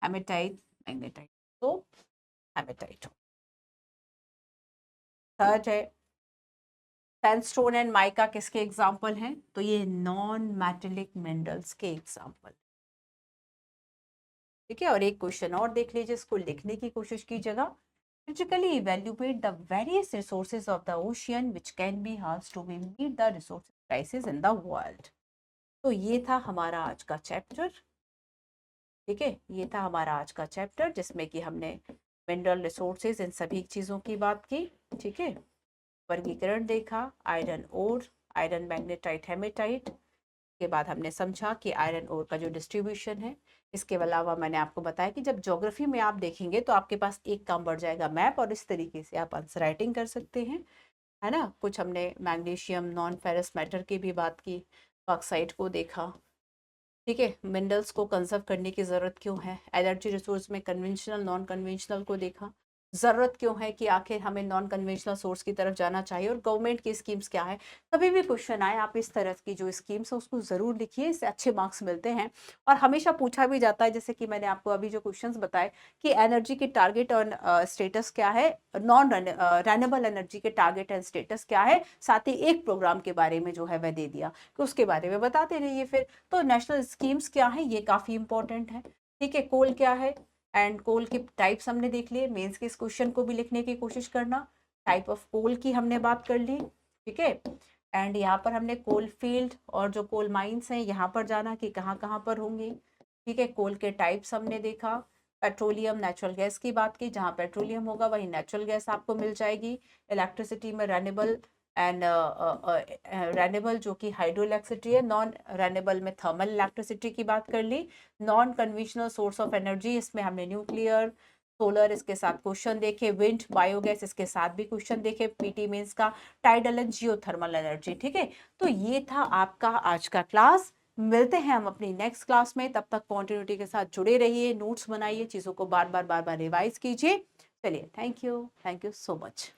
hematite, magnetite। तो haematite. Third है sandstone and mica किसके example हैं? तो ये नॉन मेटेलिक मिनरल्स के एग्जाम्पल। ठीक है, और एक क्वेश्चन और देख लीजिए, इसको लिखने की कोशिश कीजिएगा। critically evaluate the various resources of the ocean which can be used to meet the resource crisis in the world। तो ये था हमारा आज का चैप्टर। ठीक है, ये था हमारा आज का चैप्टर जिसमें कि हमने मिनरल रिसोर्सेज इन सभी चीज़ों की बात की। ठीक है, वर्गीकरण देखा, iron ore, iron magnetite, hematite, के बाद हमने समझा कि आयरन ओर का जो डिस्ट्रीब्यूशन है। इसके अलावा मैंने आपको बताया कि जब ज्योग्राफी में आप देखेंगे तो आपके पास एक काम बढ़ जाएगा मैप, और इस तरीके से आप आंसर राइटिंग कर सकते हैं, है ना। कुछ हमने मैग्नीशियम, नॉन फेरस मेटल की भी बात की, बॉक्साइट को देखा, ठीक है। मिनरल्स को कंजर्व करने की ज़रूरत क्यों है, एनर्जी रिसोर्स में कन्वेंशनल नॉन कन्वेंशनल को देखा, ज़रूरत क्यों है कि आखिर हमें नॉन कन्वेंशनल सोर्स की तरफ जाना चाहिए, और गवर्नमेंट की स्कीम्स क्या है। कभी भी क्वेश्चन आए आप इस तरह की जो स्कीम्स है उसको ज़रूर लिखिए, इससे अच्छे मार्क्स मिलते हैं। और हमेशा पूछा भी जाता है, जैसे कि मैंने आपको अभी जो क्वेश्चंस बताए कि एनर्जी के टारगेट और स्टेटस क्या है, नॉन रेन्यूएबल एनर्जी के टारगेट एंड स्टेटस क्या है, साथ ही एक प्रोग्राम के बारे में जो है वह दे दिया कि उसके बारे में बताते रहिए फिर। तो नेशनल स्कीम्स क्या है ये काफी इंपॉर्टेंट है, ठीक है। कोल क्या है एंड कोल के टाइप्स हमने देख लिए, मेंस के इस क्वेश्चन को भी लिखने की कोशिश करना, टाइप ऑफ कोल की हमने बात कर ली, ठीक है। एंड यहाँ पर हमने कोल फील्ड और जो कोल माइंस हैं यहाँ पर जाना कि कहाँ कहाँ पर होंगे, ठीक है। कोल के टाइप्स हमने देखा, पेट्रोलियम नेचुरल गैस की बात की, जहाँ पेट्रोलियम होगा वहीं नेचुरल गैस आपको मिल जाएगी। इलेक्ट्रिसिटी में रेन्यूएबल एंड रेनेबल जो कि हाइड्रो इलेक्ट्रिसिटी है, नॉन रेनेबल में थर्मल इलेक्ट्रिसिटी की बात कर ली। Non conventional source of energy, इसमें हमने न्यूक्लियर, सोलर इसके साथ क्वेश्चन देखे, विंड, बायोगैस इसके साथ भी क्वेश्चन देखे पीटी मेंस का, टाइडल एंड जियोथर्मल एनर्जी, ठीक है। तो ये था आपका आज का क्लास। मिलते हैं हम अपनी नेक्स्ट क्लास में, तब तक कॉन्टिन्यूटी के साथ जुड़े रहिए, नोट्स बनाइए, चीजों को बार बार रिवाइज कीजिए। चलिए, थैंक यू सो मच।